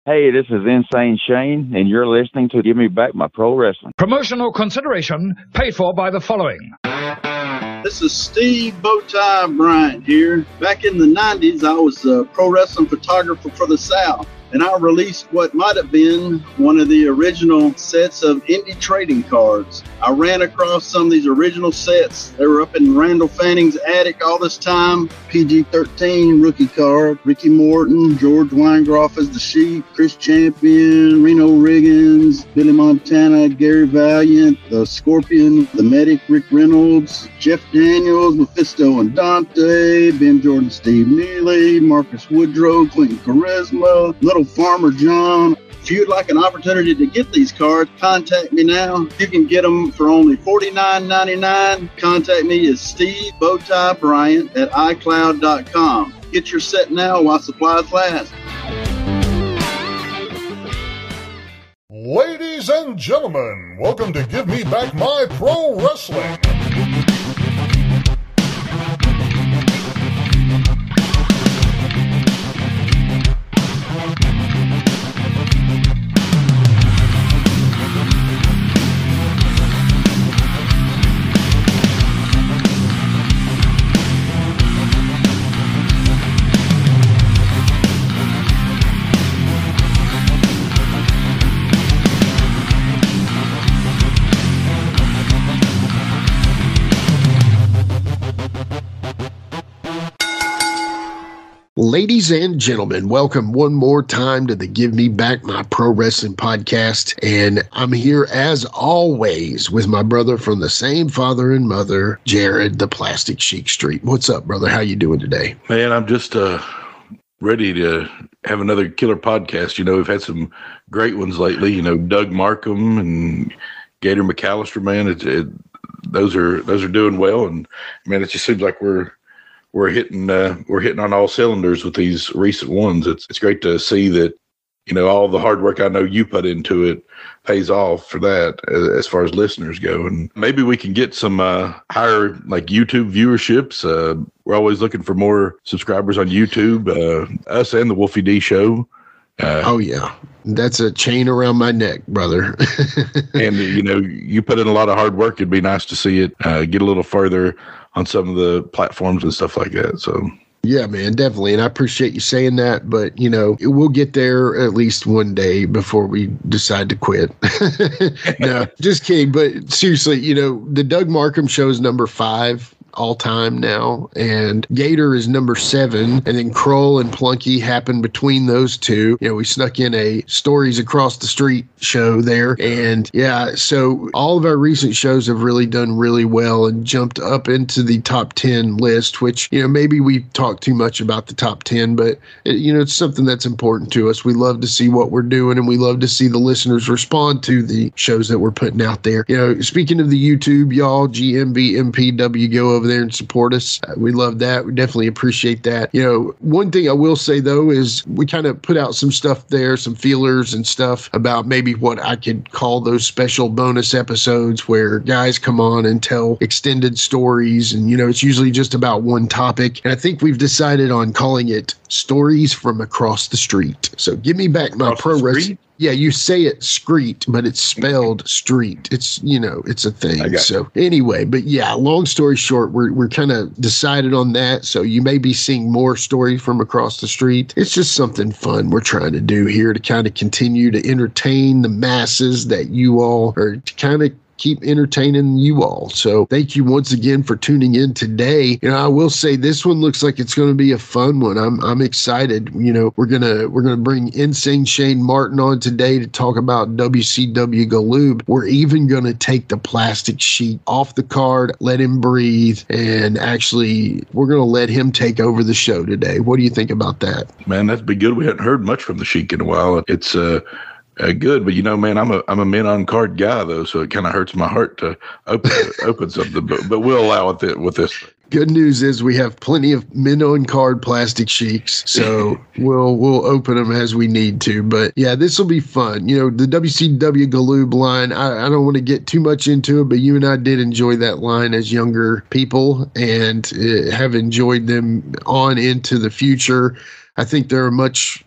Hey, this is Insane Shane, and you're listening to Give Me Back My Pro Wrestling. Promotional consideration paid for by the following. This is Steve Bowtie Bryant here. Back in the 90s, I was a pro wrestling photographer for the South, and I released what might have been one of the original sets of indie trading cards. I ran across some of these original sets. They were up in Randall Fanning's attic all this time. PG-13 rookie card, Ricky Morton, George Weingroff as the Sheik, Chris Champion, Reno Riggins, Billy Montana, Gary Valiant, the Scorpion, the Medic, Rick Reynolds, Jeff Daniels, Mephisto and Dante, Ben Jordan, Steve Neely, Marcus Woodrow, Clinton Charisma, Little Farmer John. If you'd like an opportunity to get these cards, contact me now. You can get them for only $49.99. Contact me at Steve Bowtie Bryant at iCloud.com. Get your set now while supplies last. Ladies and gentlemen, welcome to Give Me Back My Pro Wrestling. Ladies and gentlemen, welcome one more time to the Give Me Back My Pro Wrestling podcast. And I'm here as always with my brother from the same father and mother, Jared, the Plastic Sheik Street. What's up, brother? How you doing today? Man, I'm just ready to have another killer podcast. You know, we've had some great ones lately. You know, Doug Markham and Gator McAllister, man. Those are doing well. And man, it just seems like we're hitting on all cylinders with these recent ones. It's great to see that, you know, all the hard work I know you put into it pays off for that as far as listeners go. And maybe we can get some higher like YouTube viewerships. We're always looking for more subscribers on YouTube, us and the Wolfie D Show. Oh yeah, that's a chain around my neck, brother. And you know, you put in a lot of hard work. It'd be nice to see it get a little further on some of the platforms and stuff like that. So yeah, man, definitely. And I appreciate you saying that, but you know, we'll get there at least one day before we decide to quit. No, just kidding. But seriously, you know, the Doug Markham show is number 5 all time now, and Gator is number 7, and then Kroll and Plunky happened between those two. You know, we snuck in a Stories Across the Street show there, and yeah, so all of our recent shows have really done really well and jumped up into the top 10 list, which, you know, maybe we talk too much about the top 10, but you know, it's something that's important to us. We love to see what we're doing, and we love to see the listeners respond to the shows that we're putting out there. You know, speaking of the YouTube, y'all, GMB, MPW, go over there and support us. We love that. We definitely appreciate that. You know, one thing I will say though is we kind of put out some stuff there, some feelers and stuff about maybe what I could call those special bonus episodes where guys come on and tell extended stories, and you know, it's usually just about one topic. And I think we've decided on calling it Stories from Across the Street. So give me back my pro wrestling. Yeah, you say it street, but it's spelled street. It's, you know, it's a thing. So anyway, but yeah, long story short, we're kind of decided on that. So you may be seeing more Stories from Across the Street. It's just something fun we're trying to do here to kind of continue to entertain the masses that you all are, to kind of keep entertaining you all. So thank you once again for tuning in today. You know, I will say this one looks like it's going to be a fun one. I'm excited. You know, we're gonna bring Insane Shane Martin on today to talk about WCW Galoob. We're even going to take the Plastic Sheik off the card, let him breathe, and actually we're going to let him take over the show today. What do you think about that? Man, that'd be good. We hadn't heard much from the Sheik in a while. It's good, but you know, man, I'm a men on card guy though, so it kind of hurts my heart to open something. But we'll allow it with this. Good news is we have plenty of men on card Plastic Sheiks, so we'll open them as we need to. But yeah, this will be fun. You know, the WCW Galoob line, I don't want to get too much into it, but you and I did enjoy that line as younger people and have enjoyed them on into the future. I think they're a much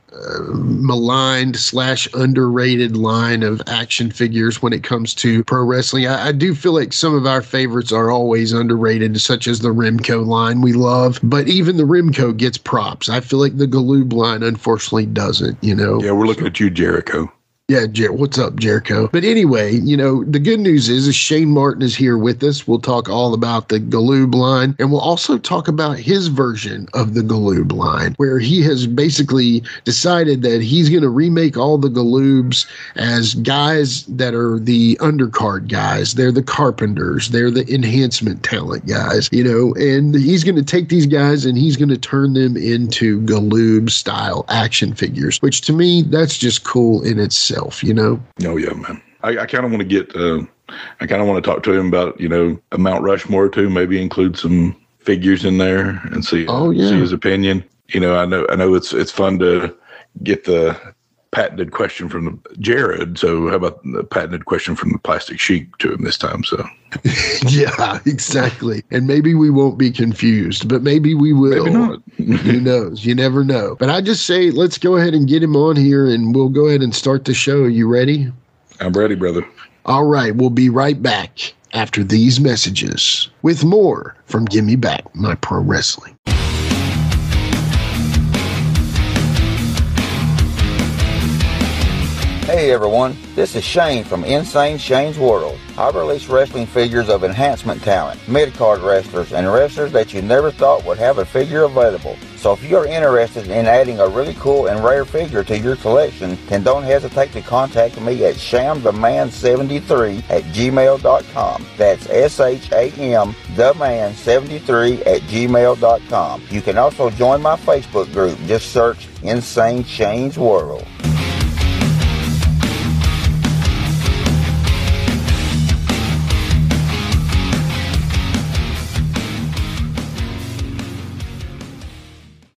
maligned / underrated line of action figures when it comes to pro wrestling. I do feel like some of our favorites are always underrated, such as the Remco line we love, but even the Remco gets props. I feel like the Galoob line unfortunately doesn't, you know. Yeah, we're looking at you, Jericho. Yeah, what's up, Jericho? But anyway, you know, the good news is Shane Martin is here with us. We'll talk all about the Galoob line, and we'll also talk about his version of the Galoob line, where he has basically decided that he's going to remake all the Galoobs as guys that are the undercard guys. They're the carpenters. They're the enhancement talent guys, you know, and he's going to take these guys and he's going to turn them into Galoob-style action figures, which to me, that's just cool in itself. You know? Oh yeah, man. I kind of want to get. I kind of want to talk to him about, you know, a Mount Rushmore too. Maybe include some figures in there and see. See his opinion. You know, I know it's fun to get the patented question from the Jared. So how about the patented question from the Plastic Sheik to him this time? So. Yeah, exactly. And maybe we won't be confused, but maybe we will. Maybe not. Who knows? You never know. But I just say, let's go ahead and get him on here and we'll go ahead and start the show. You ready? I'm ready, brother. All right. We'll be right back after these messages with more from Give Me Back My Pro Wrestling. Hey everyone, this is Shane from Insane Shane's World. I release wrestling figures of enhancement talent, mid-card wrestlers, and wrestlers that you never thought would have a figure available. So if you're interested in adding a really cool and rare figure to your collection, then don't hesitate to contact me at shamtheman73@gmail.com. That's SHAMtheman73@gmail.com. You can also join my Facebook group. Just search Insane Shane's World.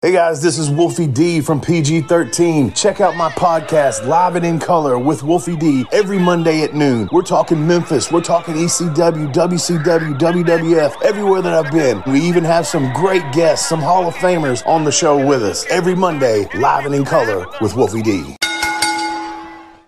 Hey guys, this is Wolfie D from PG-13. Check out my podcast, Live and in Color with Wolfie D, every Monday at noon. We're talking Memphis, we're talking ECW, WCW, WWF, everywhere that I've been. We even have some great guests, some Hall of Famers on the show with us. Every Monday, Live and in Color with Wolfie D.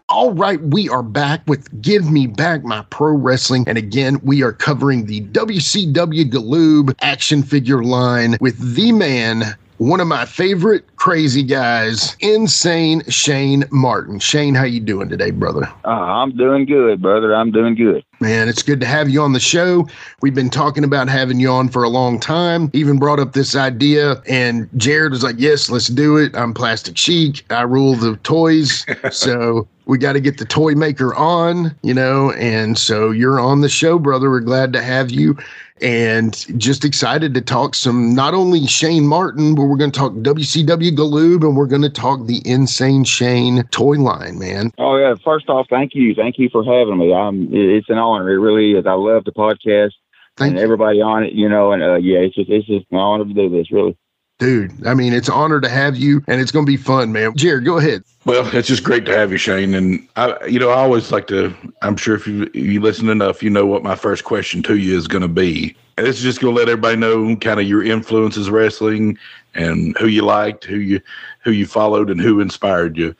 All right, we are back with Give Me Back My Pro Wrestling. And again, we are covering the WCW Galoob action figure line with the man, one of my favorite crazy guys, Insane Shane Martin. Shane, how you doing today, brother? I'm doing good, brother. I'm doing good. Man, it's good to have you on the show. We've been talking about having you on for a long time. Even brought up this idea, and Jared was like, yes, let's do it. I'm Plastic Sheik. I rule the toys. So we got to get the toy maker on, you know, and so you're on the show, brother. We're glad to have you. And just excited to talk some, not only Shane Martin, but we're going to talk WCW Galoob, and we're going to talk the Insane Shane toy line, man. Oh, yeah. First off, thank you. Thank you for having me. It's an honor. It really is. I love the podcast and everybody on it, you know, and yeah, it's just an honor to do this, really. Dude, I mean, it's an honor to have you, and it's going to be fun, man. Jared, go ahead. Well, it's just great to have you, Shane. And I always like to, I'm sure if you listen enough, you know what my first question to you is going to be. And this is just going to let everybody know kind of your influences wrestling and who you liked, who you followed, and who inspired you.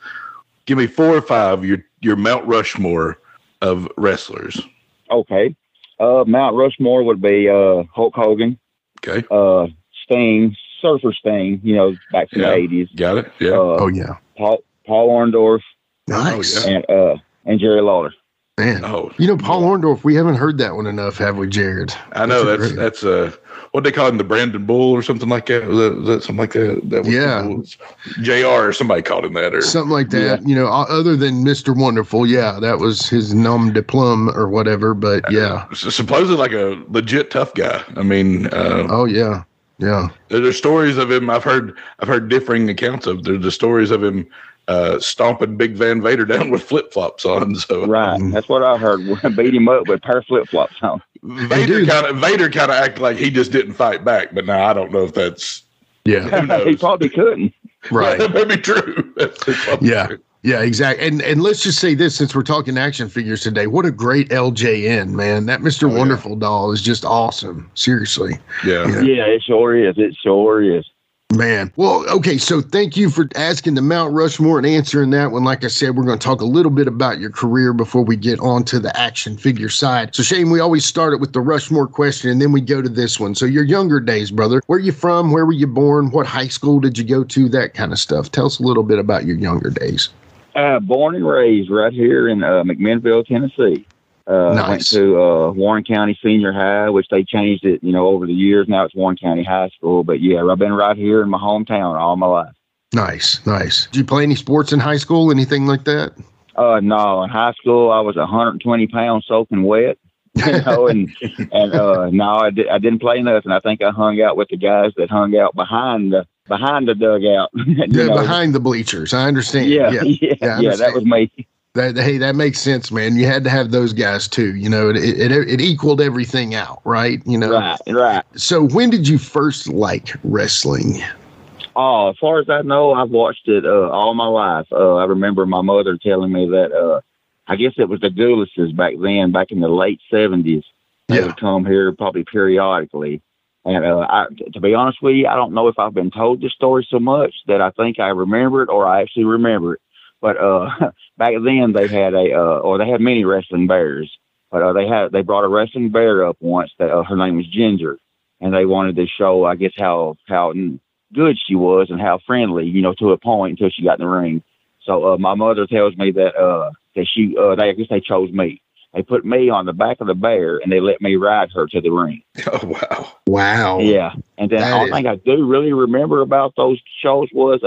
Give me 4 or 5 your Mount Rushmore of wrestlers. Okay. Mount Rushmore would be Hulk Hogan. Okay. Sting, Surfer Sting, you know, back in the 80s. Got it. Yeah. Paul Orndorff. Nice. And Jerry Lawler. Man. Oh. You know, Paul Orndorff, we haven't heard that one enough, have we, Jared? I know. That's what they call him, the Brandon Bull or something like that. Was that something like that? JR or somebody called him that. Or something like that. Yeah. You know, other than Mr. Wonderful. Yeah, that was his nom de plume or whatever. But yeah. Supposedly like a legit tough guy. I mean. Oh, yeah. Yeah. There's stories of him. I've heard differing accounts of. There's the stories of him stomping Big Van Vader down with flip-flops on. So right, that's what I heard. Beat him up with a pair of flip-flops on. Vader kind of acted like he just didn't fight back, but now I don't know if that's he probably couldn't. Right, that may be true. True. Yeah, exactly. And let's just say this, since we're talking action figures today, what a great LJN, man. That Mr. Wonderful doll is just awesome. Seriously. Yeah. Yeah, it sure is. It sure is. Man. Well, okay. So thank you for asking the Mount Rushmore and answering that one. Like I said, we're going to talk a little bit about your career before we get on to the action figure side. So Shane, we always start it with the Rushmore question and then we go to this one. So your younger days, brother, where are you from? Where were you born? What high school did you go to? That kind of stuff. Tell us a little bit about your younger days. Born and raised right here in McMinnville, Tennessee. Nice. Went to Warren County Senior High, which they changed it, over the years. Now it's Warren County High School. But, yeah, I've been right here in my hometown all my life. Nice. Did you play any sports in high school, anything like that? No. In high school, I was 120 pounds soaking wet, no, I didn't play nothing. I think I hung out with the guys that hung out behind the dugout. Behind the bleachers. I understand. Yeah, that was me. That makes sense, man. You had to have those guys too. It equaled everything out, right? Right. So when did you first like wrestling? Oh, as far as I know, I've watched it all my life. I remember my mother telling me that I guess it was the Goulises back then, back in the late 70s. They would come here probably periodically. And to be honest with you, I don't know if I've been told this story so much that I think I remember it or I actually remember it. But back then they had they had many wrestling bears. But they brought a wrestling bear up once that her name was Ginger, and they wanted to show, I guess, how good she was and how friendly, to a point until she got in the ring. So my mother tells me that I guess they chose me. They put me on the back of the bear and they let me ride her to the ring. Oh, wow. Yeah. And then the only thing I do really remember about those shows was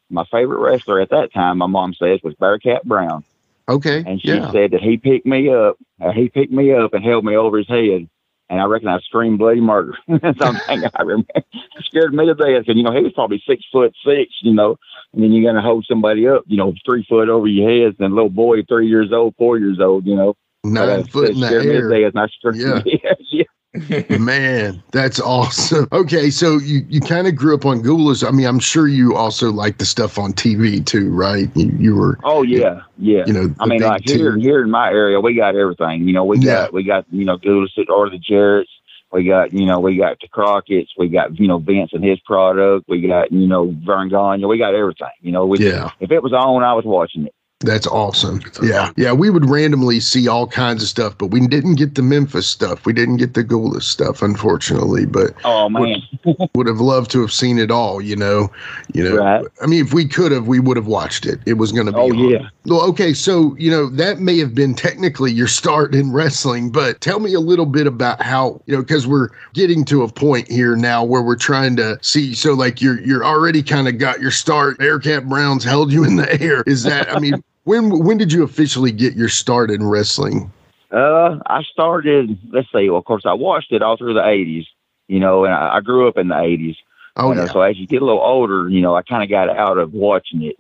my favorite wrestler at that time, my mom says, was Bearcat Brown. Okay. And she said that he picked me up and held me over his head. And I reckon I screamed bloody murder. Something I remember. It scared me to death. And, he was probably 6'6", and then you're going to hold somebody up, 3 foot over your head. And a little boy, 3 years old, 4 years old, 9 foot in the air. And I screamed. Yeah. Man, that's awesome. Okay, so you kind of grew up on Ghoulies. I mean, I'm sure you also like the stuff on TV too, right? You were. Oh yeah. I mean, like here in my area, we got everything. We got Ghoulies or the Jarretts. We got the Crockett's. We got Vince and his product. We got Vern Gagne. We got everything. If it was on, I was watching it. That's awesome. Yeah. We would randomly see all kinds of stuff, but we didn't get the Memphis stuff. We didn't get the Ghoulies stuff, unfortunately. But oh man, would have loved to have seen it all. Right. I mean, if we could have, we would have watched it. It was going to be. Oh yeah. Well, okay. So that may have been technically your start in wrestling, but tell me a little bit about how because we're getting to a point here now where we're trying to see. So like you're already kind of got your start. Bearcat Browns held you in the air. Is that? I mean. When did you officially get your start in wrestling? I started, let's see, well, of course, I watched it all through the 80s, and I grew up in the 80s. Oh, yeah. So as you get a little older, I kind of got out of watching it,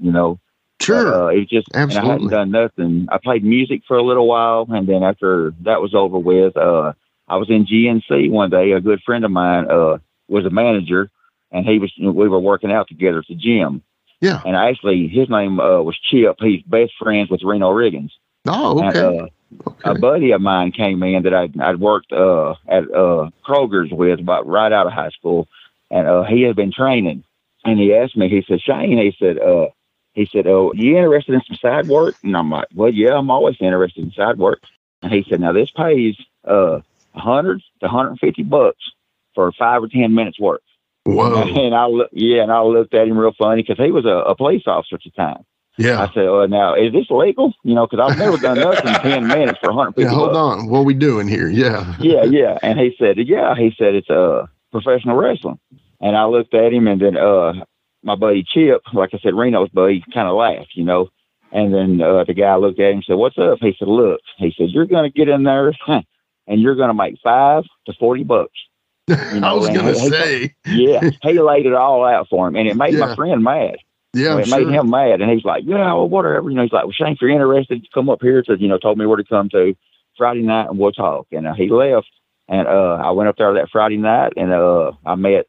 Sure. But, it just, absolutely. And I hadn't done nothing. I played music for a little while, and then after that was over with, I was in GNC one day. A good friend of mine was a manager, and we were working out together at the gym. Yeah. And actually, his name was Chip. He's best friends with Reno Riggins. Oh, okay. And, a buddy of mine came in that I'd worked at Kroger's with about right out of high school, and he had been training. And he asked me, he said, Shane, he said, you interested in some side work? And I'm like, well, yeah, I'm always interested in side work. And he said, now this pays $100 to $150 for 5 or 10 minutes work. Whoa. And I looked at him real funny because he was a police officer at the time. Yeah. I said, now, is this legal? Because I've never done nothing in 10 minutes for $150. Yeah, hold on. What are we doing here? Yeah. Yeah. And he said, it's professional wrestling. And I looked at him, and then my buddy Chip, like I said, Reno's buddy, kind of laughed, And then the guy looked at him and said, what's up? He said, look, you're going to get in there and you're going to make $5 to $40. I was going to say. Yeah, he laid it all out for him, and it made my friend mad. Yeah, it made him mad, and he's like, well, whatever. He's like, well, Shane, if you're interested, come up here to, told me where to come to Friday night, and we'll talk. And he left, and I went up there that Friday night, and I met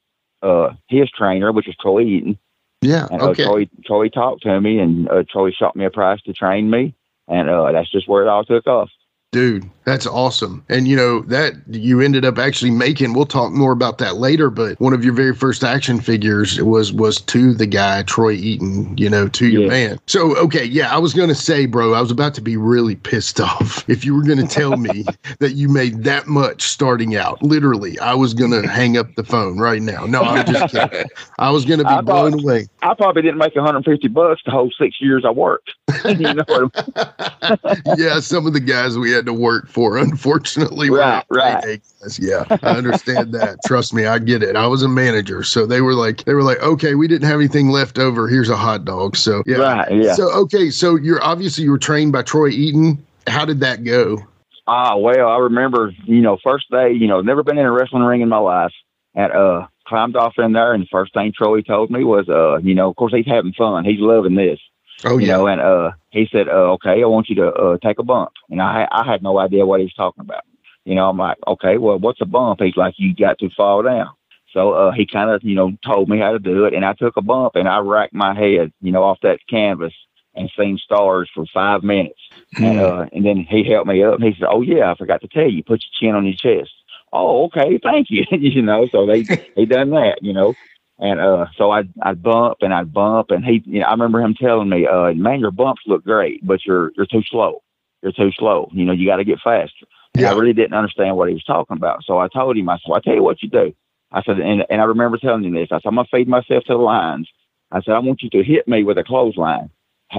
his trainer, which was Troy Eaton. Yeah, and, okay. Troy talked to me, and Troy shot me a price to train me, and that's just where it all took off. Dude, that's awesome. And, that you ended up actually making, we'll talk more about that later, but one of your very first action figures was to the guy, Troy Eaton, to your man. So, okay, yeah, I was going to say, bro, I was about to be really pissed off if you were going to tell me that you made that much starting out. Literally, I was going to hang up the phone right now. No, I'm just kidding. I was going to be blown away. I probably didn't make $150 the whole 6 years I worked. Yeah, some of the guys we had to work for, unfortunately. Right. Yeah, I understand that. Trust me, I get it. I was a manager, so they were like, okay, we didn't have anything left over. Here's a hot dog. So yeah. Right, yeah. So okay, so you were trained by Troy Eaton. How did that go? Well, I remember, first day, never been in a wrestling ring in my life, and climbed off in there, and the first thing Troy told me was, of course he's having fun, he's loving this. Oh, yeah. And he said, okay, I want you to take a bump. And I had no idea what he was talking about. I'm like, okay, well, what's a bump? He's like, you got to fall down. So he kind of, told me how to do it. And I took a bump and I racked my head, off that canvas and seen stars for 5 minutes. And then he helped me up and he said, oh, yeah, I forgot to tell you, put your chin on your chest. Oh, okay, thank you. So he done that, And so I'd bump and I remember him telling me, man, your bumps look great, but you're too slow. You're too slow. You got to get faster. Yeah. I really didn't understand what he was talking about. So I told him, I said, well, I tell you what you do. I said, and I remember telling him this. I said, I'm going to feed myself to the lines. I said, I want you to hit me with a clothesline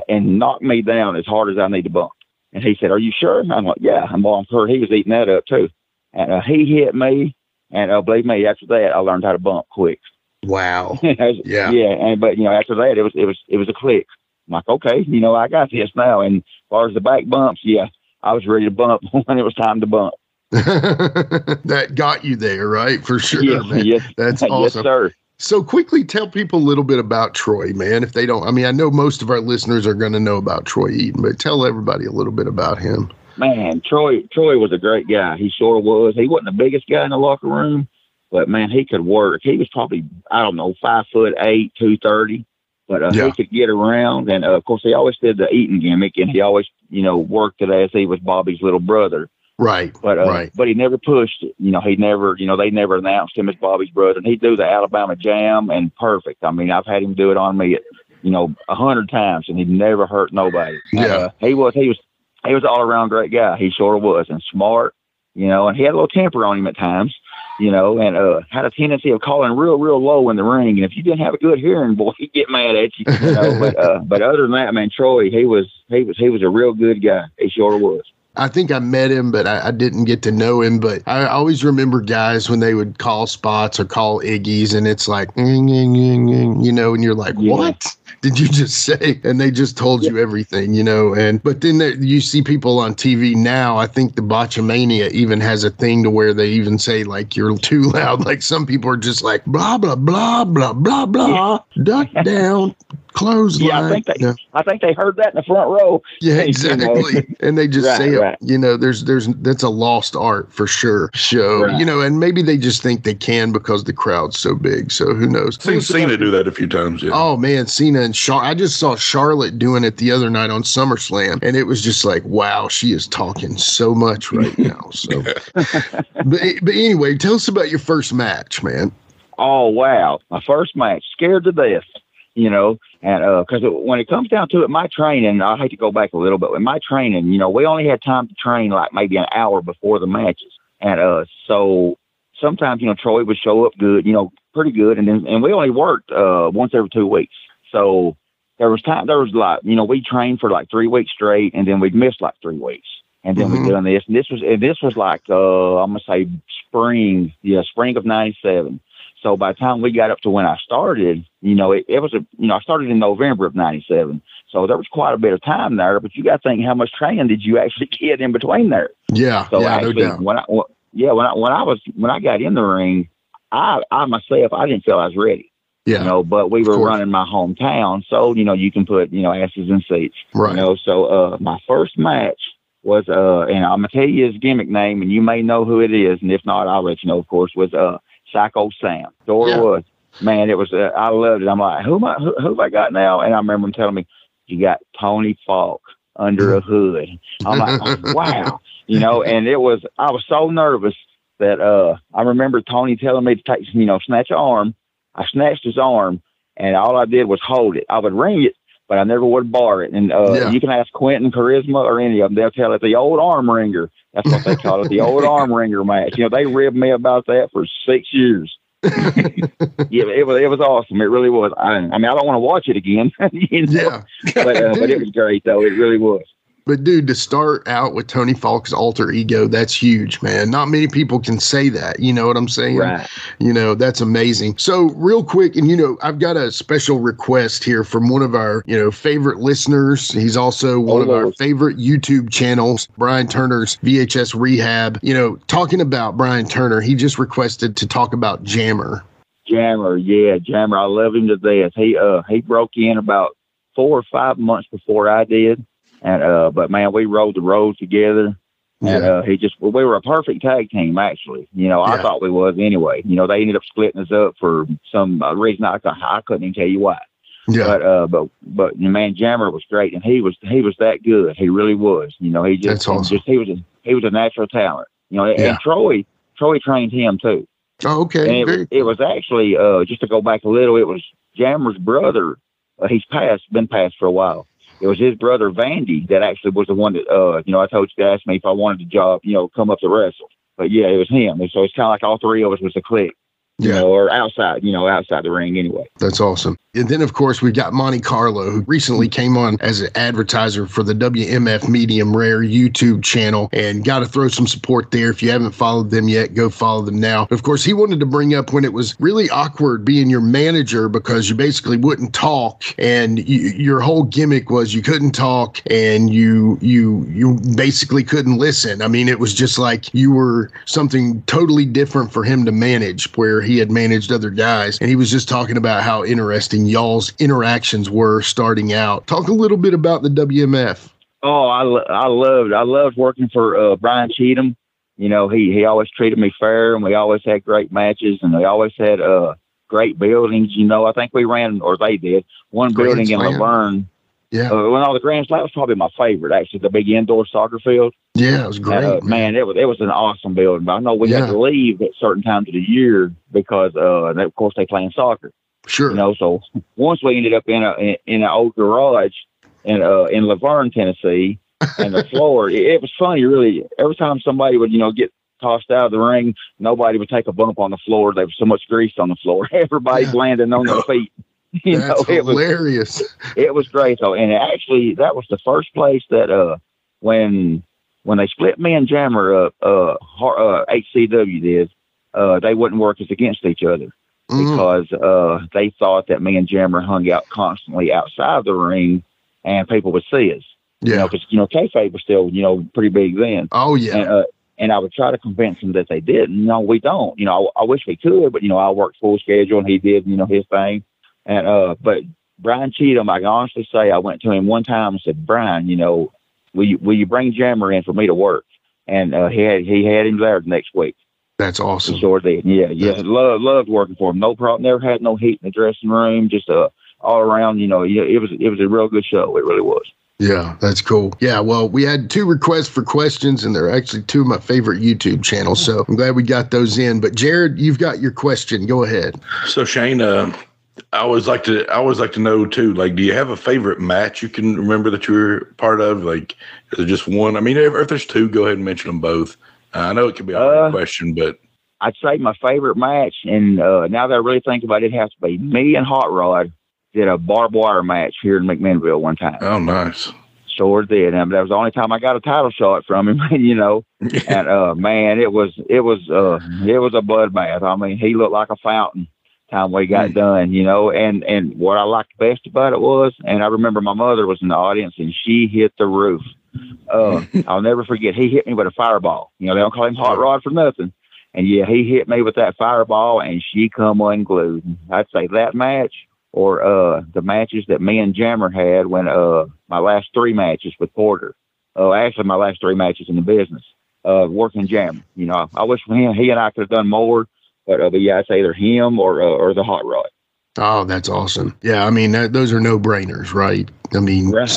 and knock me down as hard as I need to bump. And he said, are you sure? I'm like, yeah. And I'm sure he was eating that up too. And he hit me. And believe me, after that, I learned how to bump quick. Wow. Yeah. Yeah. But after that, it was a click. I'm like, okay, I got this now. And as far as the back bumps, yeah, I was ready to bump when it was time to bump. That got you there, right? For sure, man. Yes, that's awesome. Yes, sir. So quickly tell people a little bit about Troy, man. If they don't, I know most of our listeners are going to know about Troy Eaton, but tell everybody a little bit about him. Man, Troy was a great guy. He sort of was. He wasn't the biggest guy in the locker room, but man, he could work. He was probably, 5'8", 230. But he could get around, and of course, he always did the Eaton gimmick, and he always, worked it as he was Bobby's little brother. Right. But he never pushed it. He never, they never announced him as Bobby's brother, and he'd do the Alabama Jam, and perfect. I've had him do it on me, 100 times, and he never hurt nobody. Yeah. He was an all around great guy. He sort of was, and smart, and he had a little temper on him at times. And had a tendency of calling real, real low in the ring. And if you didn't have a good hearing, boy, he'd get mad at you. But other than that, man, Troy, he was a real good guy. He sure was. I think I met him, but I didn't get to know him. But I always remember guys when they would call spots or call Iggy's, and it's like, and you're like, what did you just say? And they just told you everything, but then you see people on TV now. I think the Botchamania even has a thing to where they even say, like, you're too loud. Like, some people are just like, blah, blah, blah, blah, blah, blah, duck down, clothesline. Yeah, I think they heard that in the front row. Yeah, exactly. And they just say it, that's a lost art for sure. So, and maybe they just think they can because the crowd's so big. So who knows? I've seen Cena do that a few times. Yeah. Oh man, Cena and I just saw Charlotte doing it the other night on SummerSlam, and it was just like, wow, she is talking so much right now. So, but anyway, tell us about your first match, man. Oh wow, my first match, scared to death. And because when it comes down to it, my training, I hate to go back a little bit. With my training, we only had time to train like maybe an hour before the matches. And so sometimes, Troy would show up good, pretty good. And we only worked once every 2 weeks. So there was like, we trained for like 3 weeks straight, and then we'd miss like 3 weeks. And then we'd done this. And this was like, I'm going to say spring of 97. So by the time we got up to when I started, it was I started in November of 97. So there was quite a bit of time there, but you got to think, how much training did you actually get in between there? Yeah. So yeah, actually, no doubt. when I got in the ring, I myself, I didn't feel I was ready. Yeah. But we were running my hometown. So, you can put, asses in seats, right. So, my first match was, and I'm going to tell you his gimmick name, and you may know who it is. And if not, I'll let you know, of course, was, Psycho Sam. Was. Man, it was, I loved it. I'm like, who have I got now? And I remember him telling me, you got Tony Falk. under a hood. I'm like, oh, wow, you know, and I was so nervous that I remember Tony telling me to take, snatch an arm. I snatched his arm, and all I did was hold it. I would ring it, but I never would bar it. And you can ask Quentin, Charisma, or any of them. They'll tell it the old arm ringer. That's what they call it, the old arm ringer match. They ribbed me about that for 6 years. Yeah, it was awesome. It really was. I mean, I don't want to watch it again. Yeah, but it was great though. It really was. But dude, to start out with Tony Falk's alter ego, that's huge, man. Not many people can say that. You know what I'm saying? Right. That's amazing. So real quick, and I've got a special request here from one of our, favorite listeners. He's also one of our favorite YouTube channels, Brian Turner's VHS Rehab. Talking about Brian Turner, he just requested to talk about Jammer. Jammer. I love him to death. He broke in about 4 or 5 months before I did. And, but man, we rode the road together, and, we were a perfect tag team, actually. I thought we was anyway. They ended up splitting us up for some reason I couldn't even tell you why. Yeah. But man, Jammer was great, and he was that good. He really was. He just, that's awesome. He was a natural talent, and Troy trained him too. Oh, okay. And it was actually, just to go back a little, it was Jammer's brother. He's been passed for a while. It was his brother, Vandy, that actually was the one that, I told you to ask me if I wanted the job, come up to wrestle. But, yeah, it was him. And so it's kind of like all three of us was a clique. Or outside the ring anyway. That's awesome. And then, of course, we've got Monte Carlo, who recently came on as an advertiser for the WMF Medium Rare YouTube channel, and got to throw some support there. If you haven't followed them yet, go follow them now. Of course, he wanted to bring up when it was really awkward being your manager because you basically wouldn't talk, and your whole gimmick was you couldn't talk, and you basically couldn't listen. I mean, it was just like you were something totally different for him to manage, where he had managed other guys. And he was just talking about how interesting y'all's interactions were starting out. Talk a little bit about the WMF. Oh, I loved working for Brian Cheatham. He always treated me fair, and we always had great matches, and we always had great buildings. I think we ran, or they did, one building in Laverne. Yeah. The Grand Slam was probably my favorite, actually, the big indoor soccer field. Yeah, it was great. Man, it was an awesome building. But I know we had to leave at certain times of the year because, of course, they playing soccer. Sure. So once we ended up in an old garage in Laverne, Tennessee, and the floor, it was funny, really. Every time somebody would, get tossed out of the ring, nobody would take a bump on the floor. There was so much grease on the floor. Everybody's landing on their feet. That's hilarious. It was great though, and actually that was the first place that when they split me and Jammer up, HCW did, they wouldn't work us against each other because they thought that me and Jammer hung out constantly outside the ring, and people would see us. Yeah, because kayfabe was still pretty big then. Oh yeah. And I would try to convince them that they didn't. No, we don't. I wish we could, but I worked full schedule, and he did his thing. And but Brian Cheatham, I can honestly say, I went to him one time and said, Brian, will you bring Jammer in for me to work? And he had him there the next week. That's awesome. He sure did. Yeah. Loved working for him. No problem. Never had no heat in the dressing room. Just all around. It was a real good show. It really was. Yeah, that's cool. Yeah, well, we had 2 requests for questions, and they're actually 2 of my favorite YouTube channels. So I'm glad we got those in. But Jared, you've got your question. Go ahead. So Shane, I always like to know too, like, do you have a favorite match you can remember that you were part of? Like, is it just one? I mean, if there's 2, go ahead and mention them both. I know it could be a hard question, but I'd say my favorite match, and now that I really think about it, has to be me and Hot Rod did a barbed wire match here in McMinnville one time. Oh, nice. Sure did. And that was the only time I got a title shot from him, And man, it was a bloodbath. I mean, he looked like a fountain time we got done, and what I liked best about it was, and I remember my mother was in the audience, and she hit the roof. I'll never forget, he hit me with a fireball. They don't call him Hot Rod for nothing. And yeah, he hit me with that fireball, and she come unglued. I'd say that match, or the matches that me and Jammer had when my last 3 matches with Porter. Actually, my last 3 matches in the business, working Jammer. I wish he and I could have done more. But yeah, I'd say either him or the Hot Rod. Oh, that's awesome. Yeah, I mean, those are no-brainers, right? I mean, Right.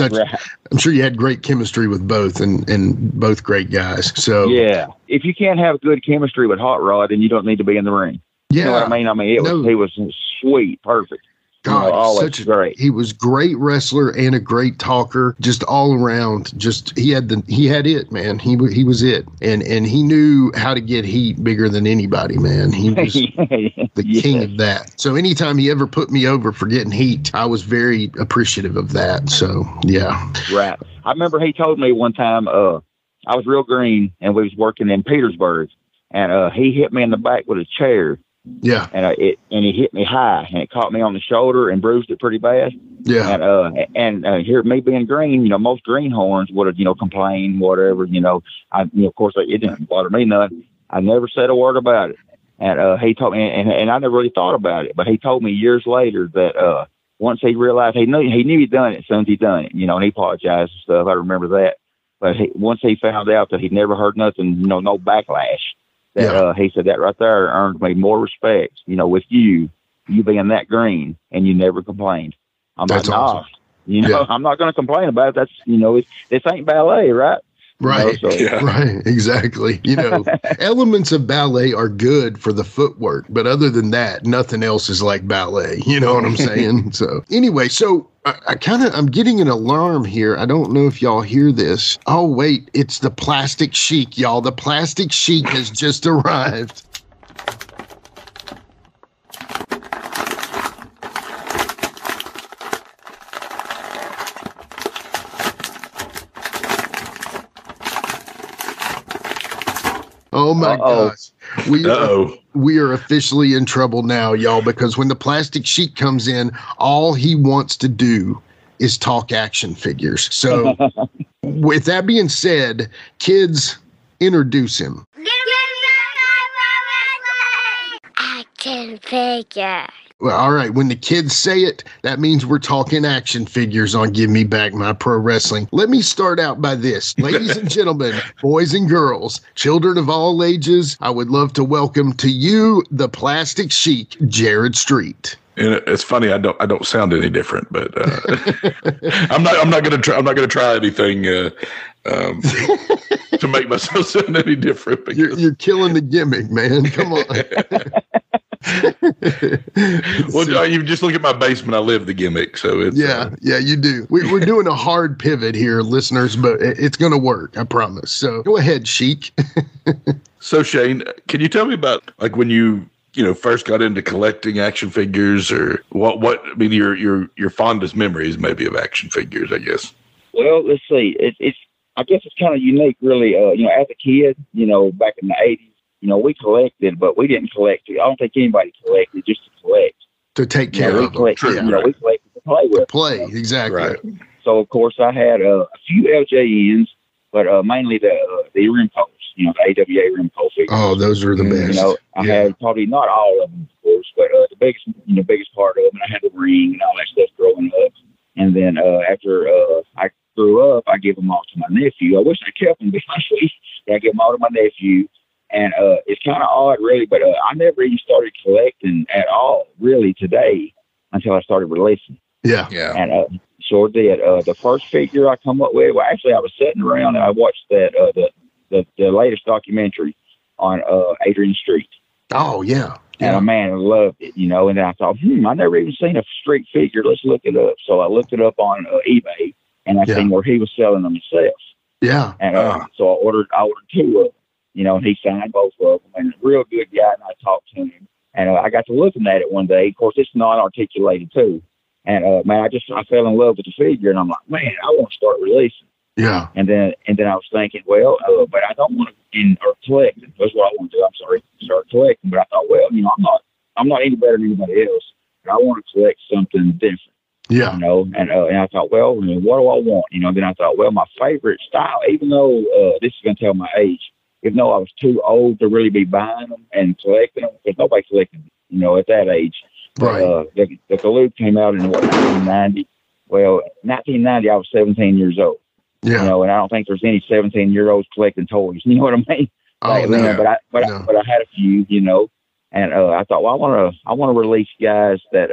I'm sure you had great chemistry with both and both great guys. So Yeah. If you can't have good chemistry with Hot Rod, then you don't need to be in the ring. yeah, You know what I mean? I mean, he was sweet, perfect. God, always great. He was great wrestler and a great talker, just all around. Just he had it, man. He was it, and he knew how to get heat bigger than anybody, man. He was the king of that. So anytime he ever put me over for getting heat, I was very appreciative of that. So yeah, Right. I remember he told me one time, I was real green and we was working in Petersburg, and he hit me in the back with a chair. Yeah. And he hit me high, and it caught me on the shoulder and bruised it pretty bad. Yeah. And here, me being green, most greenhorns would have, complained, whatever, of course, it didn't bother me none. I never said a word about it. And he told me, and I never really thought about it, but he told me years later that once he realized he knew he'd done it as soon as he done it, and he apologized and stuff. I remember that. But once he found out that he'd never heard nothing, no backlash. He said that right there earned me more respect, with you being that green and you never complained. I'm That's like, awesome. I'm not going to complain about it. That's, this ain't ballet, right? Right. Right. Exactly. Elements of ballet are good for the footwork, but other than that, nothing else is like ballet. You know what I'm saying? So anyway, I'm getting an alarm here. I don't know if y'all hear this. Oh, wait, it's the Plastic Sheik, y'all. The Plastic Sheik has just arrived. Oh my gosh. We are officially in trouble now, y'all, because when the Plastic Sheik comes in, all he wants to do is talk action figures. So with that being said, kids, introduce him. Action figure. Well, all right. When the kids say it, that means we're talking action figures on Give Me Back My Pro Wrestling. Let me start out by this. Ladies and gentlemen, boys and girls, children of all ages, I would love to welcome to you the Plastic Sheik, Jared Street. And it's funny, I don't sound any different, but I'm not gonna try anything to make myself sound any different. You're killing the gimmick, man. Come on. Well, you just look at my basement. I live the gimmick, so it's yeah, you do. We're doing a hard pivot here, listeners, but it's going to work. I promise. So go ahead, Sheik. So Shane, can you tell me about like when you first got into collecting action figures, or what? I mean, your fondest memories maybe of action figures, I guess. Well, let's see. I guess it's kind of unique, really. As a kid, back in the 80s. We collected, but we didn't collect. I don't think anybody collected just to collect. To take care of them. We collected to play with. Play, exactly. Right. So, of course, I had a few LJNs, but mainly the rim poles, the AWA rim pole figures. Oh, those are the best. I had probably not all of them, of course, but the biggest part of them. And I had the ring and all that stuff growing up. And then after I grew up, I gave them all to my nephew. I wish I kept them, but I gave them all to my nephew. And it's kind of odd, really, but I never even started collecting at all, really, today until I started releasing. Yeah. And sure did. The first figure I come up with, well, actually, I was sitting around and I watched that the latest documentary on Adrian Street. Oh, yeah. And man, I loved it, And then I thought, I never even seen a street figure. Let's look it up. So I looked it up on eBay, and I seen where he was selling them himself. Yeah. And so I ordered 2 of them. And he signed both of them, and a real good guy, and I talked to him. And I got to looking at it one day. Of course, it's non-articulated, too. And, I fell in love with the figure, and I'm like, man, I want to start releasing. Yeah. And then I was thinking, well, but I don't want to, or collect. That's what I want to do. I'm sorry, start collecting. But I thought, well, I'm not any better than anybody else. But I want to collect something different. Yeah. And I thought, well, what do I want? Then I thought, well, my favorite style, even though this is going to tell my age, even though I was too old to really be buying them and collecting them, because nobody collected them, at that age. Right. The Galoob came out in 1990. Well, 1990, I was 17 years old. Yeah. And I don't think there's any 17-year-olds collecting toys. You know what I mean? Oh, no. But I had a few, and I thought, well, I want to release guys that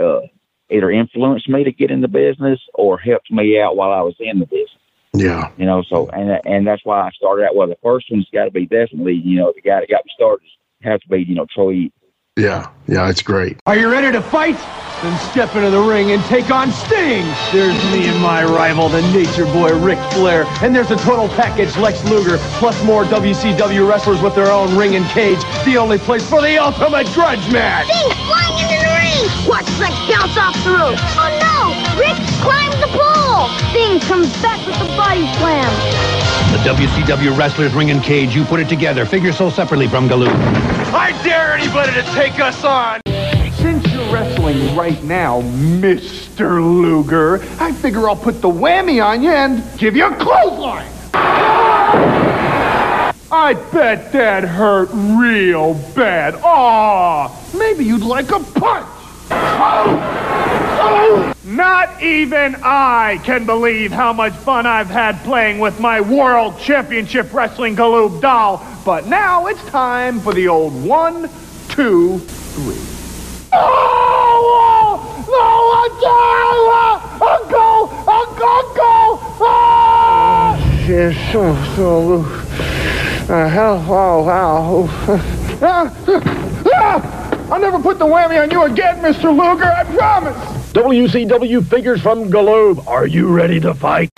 either influenced me to get in the business or helped me out while I was in the business. Yeah. You know, so, and that's why I started out. Well, the first one's got to be definitely, you know, the guy that got me started has to be, you know, Troy. Yeah, it's great. Are you ready to fight? Then step into the ring and take on Sting. There's me and my rival, the Nature Boy Ric Flair. And there's a total package, Lex Luger, plus more WCW wrestlers with their own ring and cage. The only place for the ultimate grudge match. Sting's flying into the ring. Watch Lex bounce off the roof. Oh no! Rick climbs the pole. Sting comes back with the body slam. The WCW wrestlers ring and cage, you put it together. Figure so separately from Galoob. I dare anybody to take us on. Since you're wrestling right now, Mr. Luger, I figure I'll put the whammy on you and give you a clothesline. I bet that hurt real bad. Aw, maybe you'd like a punch. Not even I can believe how much fun I've had playing with my World Championship Wrestling Galoob doll. But now it's time for the old 1, 2, 3. I'll never put the whammy on you again, Mr. Luger, I promise. WCW figures from Galoob. Are you ready to fight?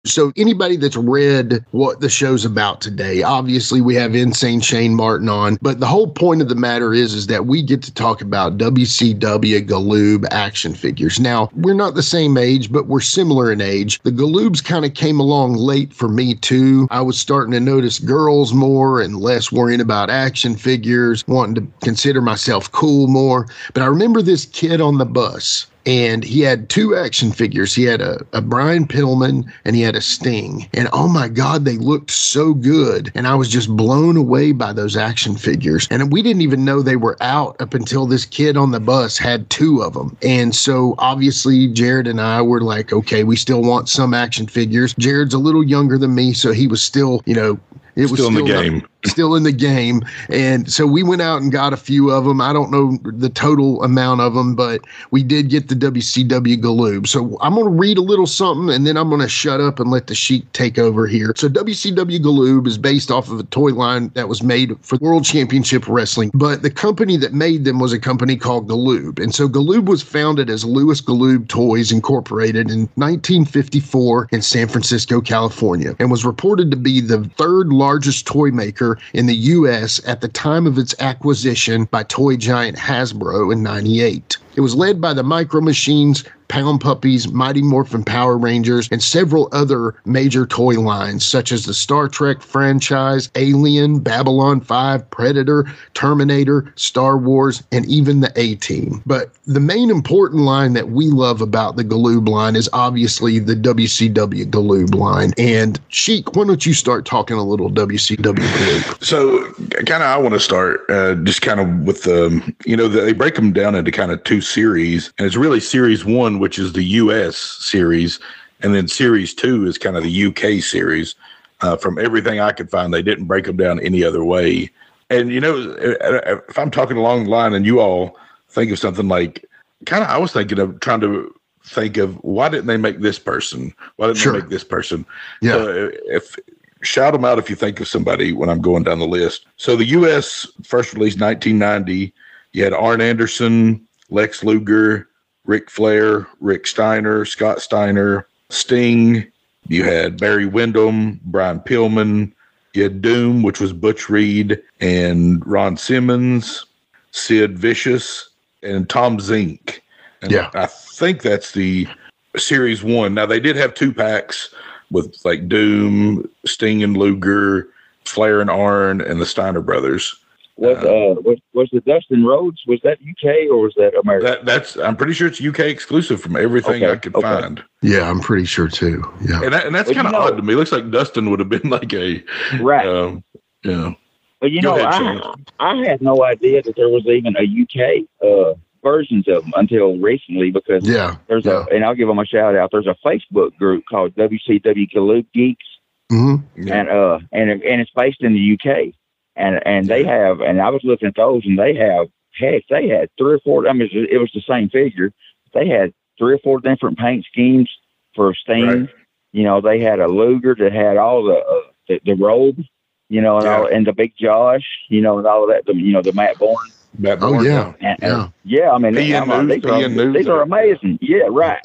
So anybody that's read what the show's about today, obviously we have Insane Shane Martin on, but the whole point of the matter is that we get to talk about WCW Galoob action figures. Now, we're not the same age, but we're similar in age. The Galoobs kind of came along late for me too. I was starting to notice girls more and less worrying about action figures, wanting to consider myself cool more. But I remember this kid on the bus. And he had 2 action figures. He had a Brian Pillman and he had a Sting. And oh my God, they looked so good. And I was just blown away by those action figures. And we didn't even know they were out up until this kid on the bus had 2 of them. And so obviously Jared and I were like, okay, we still want some action figures. Jared's a little younger than me, so he was still, you know, it was still in the game. Still in the game. And so we went out and got a few of them. I don't know the total amount of them, but we did get the WCW Galoob. So I'm going to read a little something and then I'm going to shut up and let the Sheik take over here. So WCW Galoob is based off of a toy line that was made for World Championship Wrestling, but the company that made them was a company called Galoob. And so Galoob was founded as Louis Galoob Toys Incorporated in 1954 in San Francisco, California, and was reported to be the 3rd largest toy maker in the U.S. at the time of its acquisition by toy giant Hasbro in '98. It was led by the Micro Machines, Pound Puppies, Mighty Morphin Power Rangers, and several other major toy lines, such as the Star Trek franchise, Alien, Babylon 5, Predator, Terminator, Star Wars, and even the A-Team. But the main important line that we love about the Galoob line is obviously the WCW Galoob line. And Sheik, why don't you start talking a little WCW Galoob? So kind of I want to start just kind of with the, you know, they break them down into kind of 2 series, and it's really series 1, which is the US series, and then series 2 is kind of the UK series. From everything I could find, they didn't break them down any other way. And you know, if I'm talking along the line and you all think of something like, kind of I was thinking of trying to think of, why didn't they make this person? Why didn't they make this person? Yeah. If shout them out if you think of somebody when I'm going down the list. So the US first released 1990. You had Arn Anderson, Lex Luger, Ric Flair, Rick Steiner, Scott Steiner, Sting. You had Barry Windham, Brian Pillman. You had Doom, which was Butch Reed and Ron Simmons, Sid Vicious, and Tom Zink. And yeah, I think that's the series 1. Now they did have 2 packs with like Doom, Sting and Luger, Flair and Arn, and the Steiner brothers. Was the Dustin Rhodes, was that UK or was that America? That's I'm pretty sure it's UK exclusive from everything I could find. Yeah, I'm pretty sure too. Yeah, and that's kind of odd to me. It looks like Dustin would have been like a right. Yeah, but you know, I had no idea that there was even a UK versions of them until recently, because there's and I'll give them a shout out. There's a Facebook group called WCW Galoob Geeks, and it's based in the UK. And they have, and I was looking at those, and they have heck, they had 3 or 4. I mean, it was the same figure. They had 3 or 4 different paint schemes for Sting. Right. You know, they had a Luger that had all the robe, you know, and, and the Big Josh, you know, and all of that, the Matt Bourne. Oh, yeah. Yeah, I mean, these are amazing. Yeah, right.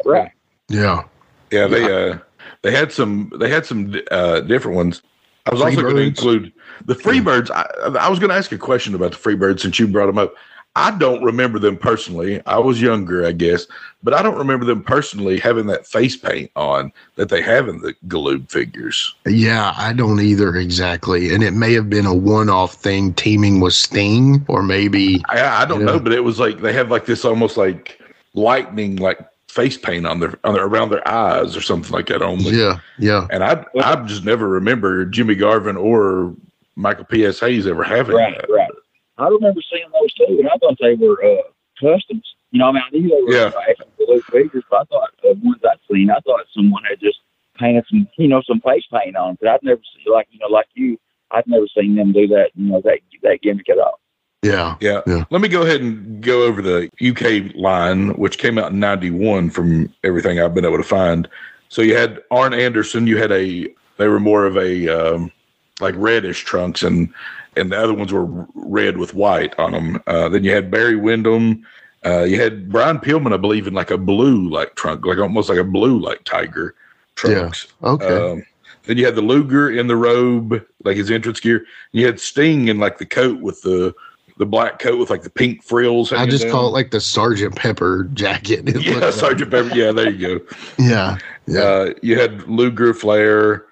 Yeah. Yeah, they had some different ones. I was also going to include the Freebirds. I was going to ask a question about the Freebirds since you brought them up. I don't remember them personally. I was younger, I guess, but I don't remember them personally having that face paint on that they have in the Galoob figures. Yeah, I don't either exactly. And it may have been a one-off thing teaming with Sting, or maybe I don't know, but it was like they have like this almost like lightning like face paint on their around their eyes or something like that only. Yeah. And I just never remember Jimmy Garvin or Michael P.S. Hayes ever having that. Right. I remember seeing those too, and I thought they were customs. You know, I mean, I knew they were Galoob figures, but I thought the ones I'd seen, I thought someone had just painted some face paint on them. But I'd never seen, like you, I'd never seen them do that, that gimmick at all. Yeah. Let me go ahead and go over the UK line, which came out in 91 from everything I've been able to find. So you had Arn Anderson. You had they were more of a like reddish trunks, and the other ones were red with white on them. Then you had Barry Windham. You had Brian Pillman, I believe, in like a blue like trunk, like almost like a blue like tiger trunks. Yeah. Okay. Then you had the Luger in the robe, like his entrance gear. You had Sting in like the coat with the black coat with like the pink frills. I just call it like the Sergeant Pepper jacket. Sergeant Pepper. Yeah, there you go. Yeah. You had Luger, Flair,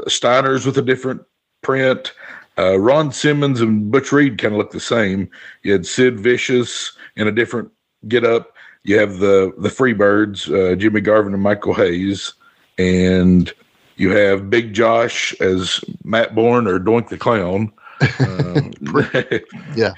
Steiner's with a different print. Ron Simmons and Butch Reed kind of look the same. You had Sid Vicious in a different get-up. You have the Freebirds, Jimmy Garvin and Michael Hayes. And you have Big Josh as Matt Bourne or Doink the Clown. Yeah.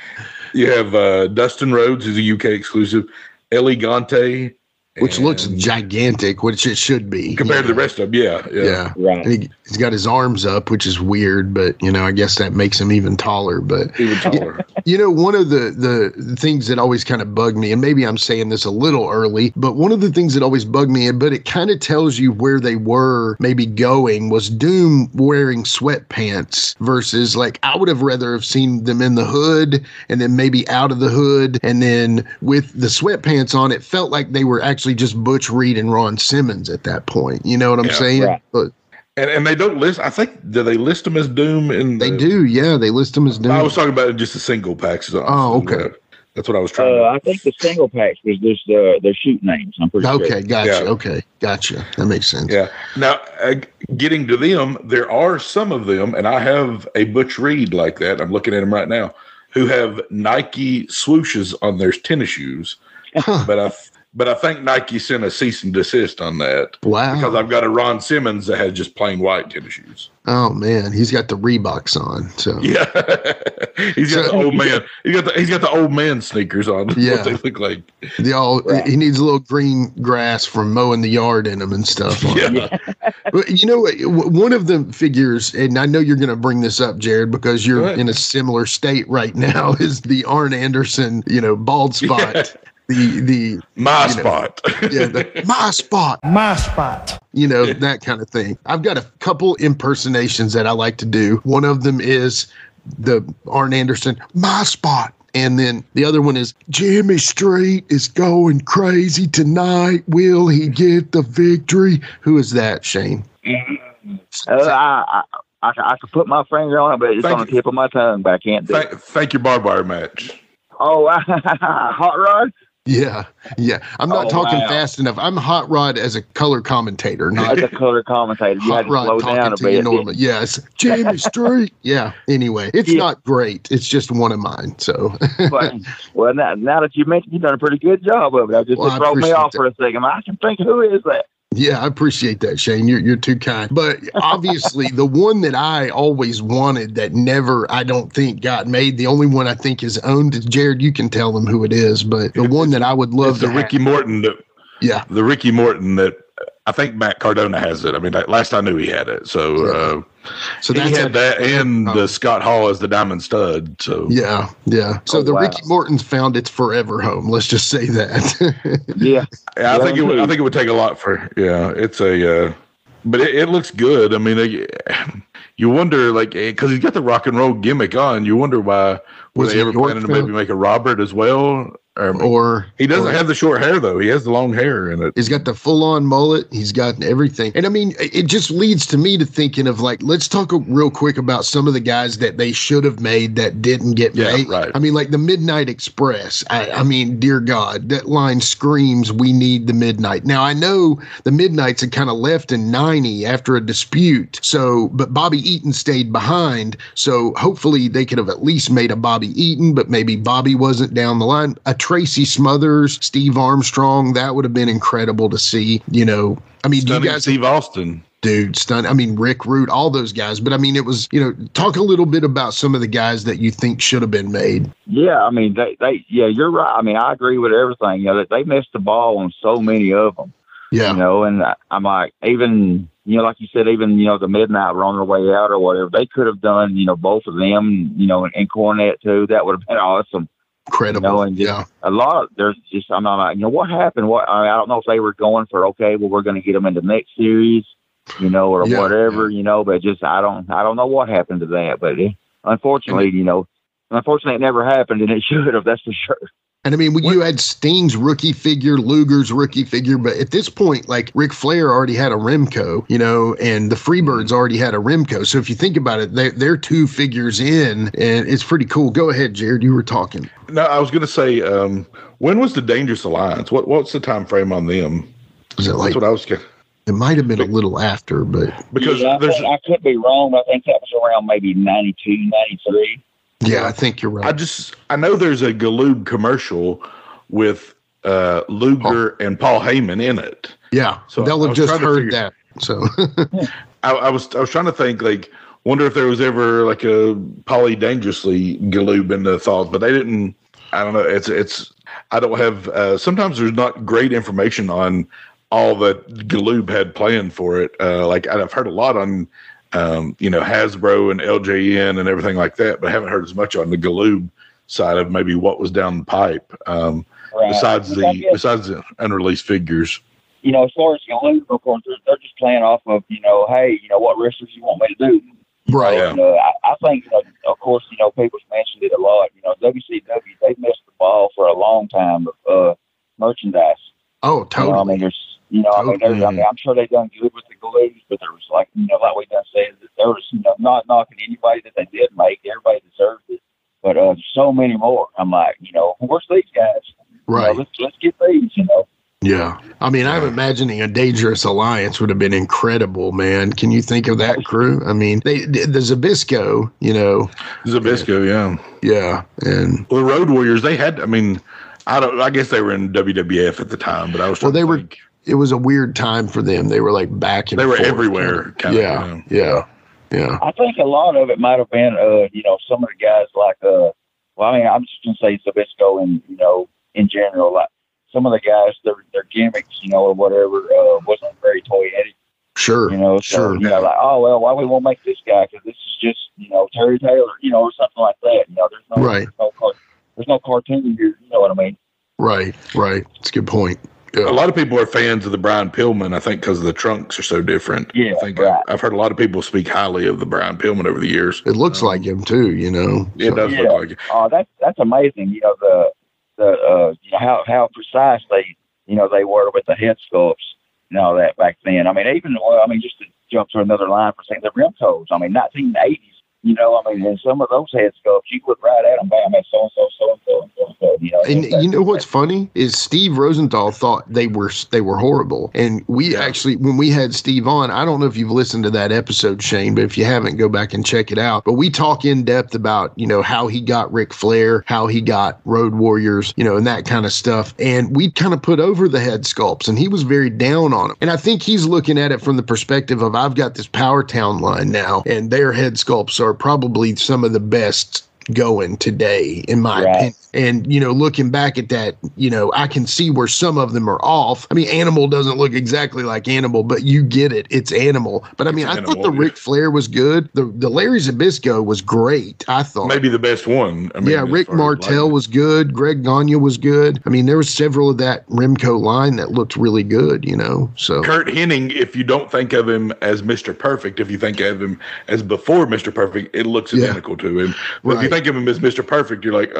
You have Dustin Rhodes, who's a UK exclusive. Ellie Gante. Which looks gigantic, which it should be. Compared to the rest of them, yeah. Right. He's got his arms up, which is weird, but, I guess that makes him even taller. But one of the things that always kind of bugged me, and maybe I'm saying this a little early, but one of the things that always bugged me, but it kind of tells you where they were maybe going, was Doom wearing sweatpants versus, like, I would have rather have seen them in the hood and then maybe out of the hood, and then with the sweatpants on, it felt like they were actually just Butch Reed and Ron Simmons at that point. You know what I'm saying? Right. But and they don't list. I think do they list them as Doom? They do. Yeah, they list them as Doom. I was talking about just the single packs. Oh, okay. That's what I was trying. I think the single packs was just their shoot names. I'm pretty sure. Okay, gotcha. Yeah. Okay, gotcha. That makes sense. Yeah. Now, getting to them, there are some of them, and I have a Butch Reed like that. I'm looking at him right now, who have Nike swooshes on their tennis shoes, But I think Nike sent a cease and desist on that. Wow. Because I've got a Ron Simmons that has just plain white tennis shoes. Oh man, he's got the Reeboks on. So yeah, he's got the old man. He's got the old man sneakers on. Yeah, what they look like. He needs a little green grass from mowing the yard in them and stuff. Yeah. But one of the figures, and I know you're going to bring this up, Jared, because you're in a similar state right now, is the Arn Anderson, bald spot. Yeah. The my spot. My spot. My spot. That kind of thing. I've got a couple impersonations that I like to do. One of them is the Arn Anderson, my spot. And then the other one is Jimmy Street is going crazy tonight. Will he get the victory? Who is that, Shane? I could put my finger on it, but it's on the tip of my tongue, but I can't do it. Thank your barbed wire match. Oh, Hot Rod? Yeah. I'm not talking fast enough. I'm Hot Rod as a color commentator. Not as a color commentator. You had to slow down a bit. Yes. Jimmy Street. Yeah. Anyway, it's not great. It's just one of mine. So. Well, now that you mentioned, you've done a pretty good job of it. It throw me off for a second. I can think, who is that? Yeah, I appreciate that, Shane. You're too kind. But obviously, the one that I always wanted that never, I don't think, got made, the only one I think is owned, Jared, you can tell them who it is, but the one that I would love the Ricky Morton. The Ricky Morton that I think Matt Cardona has it. I mean, last I knew he had it. So, so he had that and the Scott Hall as the Diamond Stud. So yeah. So Ricky Morton's found its forever home. Let's just say that. Yeah. I think it would take a lot for. Yeah, it's a. But it looks good. I mean, you wonder, like, because he's got the rock and roll gimmick on. You wonder why was they ever planning to maybe make a Robert as well? Or he doesn't have the short hair, though. He has the long hair in it. He's got the full-on mullet. He's got everything. And I mean, it just leads to me to thinking of, like, let's talk real quick about some of the guys that they should have made that didn't get made. Right. I mean, like the Midnight Express. I mean, dear God, that line screams, we need the Midnight. Now, I know the Midnights had kind of left in 90 after a dispute. So, but Bobby Eaton stayed behind. So hopefully they could have at least made a Bobby Eaton, but maybe Bobby wasn't down the line. Tracy Smothers, Steve Armstrong, that would have been incredible to see. You know, I mean, Stunning you guys, Steve Austin, dude, I mean, Rick Rude, all those guys. But I mean, it was, you know, talk a little bit about some of the guys that you think should have been made. Yeah, I mean, yeah, you're right. I mean, I agree with everything. You know, that they missed the ball on so many of them. Yeah, you know, and I'm like, even, you know, like you said, even, you know, the Midnight were on their way out or whatever. They could have done, you know, both of them, you know, and Cornette too. That would have been awesome. Incredible. You know, and just a lot. There's just, I'm not like, you know, what happened? I don't know if they were going for, okay, well, we're going to get them in the next series, you know, or whatever, you know, but just, I don't know what happened to that, but unfortunately, you know, it never happened, and it should have, that's for sure. And I mean, you had Sting's rookie figure, Luger's rookie figure, but at this point, like Ric Flair already had a Remco, you know, and the Freebirds already had a Remco. So if you think about it, they're two figures in, and it's pretty cool. Go ahead, Jared. You were talking. No, I was going to say, when was the Dangerous Alliance? What's the time frame on them? Was it like? That's what I was. It might have been a little after, but because I could be wrong. I think that was around maybe 92, 93. Yeah, I think you're right. I know there's a Galoob commercial with Luger and Paul Heyman in it. Yeah, so they'll have just heard that. So I was trying to think, like, wonder if there was ever like a Paulie Dangerously Galoob in the thought, but they didn't. I don't know. It's I don't have. Sometimes there's not great information on all that Galoob had planned for it. Like I've heard a lot on. You know, Hasbro and LJN and everything like that, but I haven't heard as much on the Galoob side of maybe what was down the pipe. Besides the unreleased figures. You know, as far as Galoob, of course, they're just playing off of, you know, hey, you know, what wrestlers you want me to do. Right. You know, I think, you know, of course, you know, people's mentioned it a lot. You know, WCW, they've missed the ball for a long time of merchandise. Oh, totally. You know, I mean, there's, you know, I mean, I'm sure they've done good with the Galoobs, but there was, like, you know, like we done said, that there was, you know, not knocking anybody that they did make. Everybody deserved it. But there's so many more. I'm like, you know, where's these guys? Right. You know, let's get these, you know. Yeah. I mean, I'm imagining a Dangerous Alliance would have been incredible, man. Can you think of that crew? I mean, the Zbyszko, you know. Zbyszko, yeah. Yeah. And well, the Road Warriors, they had, I mean, I guess they were in WWF at the time, but I was trying to think. It was a weird time for them. They were like back and forth. They were everywhere. Kind of. Yeah. I think a lot of it might have been, you know, some of the guys like, well, I mean, I'm just going to say Zbyszko and, you know, in general, like some of the guys, their gimmicks, you know, or whatever, wasn't very toyetic. Sure. You know, so, you know, like, oh, well, why we won't make this guy? Because this is just, you know, Terry Taylor, you know, or something like that. You know, there's no cartoon here. You know what I mean? Right. It's a good point. Yeah. A lot of people are fans of the Brian Pillman, I think, because the trunks are so different. Yeah, I think I've heard a lot of people speak highly of the Brian Pillman over the years. It looks like him too, you know. It does look like it. Oh, that's amazing. You know, the you know, how precise they were with the head sculpts and all that back then. I mean, just to jump to another line for saying the rim toes. I mean, 1980s. You know, I mean, in some of those head sculpts, you look right at them, bam, that's so-and-so, so-and-so, you know. And you know what's funny is Steve Rosenthal thought they were horrible. And we actually, when we had Steve on, I don't know if you've listened to that episode, Shane, but if you haven't, go back and check it out. But we talk in depth about, you know, how he got Ric Flair, how he got Road Warriors, you know, and that kind of stuff. And we kind of put over the head sculpts, and he was very down on them. And I think he's looking at it from the perspective of, I've got this Power Town line now, and their head sculpts are probably some of the best going today, in my opinion. And, you know, looking back at that, you know, I can see where some of them are off. I mean, Animal doesn't look exactly like Animal, but you get it. It's Animal. But I mean, I thought the Ric Flair was good. The Larry Zbyszko was great, I thought. Maybe the best one. I mean, yeah, Rick Martel was good. Greg Gagne was good. I mean, there was several of that Remco line that looked really good, you know. So Kurt Hennig, if you don't think of him as Mr. Perfect, if you think of him as before Mr. Perfect, it looks identical to him. But if you think of him as Mr. Perfect, you're like,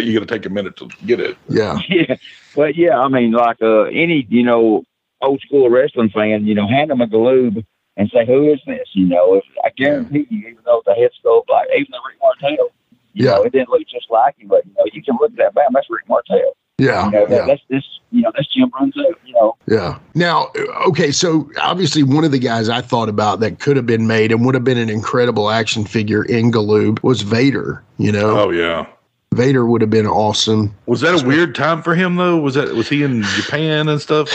you got to take a minute to get it. Yeah. Yeah. But yeah, I mean, like any, you know, old school wrestling fan, you know, hand them a Galoob and say, who is this? You know, I guarantee you, even though the head sculpt, like even the Rick Martel, you know, it didn't look just like him, but you know, you can look at that, bam, that's Rick Martel. Yeah. You know, that's this, you know, that's Jim Brunzo, you know. Yeah. Now, okay, so obviously one of the guys I thought about that could have been made and would have been an incredible action figure in Galoob was Vader, you know. Oh, yeah. Vader would have been awesome. Was that a weird time for him though? Was he in Japan and stuff?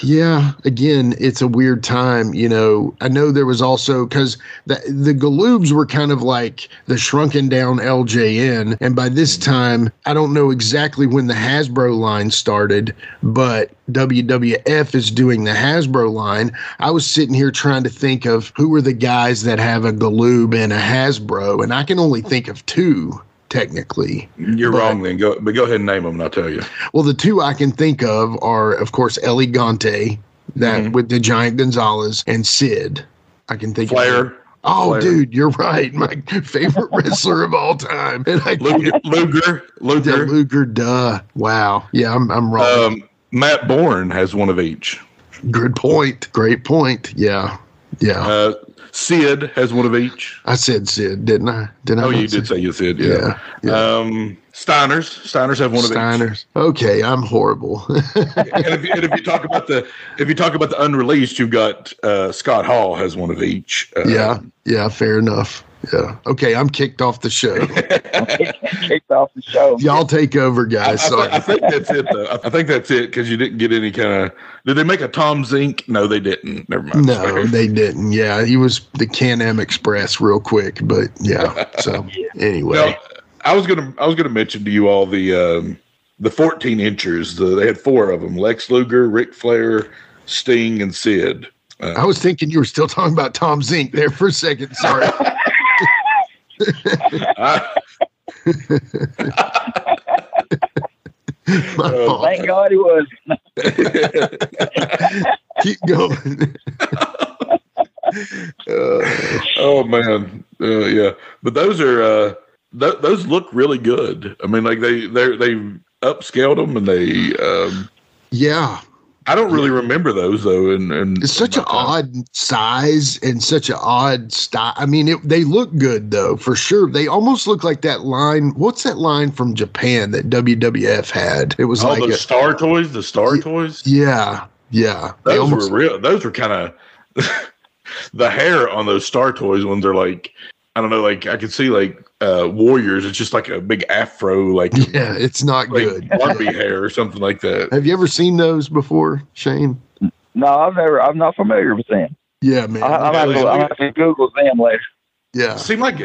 Yeah, again, it's a weird time. You know, I know there was also because the Galoobs were kind of like the shrunken down LJN, and by this time, I don't know exactly when the Hasbro line started, but WWF is doing the Hasbro line. I was sitting here trying to think of who were the guys that have a Galoob and a Hasbro, and I can only think of two. Technically, you're wrong. Then go ahead and name them, and I'll tell you. Well, the two I can think of are, of course, Eli Gante, that with the Giant Gonzalez, and Sid. I can think Flair. of Oh, Flair. Dude, you're right. My favorite wrestler of all time. And Luger. Duh. Wow. Yeah, I'm wrong. Matt Bourne has one of each. Good point. Great point. Yeah. Yeah. Sid has one of each. I said Sid, didn't I? Oh, you did say you Sid, yeah. Steiners have one of each. Okay, I'm horrible. And if you talk about the unreleased, you've got Scott Hall has one of each. Yeah, fair enough. Yeah. Okay, I'm kicked off the show. Kicked off the show. Y'all take over, guys. I think that's it, though. I think that's it because you didn't get any kind of. Did they make a Tom Zink? No, they didn't. Never mind. No, they didn't. Yeah, he was the Can-Am Express real quick, but yeah. So anyway, now, I was gonna mention to you all the 14 inchers. They had 4 of them: Lex Luger, Ric Flair, Sting, and Sid. I was thinking you were still talking about Tom Zink there for a second. Sorry. Thank God he was. Keep going. Oh man, yeah. But those are those look really good. I mean, like they upscaled them and they. Yeah. I don't really remember those though, and it's such an odd size and such an odd style. I mean, they look good though, for sure. They almost look like that line. What's that line from Japan that WWF had? It was like the Star Toys. The Star Toys. Yeah. Those were real. Those were kind of the hair on those Star Toys ones are like, I don't know, like I could see like Warriors. It's just like a big afro, like it's not like good. Barbie hair or something like that. Have you ever seen those before, Shane? No, I'm not familiar with them. Yeah, man. I'm have to Google them later. Yeah. Seemed like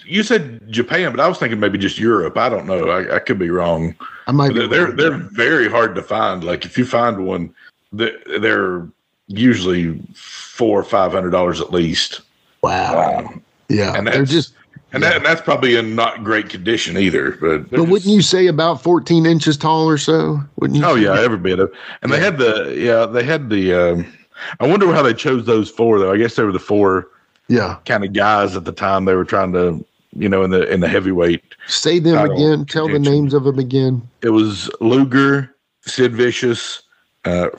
you said Japan, but I was thinking maybe just Europe. I don't know. I could be wrong. I might. They're very hard to find. Like if you find one, they're usually $400 or $500 at least. Wow. Yeah, and they're just. And that's probably in not great condition either. But wouldn't you say about 14 inches tall or so? Wouldn't you? Oh yeah, every bit of. And they had the. I wonder how they chose those 4 though. I guess they were the 4. Yeah. Kind of guys at the time they were trying to, in the heavyweight. Say them again. Tell the names of them again. It was Luger, Sid Vicious,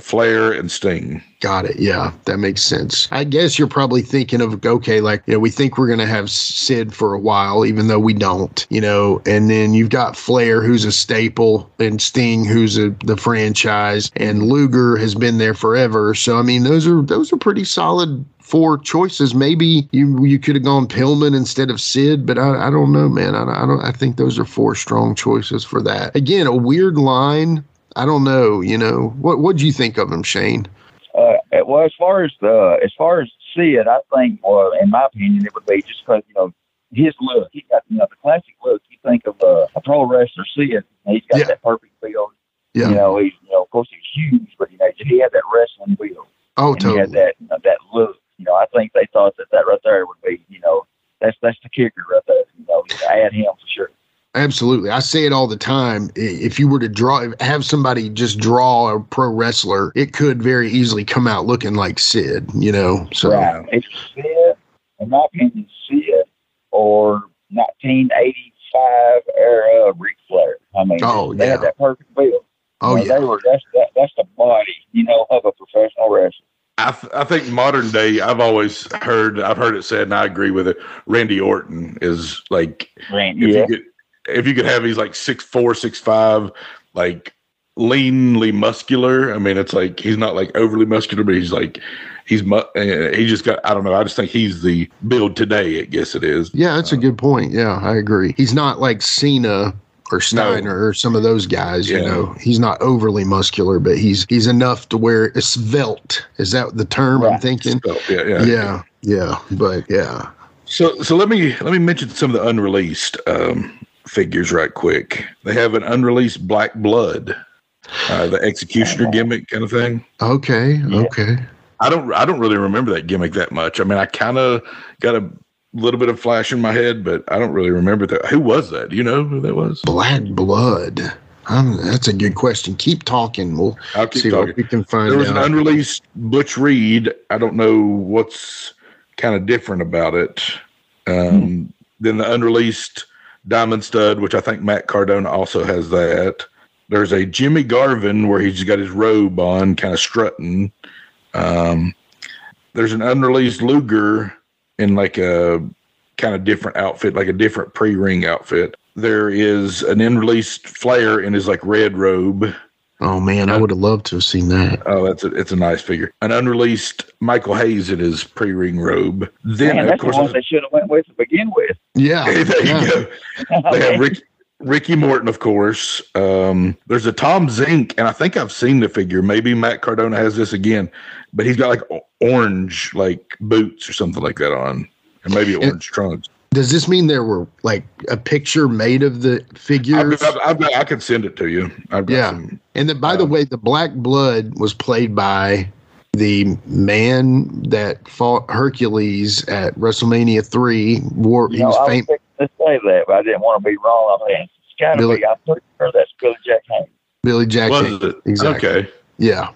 Flair, and Sting. Got it. Yeah, that makes sense. I guess you're probably thinking of, okay, like, we think we're going to have Sid for a while, even though we don't, and then you've got Flair, who's a staple, and Sting, who's the franchise, and Luger has been there forever. So, I mean, those are pretty solid 4 choices. Maybe you could have gone Pillman instead of Sid, but I don't know, man. I think those are 4 strong choices for that. Again, a weird line. I don't know, what'd you think of him, Shane? Well, as far as Sid, I think, in my opinion, it would be just because his look. He got the classic look. You think of a pro wrestler Sid. He's got that perfect build. Yeah. You know, he's, you know, of course he's huge, but you know, he had that wrestling build. Oh, and totally. He had that look. You know, I think they thought that right there would be, you know, that's the kicker right there. You know, add him for sure. Absolutely. I say it all the time. If you were to have somebody just draw a pro wrestler, it could very easily come out looking like Sid, you know? So, right. It's Sid, in my opinion, Sid or 1985 era Ric Flair. I mean, they had that perfect build. Oh, you know, that's the body, you know, of a professional wrestler. I think modern day, I've heard it said, and I agree with it. Randy Orton is like, if you could have, he's like 6'4", 6'5", like leanly muscular. I mean, it's like, he's not like overly muscular, but he's like, he just got, I don't know. I just think he's the build today, I guess it is. Yeah, that's a good point. Yeah, I agree. He's not like Cena or Steiner or some of those guys, you know. He's not overly muscular, but he's enough to where it's svelte. Is that the term I'm thinking? Svelte, yeah. But yeah. So let me mention some of the unreleased figures right quick. They have an unreleased Black Blood, the executioner gimmick kind of thing. Okay. I don't really remember that gimmick that much. I mean, I kind of got a little bit of flash in my head, but I don't really remember that. Who was that? Do you know who that was? Black Blood. That's a good question. Keep talking. I'll keep see talking. what we can find. There was an unreleased Butch Reed. I don't know what's kind of different about it. Then the unreleased Diamond Stud, which I think Matt Cardona also has that. There's a Jimmy Garvin where he's got his robe on, kind of strutting. There's an unreleased Luger in like a kind of different outfit, like a different pre-ring outfit. There is an unreleased Flair in his like red robe. Oh man, I would have loved to have seen that. Oh, it's a nice figure. An unreleased Michael Hayes in his pre-ring robe. Then man, that's of course the one they should have went with to begin with. Yeah, there you go. They have Ricky Morton, of course. There's a Tom Zink, and I think I've seen the figure. Maybe Matt Cardona has this again, but he's got like orange like boots or something like that on, and maybe orange trunks. Does this mean there were like a picture made of the figures? I can send it to you. And then, by the way, the Black Blood was played by the man that fought Hercules at WrestleMania 3. He was famous. Let's say that, but I didn't want to be wrong. I mean, it's got to be. I'm pretty sure that's Billy Jack Haynes. Billy Jack Haynes. Exactly. Okay. Yeah.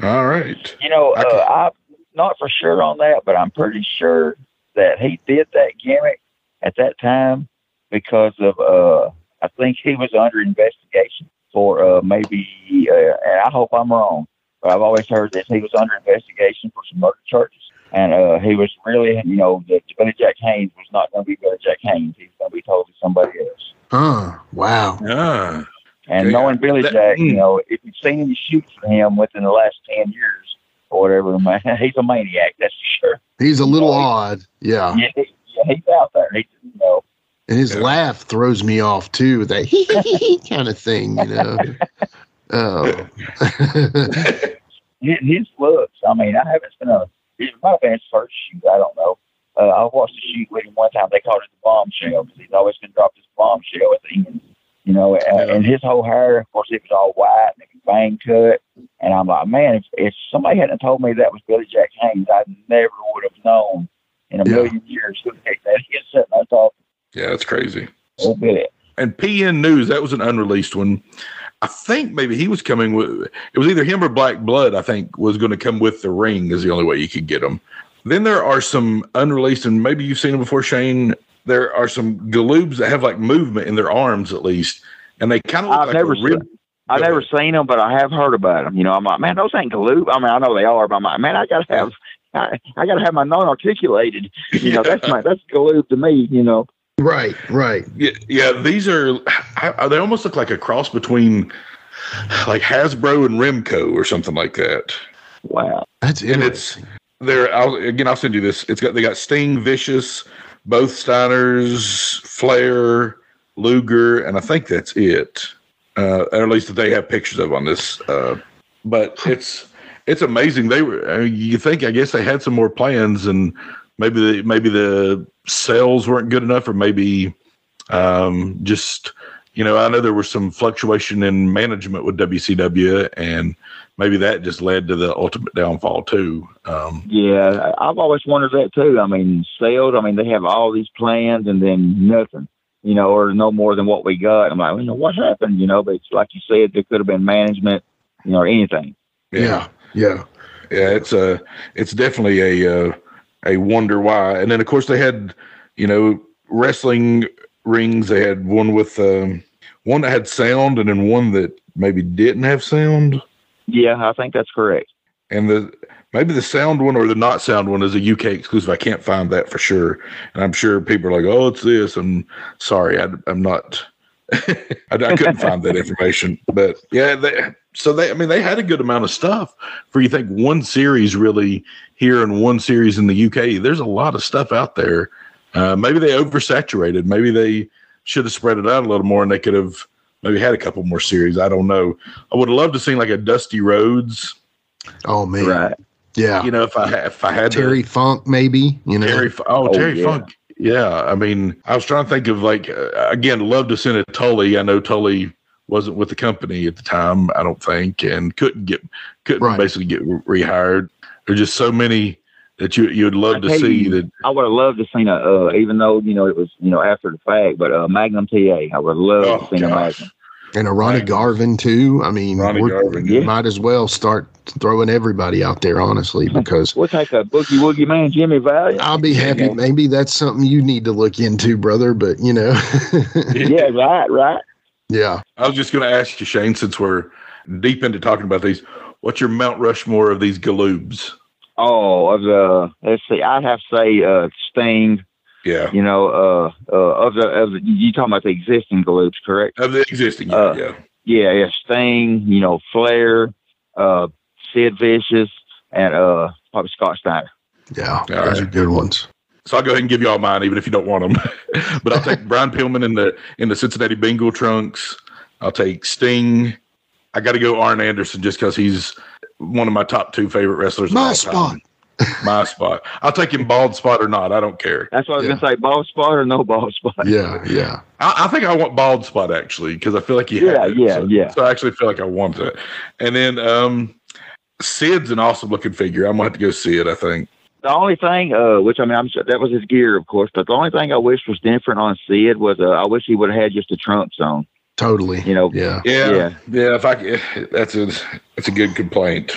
All right. You know, I'm not for sure on that, but I'm pretty sure that he did that gimmick at that time because of, I think he was under investigation for maybe, and I hope I'm wrong, but I've always heard that he was under investigation for some murder charges. And he was really, you know, that Billy Jack Haynes was not going to be Billy Jack Haynes. He's going to be totally somebody else. Wow. And knowing Billy Jack, you know, if you've seen any shoots for him within the last 10 years or whatever, man, he's a maniac, that's for sure. He's a little odd. Yeah. He's out there. He's, you know. And his laugh throws me off, too. That hee kind of thing, you know. His looks, I mean, I haven't seen it might have been his first shoot. I don't know. I watched a shoot with him one time. They called it the bombshell because he's always going to drop this bombshell at the end. You know, and his whole hair, of course, it was all white and it was bang cut. And I'm like, man, if somebody hadn't told me that was Billy Jack Haynes, I never would have known in a million years who the heck that is sitting there talking. Yeah, that's crazy. A bit. And PN News, that was an unreleased one. I think maybe he was coming with, it was either him or Black Blood, I think, was going to come with the ring is the only way you could get them. Then there are some unreleased, and maybe you've seen them before, Shane. There are some Galoobs that have like movement in their arms at least, and they kind of look I've never seen them, but I have heard about them. You know, I'm like, man, those ain't Galoob. I mean, I know they are, but I'm like, man, I gotta have my non-articulated. You know, that's Galoob to me. You know. Right. Yeah. These are. They almost look like a cross between like Hasbro and Remco or something like that. Wow, that's interesting. And I'll send you this. They got Sting, Vicious, both Steiners, Flair, Luger, and I think that's it. Or at least that they have pictures of on this. But it's amazing. They were. You think? I guess they had some more plans, and maybe the sales weren't good enough, or maybe Just, you know, I know there was some fluctuation in management with WCW, and maybe that just led to the ultimate downfall too. Yeah, I've always wondered that too. I mean, sales, I mean, they have all these plans and then nothing, you know, or no more than what we got. I'm like, you know, what happened? You know, but it's like you said, there could have been management, you know, or anything. Yeah. It's definitely a wonder why. And then of course they had, you know, wrestling rings. They had one with one that had sound, and then one that maybe didn't have sound. Yeah, I think that's correct. And maybe the sound one or the not sound one is a UK exclusive. I can't find that for sure. And I'm sure people are like, oh, it's this. I'm sorry. I'm not. I couldn't find that information. But yeah, they had a good amount of stuff for, you think, one series really here and one series in the UK. There's a lot of stuff out there. Maybe they oversaturated. Maybe they should have spread it out a little more, and they could have maybe had a couple more series. I don't know. I would have loved to see like a Dusty Rhodes. Oh man, right? Yeah. You know, if I had Terry Funk, maybe. You know, Terry Funk. Yeah, I mean, I was trying to think of like again, love to send a Tully. I know Tully wasn't with the company at the time, I don't think, and couldn't basically get rehired. There's just so many that you would love to see. That I would have loved to seen even though, you know, it was, you know, after the fact, but Magnum TA, I would have loved to seen a Magnum. And a Ronnie Garvin too. I mean, might as well start throwing everybody out there, honestly, because we'll take a Boogie Woogie Man, Jimmy Valiant. I'll be happy. Maybe that's something you need to look into, brother. But you know, yeah, right. Yeah. I was just going to ask you, Shane, since we're deep into talking about these, what's your Mount Rushmore of these Galoobs? Oh, let's see, I'd have to say Sting. Yeah. You know, of the you talking about the existing Galoobs, correct? Of the existing, yeah. Yeah, Sting, you know, Flair, Sid Vicious, and probably Scott Steiner. Yeah, those are good ones. So I'll go ahead and give you all mine, even if you don't want them. But I'll take Brian Pillman in the Cincinnati Bengal trunks. I'll take Sting. I got to go Arn Anderson just because he's one of my top two favorite wrestlers of all time. My spot. I'll take him bald spot or not. I don't care. That's what I was going to say. Bald spot or no bald spot. Yeah. I think I want bald spot, actually, because I feel like he had it. So I actually feel like I want it. And then Sid's an awesome looking figure. I'm going to have to go Sid, I think. The only thing, which I mean, I'm sure that was his gear, of course, but the only thing I wish was different on Sid was I wish he would have had just a trunks on. Totally. You know. Yeah. If I that's a good complaint.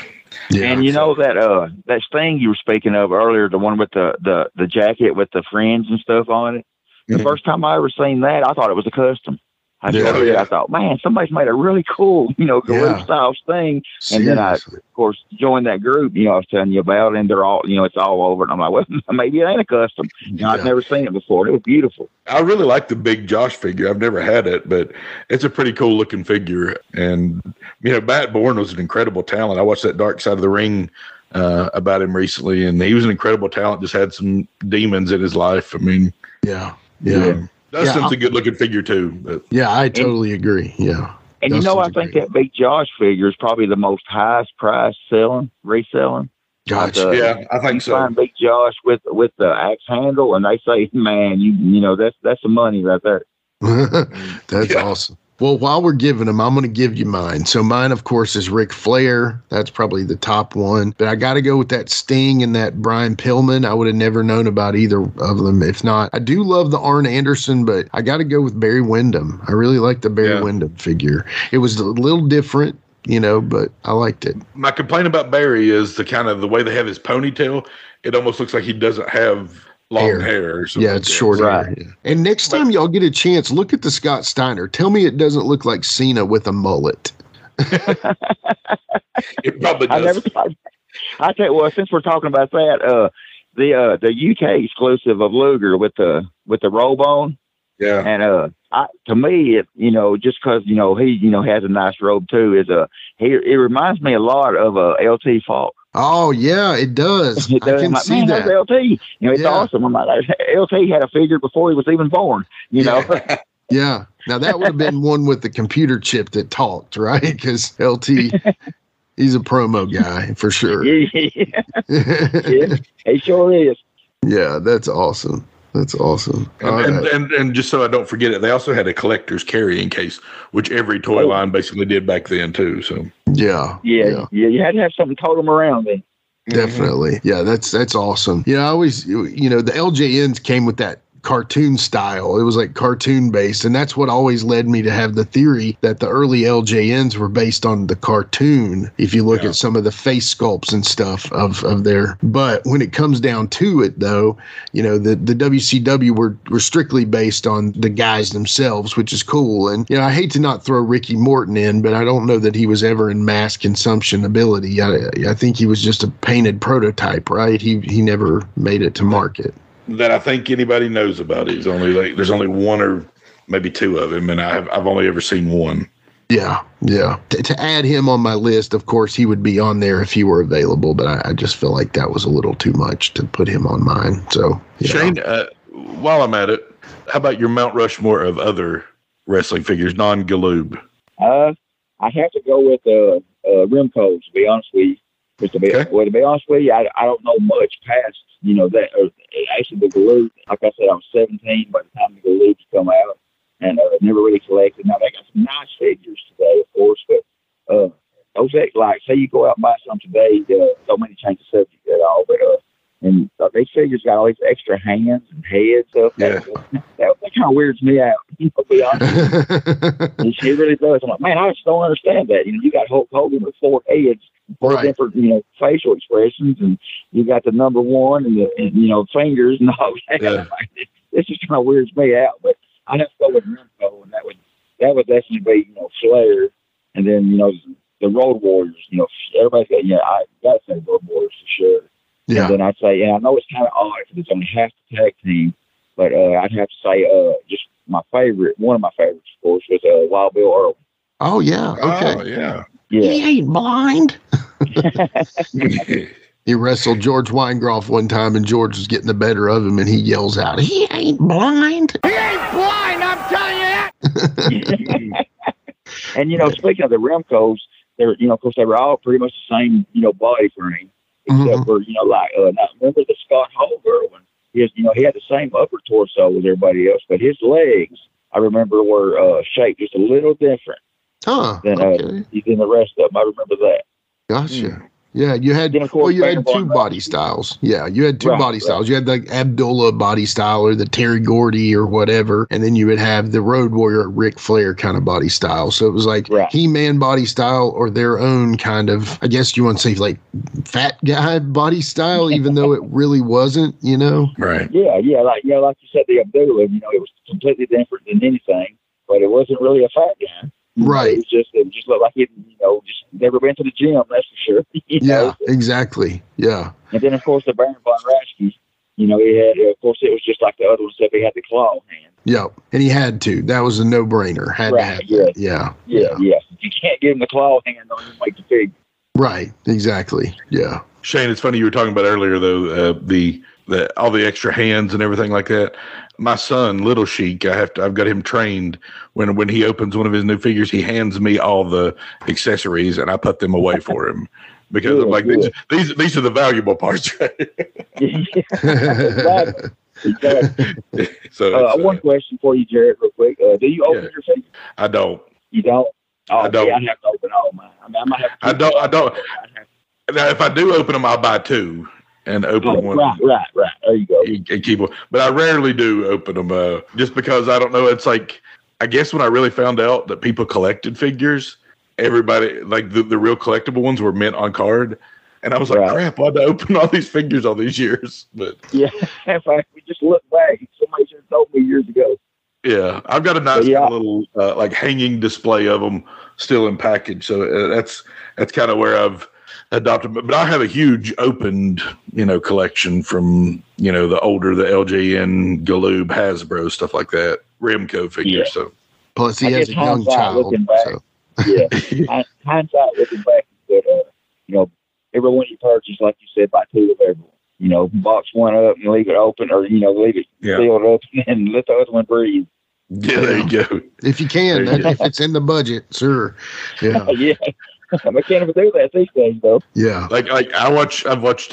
Yeah, and you know that Sting you were speaking of earlier, the one with the jacket with the fringe and stuff on it. The first time I ever seen that, I thought it was a custom. I thought, man, somebody's made a really cool, you know, Galoob style Sting. And then I, of course, joined that group, you know, I was telling you about, and they're all, you know, it's all over. And I'm like, well, maybe it ain't a custom. You know, I've never seen it before. It was beautiful. I really like the Big Josh figure. I've never had it, but it's a pretty cool looking figure. And, you know, Matt Bourne was an incredible talent. I watched that Dark Side of the Ring about him recently, and he was an incredible talent, just had some demons in his life. I mean, yeah. Dustin's a good looking figure too. But. Yeah, I totally agree. Yeah. And Dustin's, you know, I think that Big Josh figure is probably the most highest price reselling. Gotcha. I think so. Find Big Josh with the axe handle, and they say, man, you know, that's the money right there. That's awesome. Well, while we're giving them, I'm going to give you mine. So mine, of course, is Ric Flair. That's probably the top one. But I got to go with that Sting and that Brian Pillman. I would have never known about either of them. If not, I do love the Arn Anderson, but I got to go with Barry Windham. I really like the Barry Windham figure. It was a little different, you know, but I liked it. My complaint about Barry is the way they have his ponytail. It almost looks like he doesn't have long hair or something. Yeah, it's short hair. Yeah. And next time y'all get a chance, look at the Scott Steiner. Tell me it doesn't look like Cena with a mullet. It probably does. I tell you, well, since we're talking about that, the UK exclusive of Luger with the robe on. Yeah. And to me, it, you know, just because, you know, he, you know, has a nice robe too, it reminds me a lot of LT Falk. Oh yeah, it does. I can see that. LT, you know, it's awesome. I'm like, LT had a figure before he was even born. You know. Yeah. Now that would have been one with the computer chip that talked, right? Because LT, he's a promo guy for sure. Yeah, he sure is. Yeah, that's awesome. That's awesome. And just so I don't forget it, they also had a collector's carrying case, which every toy line basically did back then too. So yeah. You had to have something to tote them around then. Definitely. Yeah, that's awesome. I always, the LJNs came with that cartoon style. It was like cartoon based, and that's what always led me to have the theory that the early LJNs were based on the cartoon, if you look at some of the face sculpts and stuff of their. But when it comes down to it, though, the WCW were strictly based on the guys themselves, which is cool. And I hate to not throw Ricky Morton in, but I don't know that he was ever in mass consumption ability. I think he was just a painted prototype, right? He never made it to market. That I think anybody knows about. There's only one or maybe two of him, and I've only ever seen one. Yeah. To add him on my list, of course, he would be on there if he were available, but I just feel like that was a little too much to put him on mine. So, Shane, while I'm at it, how about your Mount Rushmore of other wrestling figures, non-Galoob? I have to go with Remco, to be honest with you. To be honest with you, I don't know much past that. Actually, the Galoob, like I said, I was 17 by the time the Galoobs come out, and never really collected. Now they got some nice figures today, of course, but those like say you go out and buy some today, don't mean to change the subject at all, but and these figures got all these extra hands and heads up. Yeah. That kind of weirds me out. To be honest, it really does. I'm like, man, I just don't understand that. You got Hulk Hogan with 4 heads. 4 different, facial expressions, and you got the number 1 and the fingers and all that. Yeah. This just kind of weirds me out, but I have to go with Remco, and that would definitely be, Flair, and then, the Road Warriors, everybody's got, I got to say Road Warriors for sure. Yeah. And then I'd say, I know it's kind of odd because it's only half the tag team, but I'd have to say, just my favorite, one of my favorites, of course, was Wild Bill Earl. Oh, yeah. Okay. Oh, yeah. He ain't blind. He wrestled George Weingroff one time, and George was getting the better of him, and he yells out, "He ain't blind. He ain't blind, I'm telling you that." And, speaking of the Remcos, of course, they were all pretty much the same, body frame, except for, now remember the Scott Hall girl one? He had the same upper torso as everybody else, but his legs, I remember, were shaped just a little different. Than the rest of them. I remember that. Gotcha. Yeah, you had two body styles. Yeah, you had two body styles. You had the Abdullah body style or the Terry Gordy or whatever, and then you would have the Road Warrior Ric Flair kind of body style. So it was like He-Man body style or their own kind of, I guess you want to say like fat guy body style, even though it really wasn't, Right. Yeah, like you said, the Abdullah, it was completely different than anything, but it wasn't really a fat guy. Right. It just looked like it, just never been to the gym, that's for sure. Yeah, exactly. Yeah. And then, of course, the Baron von Raschke, he had, of course, it was just like the other one, except he had the claw hand. Yep. And he had to. That was a no-brainer. Had to have that. Yeah. You can't give him the claw hand on him like the figure. Right. Exactly. Yeah. Shane, it's funny you were talking about earlier, though, all the extra hands and everything like that. My son, Little Sheik, I've got him trained. When he opens one of his new figures, he hands me all the accessories, and I put them away for him because I'm like, these are the valuable parts. Exactly. So, one question for you, Jared, real quick. Do you open your figures? I don't. You don't? Oh, I don't. I have to open all mine. I might have to. I don't. Now, if I do open them, I'll buy 2. And open one. Right. There you go. And keep one. But I rarely do open them just because I don't know. It's like, I guess when I really found out that people collected figures, everybody, like the real collectible ones were mint on card. And I was like, crap, why'd I open all these figures all these years? But yeah, in fact, we just look back. Somebody should have told me years ago. Yeah, I've got a nice little like hanging display of them still in package. So that's kind of where I've adopted, but I have a huge opened, collection from, the LJN, Galoob, Hasbro, stuff like that, Remco figures. So plus he has a young child. So. Hindsight looking back, but everyone you purchase, like you said, buy 2 of everyone. Box one up and leave it open, or leave it sealed up and let the other one breathe. Yeah, there you go. If you can, if it's in the budget, sure. Yeah. Yeah. I can't even do that these days, though. Yeah. Like I've watched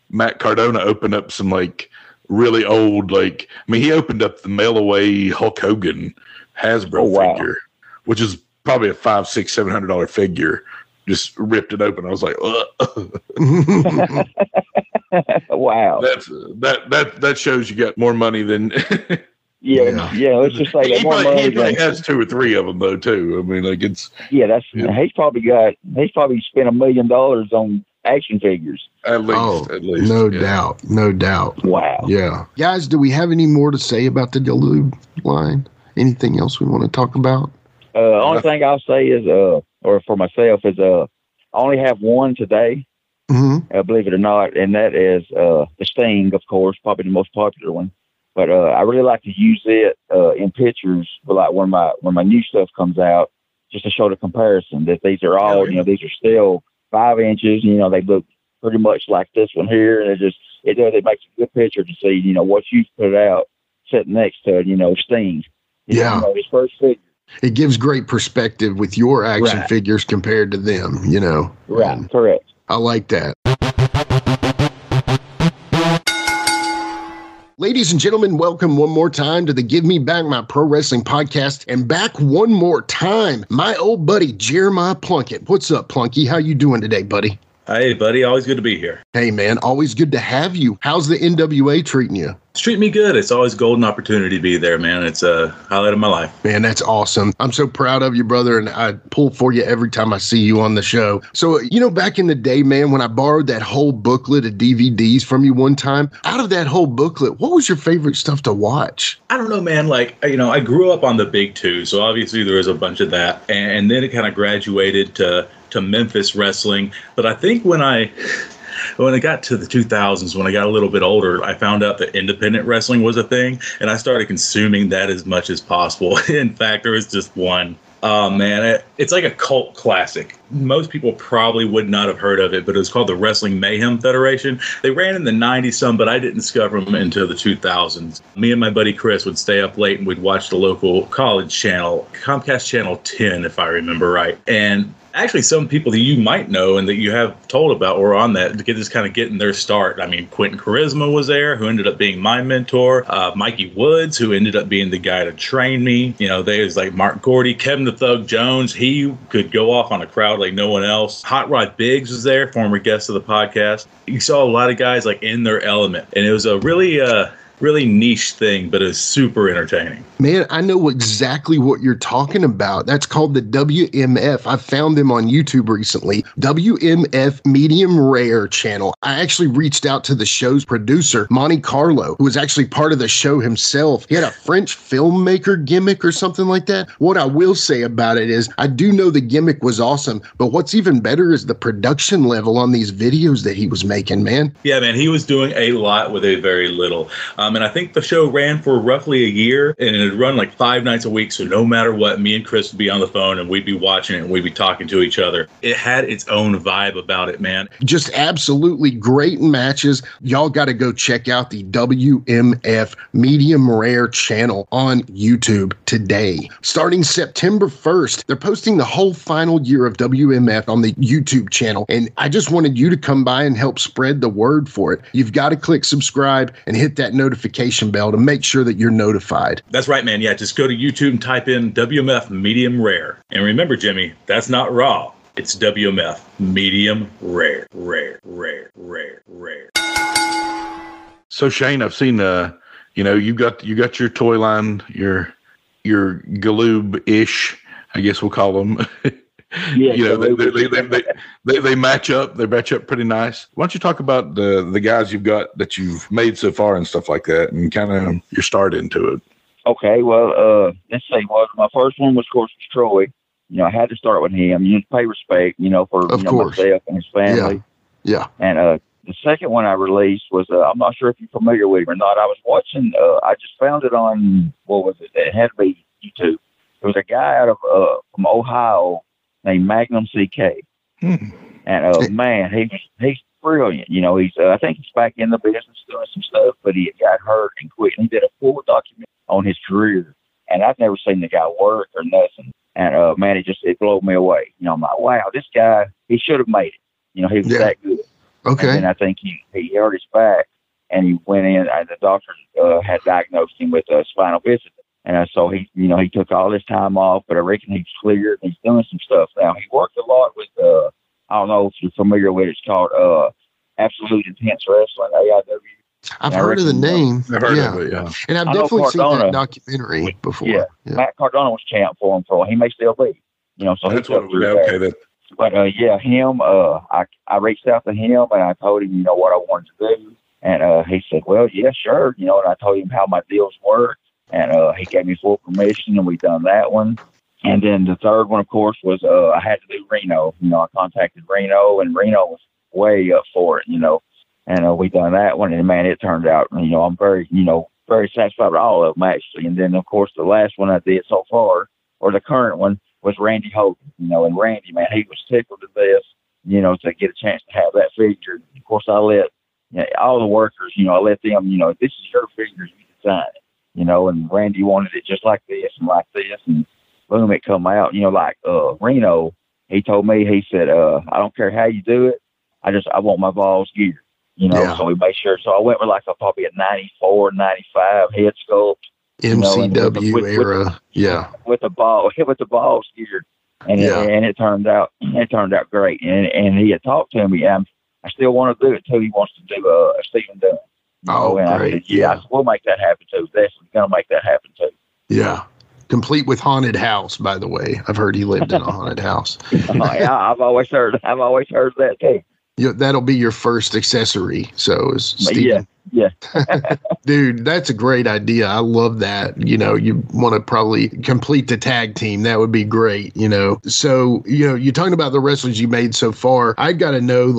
Matt Cardona open up some like really old, like, I mean, he opened up the mail away Hulk Hogan Hasbro figure, which is probably a $500, $600, $700 figure. Just ripped it open. I was like, wow. That shows you got more money than. Yeah. Let's just say that he more probably, money. he has 2 or 3 of them though too. I mean, like it's. Yeah, he's probably spent $1 million on action figures. At least. No doubt. Wow. Yeah. Guys, do we have any more to say about the Galoob line? Anything else we want to talk about? Only thing I'll say is, or for myself, is I only have one today, believe it or not, and that is the Sting, of course, probably the most popular one. But I really like to use it in pictures, like when my new stuff comes out, just to show the comparison that these are all, these are still 5 inches. They look pretty much like this one here, and it makes a good picture to see, what you put out sitting next to, Sting. His first figure. It gives great perspective with your action figures compared to them, Right, correct. I like that. Ladies and gentlemen, welcome one more time to the Give Me Back My Pro Wrestling podcast. And back one more time, my old buddy, Jeremiah Plunkett. What's up, Plunky? How you doing today, buddy? Hey, buddy. Always good to be here. Hey, man. Always good to have you. How's the NWA treating you? It's treating me good. It's always a golden opportunity to be there, man. It's a highlight of my life. Man, that's awesome. I'm so proud of you, brother, and I pull for you every time I see you on the show. So, back in the day, man, when I borrowed that whole booklet of DVDs from you one time, out of that whole booklet, what was your favorite stuff to watch? I don't know, man. Like, I grew up on the big two, so obviously there was a bunch of that. And then it kind of graduated to Memphis wrestling. But I think when I got to the 2000s, when I got a little bit older, I found out that independent wrestling was a thing, and I started consuming that as much as possible. In fact, there was just one. Oh, man, it's like a cult classic. Most people probably would not have heard of it, but it was called the Wrestling Mayhem Federation. They ran in the 90s some, but I didn't discover them until the 2000s. Me and my buddy Chris would stay up late and we'd watch the local college channel, Comcast Channel 10, if I remember right. And actually, some people that you might know and that you have told about were on that, just kind of getting their start. I mean, Quentin Charisma was there, who ended up being my mentor. Mikey Woods, who ended up being the guy to train me. There's like Mark Gordy, Kevin the Thug Jones. He could go off on a crowd like no one else. Hot Rod Biggs was there, former guest of the podcast. You saw a lot of guys like in their element, and it was a really niche thing, but it's super entertaining. Man, I know exactly what you're talking about. That's called the WMF. I found them on YouTube recently. WMF Medium Rare channel. I actually reached out to the show's producer, Monte Carlo, who was actually part of the show himself. He had a French filmmaker gimmick or something like that. What I will say about it is I do know the gimmick was awesome, but what's even better is the production level on these videos that he was making, man. Yeah, man, he was doing a lot with a very little. And I think the show ran for roughly a year, and it had run like 5 nights a week. So no matter what, me and Chris would be on the phone and we'd be watching it and we'd be talking to each other. It had its own vibe about it, man. Just absolutely great matches. Y'all got to go check out the WMF Medium Rare channel on YouTube today. Starting September 1st, they're posting the whole final year of WMF on the YouTube channel. And I just wanted you to come by and help spread the word for it. You've got to click subscribe and hit that notification bell to make sure that you're notified. That's right, man. Yeah, just go to YouTube and type in WMF Medium Rare. And remember, Jimmy, that's not raw. It's WMF Medium Rare. Rare. So Shane, I've seen you got your toy line, your Galoob-ish, I guess we'll call them. Yeah, they match up. They match up pretty nice. Why don't you talk about the guys you've got that you've made so far and stuff like that, and kind of your start into it? Okay, well, let's see. Well, my first one was, of course, Troy. I had to start with him. To pay respect, for myself and his family. Yeah. And the second one I released was I'm not sure if you're familiar with him or not. I was watching. I just found it on what was it? It had to be YouTube. There was a guy out of from Ohio named Magnum CK. And man, he's brilliant. He's I think he's back in the business doing some stuff, but he got hurt and quit. And he did a full documentary on his career, and I've never seen the guy work or nothing. And man, it blew me away. I'm like, wow, this guy, he should have made it. He was that good. Okay. And then I think he hurt his back, and he went in, and the doctor had diagnosed him with spinal bifida. And so he took all this time off, but I reckon he's cleared. He's doing some stuff now. He worked a lot with, I don't know if you're familiar with it. It's called Absolute Intense Wrestling, AIW. I've heard of the name. I've heard of it, yeah. And I've definitely seen that documentary before. Yeah. Matt Cardona was champ for him for he may still be. So that's what okay. That. But him. I reached out to him and I told him what I wanted to do, and he said, "Well, yeah, sure." And I told him how my deals work, and he gave me full permission, and we done that one. And then the third one, of course, was I had to do Reno. I contacted Reno, and Reno was way up for it. And we done that one, and man, it turned out. I'm very, very satisfied with all of them actually. And then, of course, the last one I did so far, or the current one, was Randy Hogan. And Randy, man, he was tickled to this, to get a chance to have that figure. Of course, I let all the workers, I let them, this is your figure, you design it. And Randy wanted it just like this, and boom, it come out. Like Reno, he told me, he said, I don't care how you do it, I want my balls geared. So we made sure. So I went with probably a 94, 95 head sculpt. MCW era. With the balls geared. And it turned out great. And he had talked to me. I still want to do it too. He wants to do a Stephen Dunn. Great. I said, we'll make that happen too. Definitely gonna make that happen too. Yeah. Complete with haunted house, by the way. I've heard he lived in a haunted house. I've always heard that too. That'll be your first accessory. So is Stephen. Yeah. Dude, that's a great idea. I love that. You want to probably complete the tag team. That would be great, So, you're talking about the wrestlers you made so far. I got to know,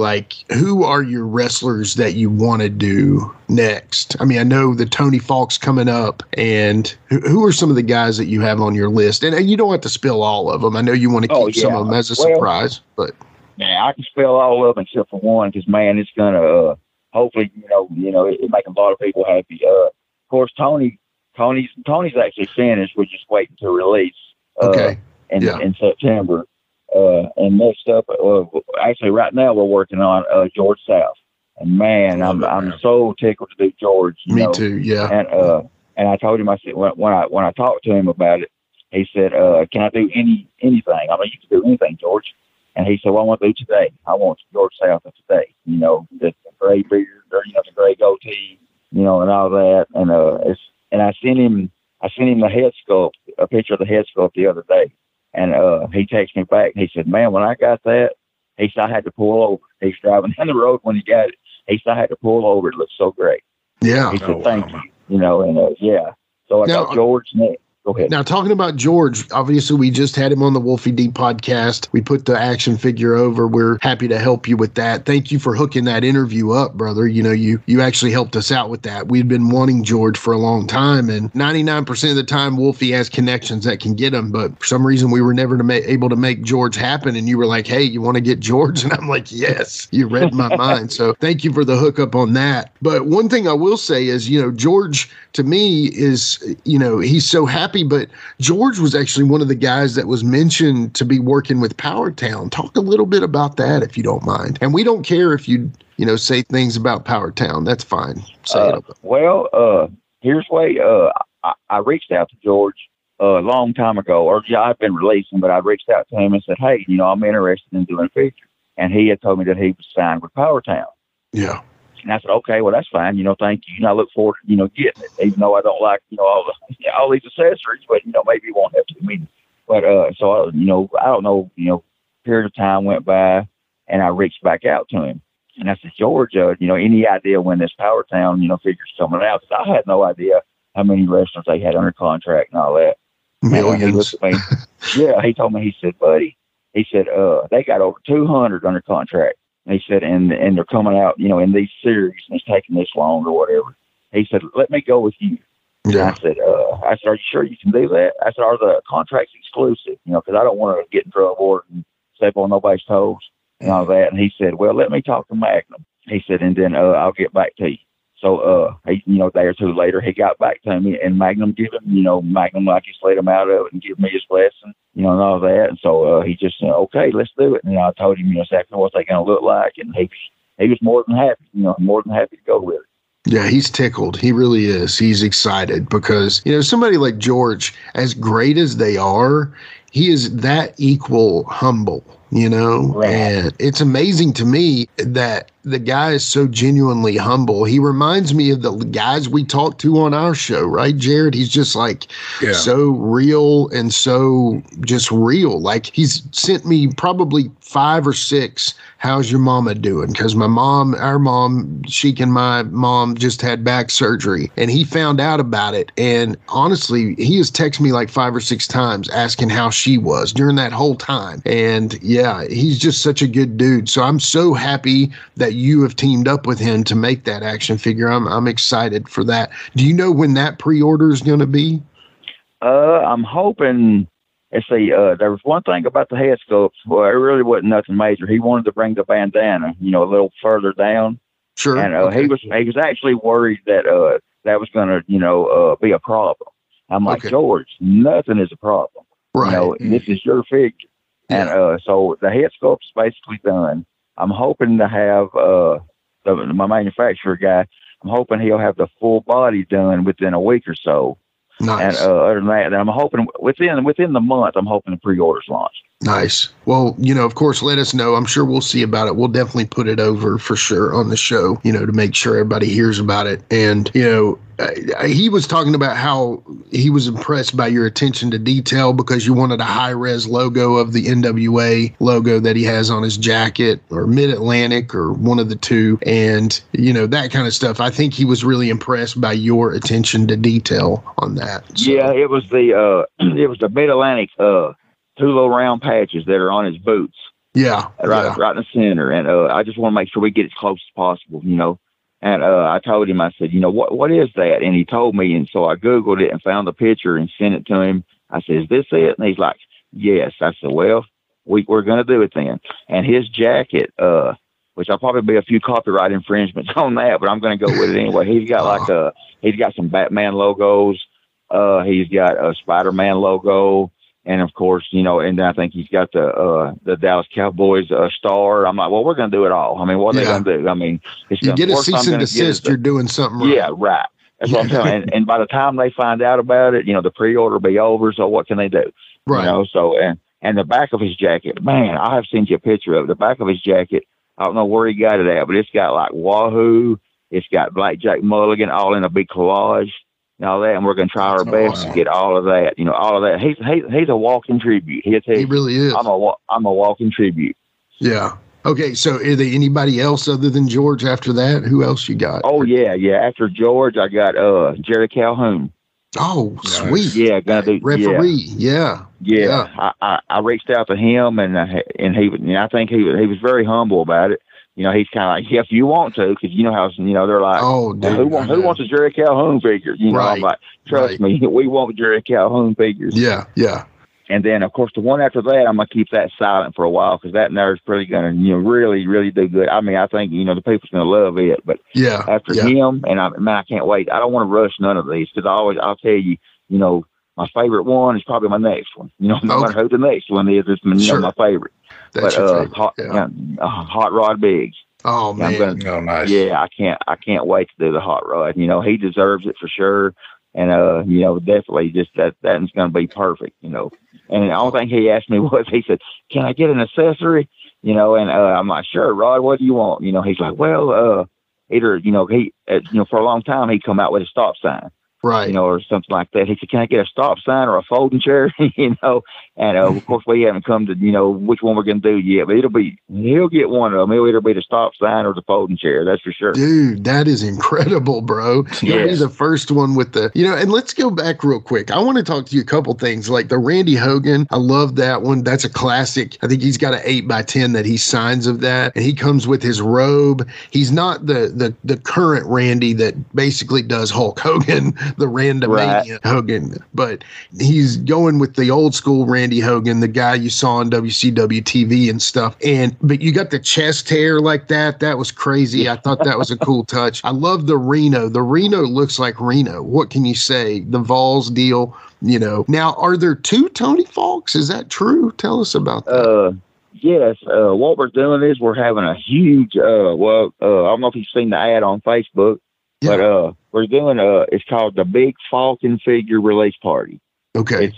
who are your wrestlers that you want to do next? I mean, I know the Tony Falk's coming up, and who are some of the guys that you have on your list? And you don't have to spill all of them. I know you want to keep some of them as a surprise, but. Yeah, I can spell all of them except for one, because, man, it's going to, hopefully, it make a lot of people happy. Of course, Tony's actually finished. We're just waiting to release in September. And next up, actually, right now we're working on George South. And man, I'm so tickled to do George. Me too. Yeah. And I told him, I said when I talked to him about it, he said, "Can I do anything?" I mean, you can do anything, George. And he said, "Well, I want to do today. I want George South of today. The gray beard, or the gray goatee, and all that." And I sent him the head sculpt, a picture of the head sculpt the other day. And he texted me back. And he said, "Man, when I got that," he said, "I had to pull over." He's driving down the road when he got it. He said, "I had to pull over. It looked so great." Yeah. He said, "Thank you." So I got George next. Now, talking about George, obviously we just had him on the Wolfie D podcast. We put the action figure over. We're happy to help you with that. Thank you for hooking that interview up, brother. You actually helped us out with that. We'd been wanting George for a long time, and 99% of the time Wolfie has connections that can get him, but for some reason we were never able to make George happen, and you were like, "Hey, you want to get George?" And I'm like, "Yes." You read my mind. So thank you for the hookup on that. But one thing I will say is, George, to me, is, he's so happy. But George was actually one of the guys that was mentioned to be working with Powertown. Talk a little bit about that, if you don't mind. And we don't care if you say things about Powertown. That's fine. Say it. Here's way. I reached out to George a long time ago, or I've been releasing, but I reached out to him and said, "Hey, I'm interested in doing a feature." And he had told me that he was signed with Powertown. Yeah. And I said, "Okay, well, that's fine. Thank you. And I look forward to, getting it, even though I don't like, all these accessories, but, maybe it won't have to be. But, so, I don't know, period of time went by, and I reached back out to him. And I said, "George, any idea when this Powertown, figure's coming out?" Because I had no idea how many wrestlers they had under contract and all that. Millions. And he told me, he said, "Buddy," he said, "they got over 200 under contract." He said, and they're coming out, in these series, and it's taking this long or whatever. He said, "Let me go with you." Yeah. I said, "Are you sure you can do that?" I said, "Are the contracts exclusive? Because I don't want to get in trouble or step on nobody's toes and all that." And he said, "Well, let me talk to Magnum." He said, "And then I'll get back to you." So, he, a day or two later, he got back to me, and Magnum gave him, Magnum, like, he slayed him out of it and give me his blessing, and all that. And so, he just said, "Okay, let's do it." And I told him, exactly what they're going to look like. And he was more than happy, more than happy to go with it. Yeah, he's tickled. He really is. He's excited because, somebody like George, as great as they are, he is that equal humble, Right. And it's amazing to me that the guy is so genuinely humble. He reminds me of the guys we talked to on our show, right, Jared? He's just so real and so just real. Like, he's sent me probably 5 or 6 how's your mama doing? Because our mom, Sheik and my mom just had back surgery, and he found out about it. And honestly, he has texted me like 5 or 6 times asking how she was during that whole time. And yeah, he's just such a good dude. So I'm so happy that you have teamed up with him to make that action figure. I'm excited for that. Do you know when that pre-order is going to be? I'm hoping. Let's see, there was one thing about the head sculpts. Well, it really wasn't nothing major. He wanted to bring the bandana, a little further down. Sure. And okay. he was actually worried that that was going to, be a problem. I'm like, Okay. George, nothing is a problem. Right. This is your figure. Yeah. And so the head sculpt is basically done. I'm hoping to have my manufacturer guy. I'm hoping he'll have the full body done within a week or so. Nice. And other than that, I'm hoping within the month, I'm hoping the pre-orders launch. Nice. Well, of course, let us know. I'm sure we'll see about it. We'll definitely put it over for sure on the show, to make sure everybody hears about it. And, he was talking about how he was impressed by your attention to detail because you wanted a high-res logo of the NWA logo that he has on his jacket, or Mid-Atlantic, or one of the two. And, that kind of stuff. I think he was really impressed by your attention to detail on that. So. Yeah, it was the Mid-Atlantic 2 little round patches that are on his boots. Yeah. Right in the center. And I just want to make sure we get as close as possible, And I told him, I said, what is that? And he told me. And so I Googled it and found the picture and sent it to him. I said, is this it? And he's like, yes. I said, well, we're going to do it then. And his jacket, which I'll probably be a few copyright infringements on that, but I'm going to go with it anyway. He's got he's got some Batman logos. He's got a Spider-Man logo. And of course, and I think he's got the Dallas Cowboys star. I'm like, well, we're going to do it all. I mean, what are they going to do? I mean, you get a cease and desist, you're doing something right. Yeah, right. That's what I'm telling. And by the time they find out about it, the pre-order will be over. So what can they do? Right. So and the back of his jacket, man, I have sent you a picture of it. The back of his jacket. I don't know where he got it at, but it's got like Wahoo. It's got Blackjack Mulligan all in a big collage. And all that, and we're going to try our best to get all of that. All of that. He's a walking tribute. He really is. I'm a walking tribute. Yeah. Okay. So, are there anybody else other than George after that? Who else you got? Oh yeah. After George, I got Jerry Calhoun. Oh, sweet. Yeah, gonna do referee. Yeah. I reached out to him, and he. I think he was very humble about it. He's kind of like, yeah, if you want to, because how, they're like, oh, dude, who wants a Jerry Calhoun figure? Right. I'm like, trust me, we want Jerry Calhoun figures. Yeah. And then, of course, the one after that, I'm going to keep that silent for a while because that nerd's pretty going to, really, really do good. I mean, I think, the people's going to love it. But after him, and I can't wait. I don't want to rush none of these because I'll tell you, my favorite one is probably my next one. No matter who the next one is, it's my favorite. That's your favorite. Hot Rod Biggs. Oh man! Nice. Yeah, I can't wait to do the Hot Rod. He deserves it for sure, and definitely just that's going to be perfect. And the only thing he asked me was, he said, "Can I get an accessory?" And I'm like, "Sure, Rod. What do you want?" He's like, "Well, either he for a long time he'd come out with a stop sign." Right. Or something like that. He said, can I get a stop sign or a folding chair? And of course we haven't come to, which one we're going to do yet, but he'll get one of them. It'll either be the stop sign or the folding chair. That's for sure. Dude, that is incredible, bro. You'll be the first one with the, and let's go back real quick. I want to talk to you a couple things like the Randy Hogan. I love that one. That's a classic. I think he's got an 8x10 that he signs of that. And he comes with his robe. He's not the current Randy that basically does Hulk Hogan, the Randomania Hogan, but he's going with the old school Randy Hogan, the guy you saw on WCW TV and stuff. But you got the chest hair like that. That was crazy. I thought that was a cool touch. I love the Reno. The Reno looks like Reno. What can you say? The Vols deal, Now, are there 2 Tony Falks? Is that true? Tell us about that. Yes. What we're doing is we're having a huge, I don't know if you've seen the ad on Facebook. Yeah. But we're doing it's called the Big Falk Figure Release Party. Okay.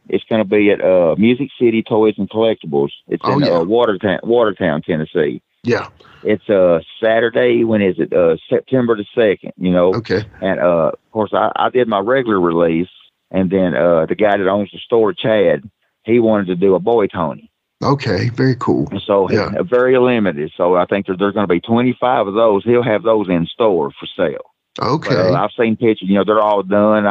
It's going to be at Music City Toys and Collectibles. It's in Watertown, Tennessee. Yeah. It's Saturday. When is it? September the 2nd. You know. Okay. And of course, I did my regular release, and then the guy that owns the store, Chad, he wanted to do a boy Tony. Okay, very cool. So very limited. So I think there's going to be 25 of those. He'll have those in store for sale. Okay. But, I've seen pictures. You know, they're all done.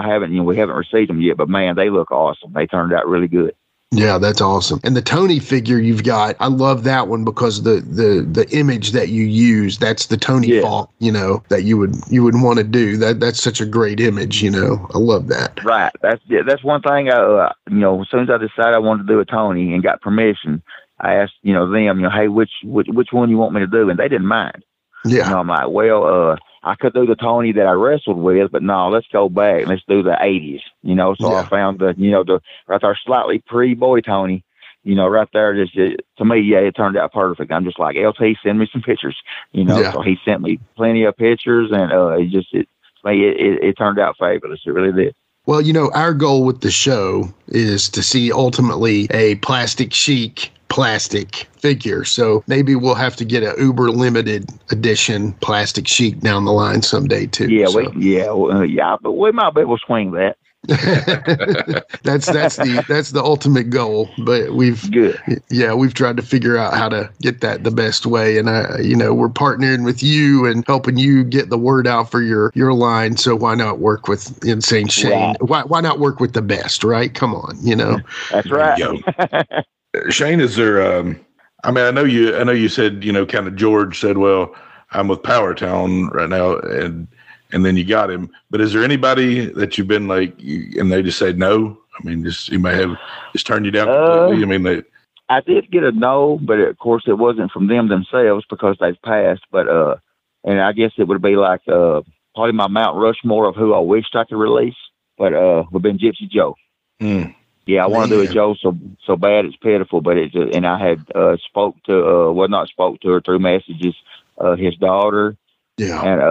We haven't received them yet, but man, they look awesome. They turned out really good. Yeah, that's awesome. And the Tony figure you've got, I love that one because the image that you use, that's the Tony Falk, you know, that you would want to do. That's such a great image, you know. I love that. Right. That's one thing. As soon as I decided I wanted to do a Tony and got permission, I asked, them, hey, which one you want me to do, and they didn't mind. Yeah. I'm like, well, I could do the Tony that I wrestled with, but no, let's go back. Let's do the 80s, So I found the right there, slightly pre-boy Tony, right there. Just to me, it turned out perfect. I'm just like, LT, send me some pictures, So he sent me plenty of pictures, and it turned out fabulous. It really did. Well, our goal with the show is to see ultimately a Plastic Sheik plastic figure. So maybe we'll have to get a uber limited edition Plastic Sheik down the line someday too. Yeah, but we might be able to swing that. That's the ultimate goal. But we've tried to figure out how to get that the best way. And we're partnering with you and helping you get the word out for your line. So why not work with Insane Shane? Right. Why not work with the best, right? Come on, That's right. Shane, is there? I know you said kind of George said, well, I'm with Powertown right now, and then you got him. But is there anybody that you've been like, and they just said no? You may have just turned you down completely. I did get a no, but of course it wasn't from them themselves because they've passed. But and I guess it would be like probably my Mount Rushmore of who I wished I could release. But would have been Gypsy Joe. Yeah, I want to do a Joe so bad it's pitiful, but and I had spoke to her through messages, his daughter. Yeah. And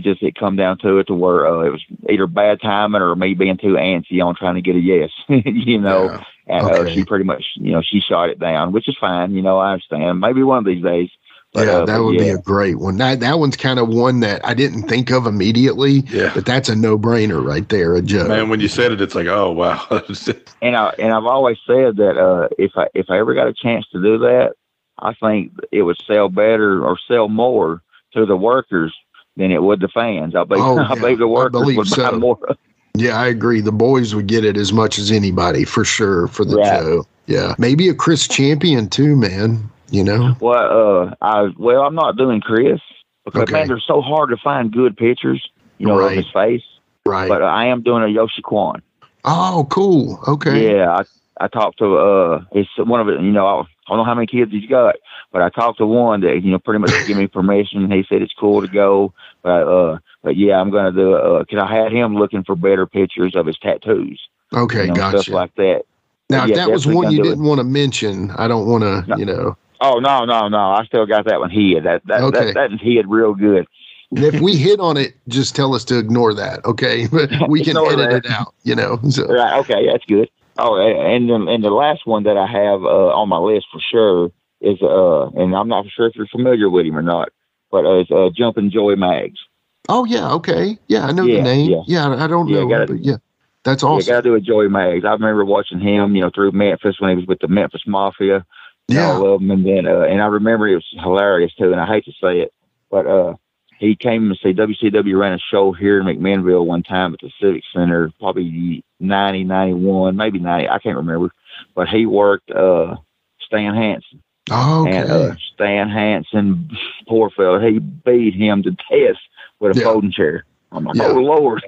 it come down to it to where it was either bad timing or me being too antsy on trying to get a yes, Yeah. And she pretty much, she shot it down, which is fine. I understand. Maybe one of these days. But, that would be a great one. That one's kind of one that I didn't think of immediately. Yeah. But that's a no-brainer right there, a Joe. Man, when you said it, it's like, oh wow. and I've always said that if I ever got a chance to do that, I think it would sell better or sell more to the workers than it would the fans. I believe the workers would buy more. Yeah, I agree. The boys would get it as much as anybody for sure for the Joe. Yeah, maybe a Chris Champion too, man. Well, I'm not doing Chris because man, they're so hard to find good pictures, of his face. Right. But I am doing a Yoshi Kwan. Oh, cool. Okay. Yeah, I talked to it's one of it. I don't know how many kids he's got, but I talked to one that pretty much gave me permission. He said it's cool to go, but yeah, I'm gonna do because I had him looking for better pictures of his tattoos. Okay, gotcha. Stuff like that. Now, if that was one you didn't want to mention, I don't want to, Oh, no. I still got that one hid. That hid real good. If we hit on it, just tell us to ignore that, okay? But we can edit it out, So. Right, okay, that's good. Oh, and the last one that I have on my list for sure is, and I'm not sure if you're familiar with him or not, but it's Jumpin' Joey Maggs. Oh, yeah, okay. Yeah, I know the name. Yeah, I don't know, but yeah. That's awesome. Yeah, got to do a Joey Maggs. I remember watching him, through Memphis when he was with the Memphis Mafia. Yeah. All of them. And then, and I remember it was hilarious too, and I hate to say it, but he came to see WCW ran a show here in McMinnville one time at the Civic Center, probably 90, 91, maybe 90, I can't remember. But he worked Stan Hansen. Oh, okay. And Stan Hansen, poor fella, he beat him to death with a folding chair. I'm like, oh Lord,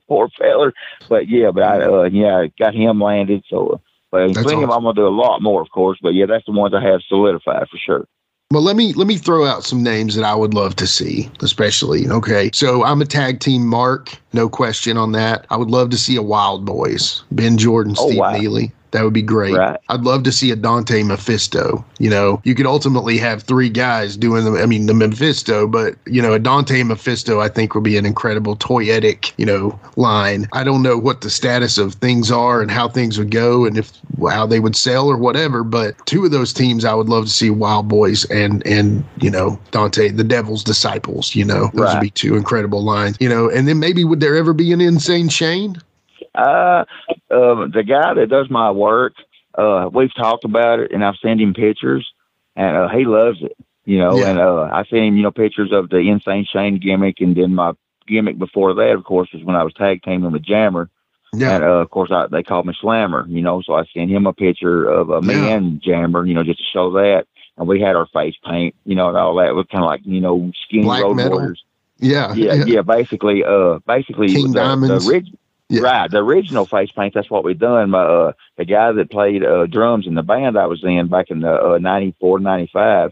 poor fella. But I got him landed. So, but including him, I'm gonna do a lot more, of course. But yeah, that's the ones I have solidified for sure. Well, let me throw out some names that I would love to see, especially. Okay, so I'm a tag team mark, no question on that. I would love to see a Wild Boys, Ben Jordan, Steve Neely. That would be great. Right. I'd love to see a Dante Mephisto. You know, you could ultimately have 3 guys doing the Mephisto, but, you know, a Dante Mephisto, I think, would be an incredible toyetic, you know, line. I don't know what the status of things are and how things would go and how they would sell or whatever, but 2 of those teams I would love to see, Wild Boys and you know, Dante, the Devil's Disciples. You know, those would be 2 incredible lines. You know, and then maybe would there ever be an Insane Shane? The guy that does my work, we've talked about it, and I've sent him pictures, and he loves it. You know, and I sent him, you know, pictures of the Insane Shane gimmick, and then my gimmick before that, of course, was when I was tag teaming with Jammer. Yeah. And of course, they called me Slammer. You know, so I sent him a picture of me and Jammer, you know, just to show that. And we had our face paint, you know, and all that. It was kind of like, you know, skinny Black road metal. warriors. Yeah. Basically, King Diamonds. Right, the original face paint. That's what we done. The guy that played drums in the band I was in back in the 94, 95,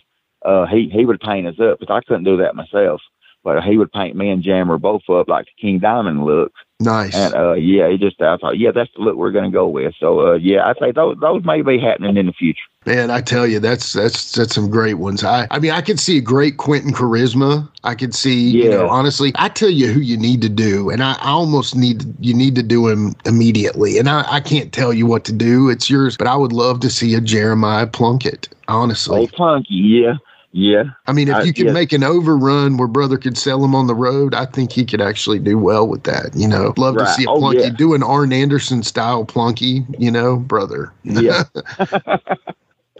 he would paint us up, but I couldn't do that myself. But he would paint me and Jammer both up like the King Diamond look. Nice. And I thought, that's the look we're going to go with. So I'd say those may be happening in the future. Man, I tell you, that's some great ones. I mean, I could see a great Quentin Charisma. I could see, you know, honestly, I tell you who you need to do, and I almost you need to do him immediately. And I can't tell you what to do. It's yours, but I would love to see a Jeremiah Plunkett, honestly. Oh, Plunky, yeah. Yeah. I mean, if you could make an overrun where brother could sell him on the road, I think he could actually do well with that. You know, love to see a Plunky do an Arn Anderson style Plunky, you know, brother. Yeah.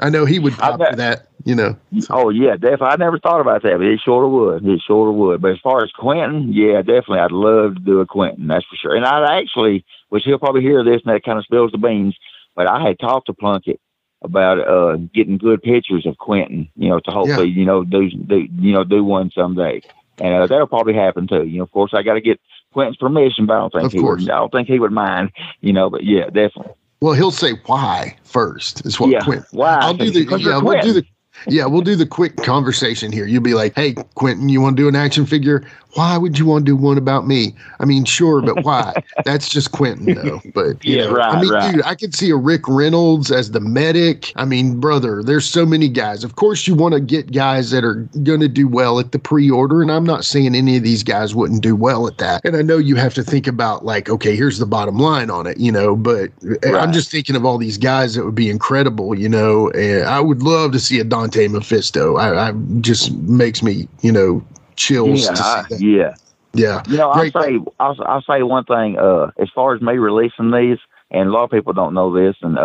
I know he would pop for that, you know. Oh, yeah, definitely. I never thought about that, but he sure would. He sure would. But as far as Quentin, yeah, definitely. I'd love to do a Quentin, that's for sure. And I'd actually, which he'll probably hear this and that kind of spills the beans, but I had talked to Plunkett about getting good pictures of Quentin, you know, to hopefully, you know, do one someday. And that'll probably happen too. You know, of course, I got to get Quentin's permission, but I don't think he would mind, you know, but yeah, definitely. Well, he'll say why first is what Quentin. Why? I'll do we'll do the quick conversation here. You'll be like, hey, Quentin, you want to do an action figure? Why would you want to do one about me? I mean, sure, but why? That's just Quentin, though. But you know, I mean, dude, I could see a Rick Reynolds as the medic. I mean, brother, there's so many guys. Of course, you want to get guys that are going to do well at the pre-order, and I'm not saying any of these guys wouldn't do well at that. And I know you have to think about, like, okay, here's the bottom line on it, you know, but I'm just thinking of all these guys that would be incredible, you know, and I would love to see a Dante Mephisto. I just makes me, you know, chills to see that. Yeah. You know, I'll say one thing. As far as me releasing these, and a lot of people don't know this, and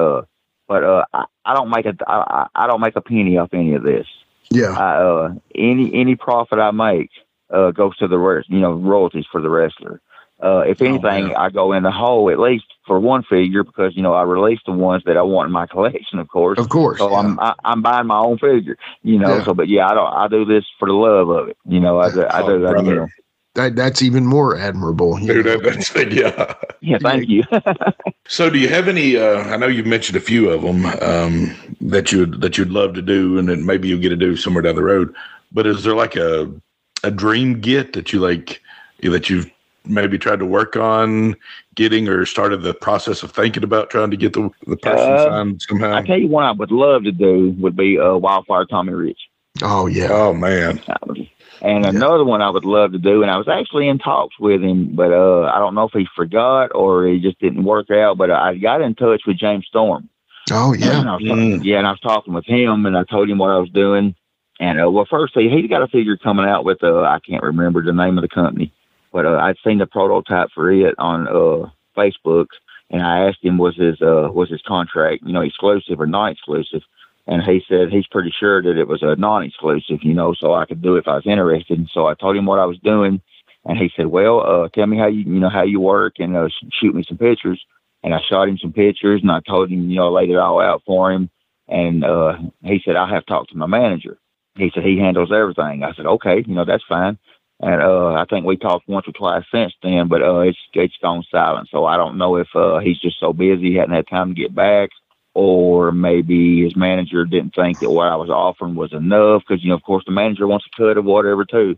but I don't make a penny off any of this. Yeah. Any profit I make goes to the royalties for the wrestler. If anything, I go in the hole at least for one figure because, you know, I release the ones that I want in my collection, of course. Of course. So I'm buying my own figure, you know. So, but I do this for the love of it, you know. I do that. You know. That's even more admirable. Dude, that's yeah. Yeah, thank you. So, do you have any? I know you've mentioned a few of them that you'd love to do, and then maybe you'll get to do somewhere down the road. But is there like a dream get that you like that you've maybe tried to work on getting or started the process of thinking about trying to get the person signed somehow? I tell you what I would love to do would be Wildfire Tommy Rich. Oh, yeah. Oh, man. And another one I would love to do, and I was actually in talks with him, but I don't know if he forgot or he just didn't work out, but I got in touch with James Storm. Oh, yeah. And I was talking with him, and I told him what I was doing. And, first, he's got a figure coming out with, I can't remember the name of the company. But I'd seen the prototype for it on Facebook, and I asked him was his contract, you know, exclusive or non-exclusive, and he said he's pretty sure that it was a non-exclusive, you know, so I could do it if I was interested. And so I told him what I was doing, and he said, "Well, tell me how you work, and shoot me some pictures." And I shot him some pictures, and I told him, you know, I laid it all out for him, and he said, "I'll have to talk to my manager." He said he handles everything. I said, "Okay, you know, that's fine." And I think we talked once or twice since then, but it's gone silent. So I don't know if he's just so busy he hadn't had time to get back, or maybe his manager didn't think that what I was offering was enough because, you know, of course, the manager wants a cut of whatever too.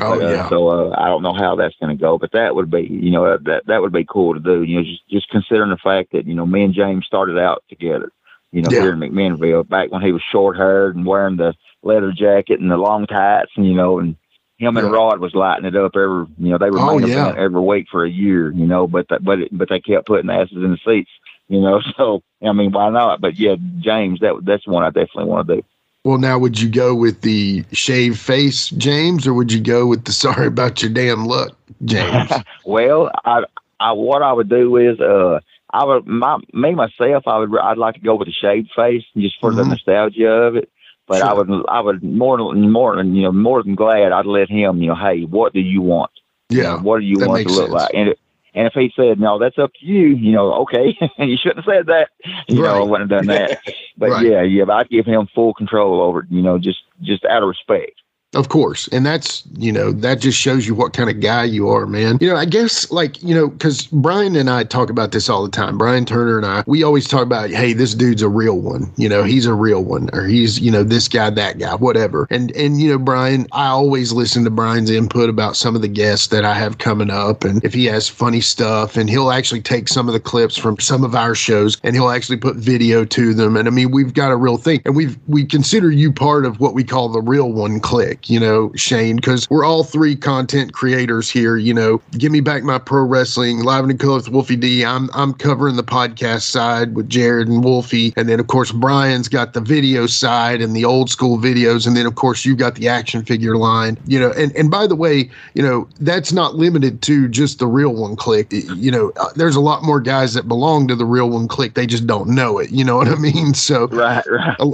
Oh, yeah. So I don't know how that's going to go, but that would be, that would be cool to do. Just considering the fact that, me and James started out together, here in McMinnville, back when he was short haired and wearing the leather jacket and the long tights, and him and Rod was lighting it up every, they were main event every week for a year, but they kept putting asses in the seats, so, why not? But yeah, James, that's one I definitely want to do. Well, now, would you go with the shaved face, James, or would you go with the sorry about your damn luck, James? Well, what I would do is, I'd like to go with the shaved face just for the nostalgia of it. But I would more than glad I'd let him, hey, what do you want? Yeah. What do you want to look like? And if he said, no, that's up to you, okay, you shouldn't have said that. I wouldn't have done that. But but I'd give him full control over it, just out of respect. Of course. And that's, that just shows you what kind of guy you are, man. I guess because Brian and I talk about this all the time. Brian Turner and I, we always talk about, hey, this dude's a real one. He's a real one, or he's, this guy, that guy, whatever. And Brian, I always listen to Brian's input about some of the guests that I have coming up. And if he has funny stuff, and he'll actually take some of the clips from some of our shows and he'll actually put video to them. And we've got a real thing. And we consider you part of what we call the real one clique. Shane, because we're all three content creators here. Give Me Back My Pro Wrestling, Live and in Color with Wolfie D. I'm covering the podcast side with Jared and Wolfie, and then of course Brian's got the video side and the old school videos, and then of course you got the action figure line. And by the way, that's not limited to just the real one clique. There's a lot more guys that belong to the real one clique. They just don't know it. You know what I mean? So right.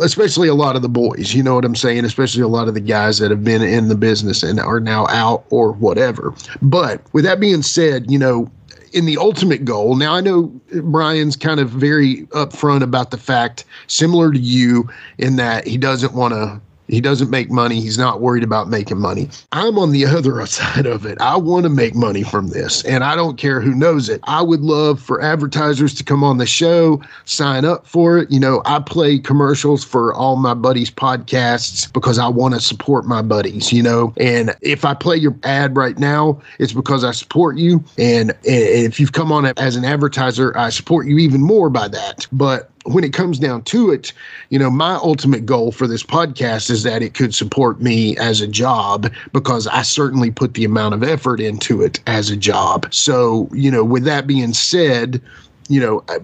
Especially a lot of the boys. You know what I'm saying? Especially a lot of the guys that have been in the business and are now out or whatever. But with that being said, in the ultimate goal, now I know Brian's kind of very upfront about the fact, similar to you, in that he doesn't make money. He's not worried about making money. I'm on the other side of it. I want to make money from this, and I don't care who knows it. I would love for advertisers to come on the show, sign up for it. I play commercials for all my buddies' podcasts because I want to support my buddies, and if I play your ad right now, it's because I support you. And if you've come on as an advertiser, I support you even more by that. But when it comes down to it, my ultimate goal for this podcast is that it could support me as a job, because I certainly put the amount of effort into it as a job. So, with that being said,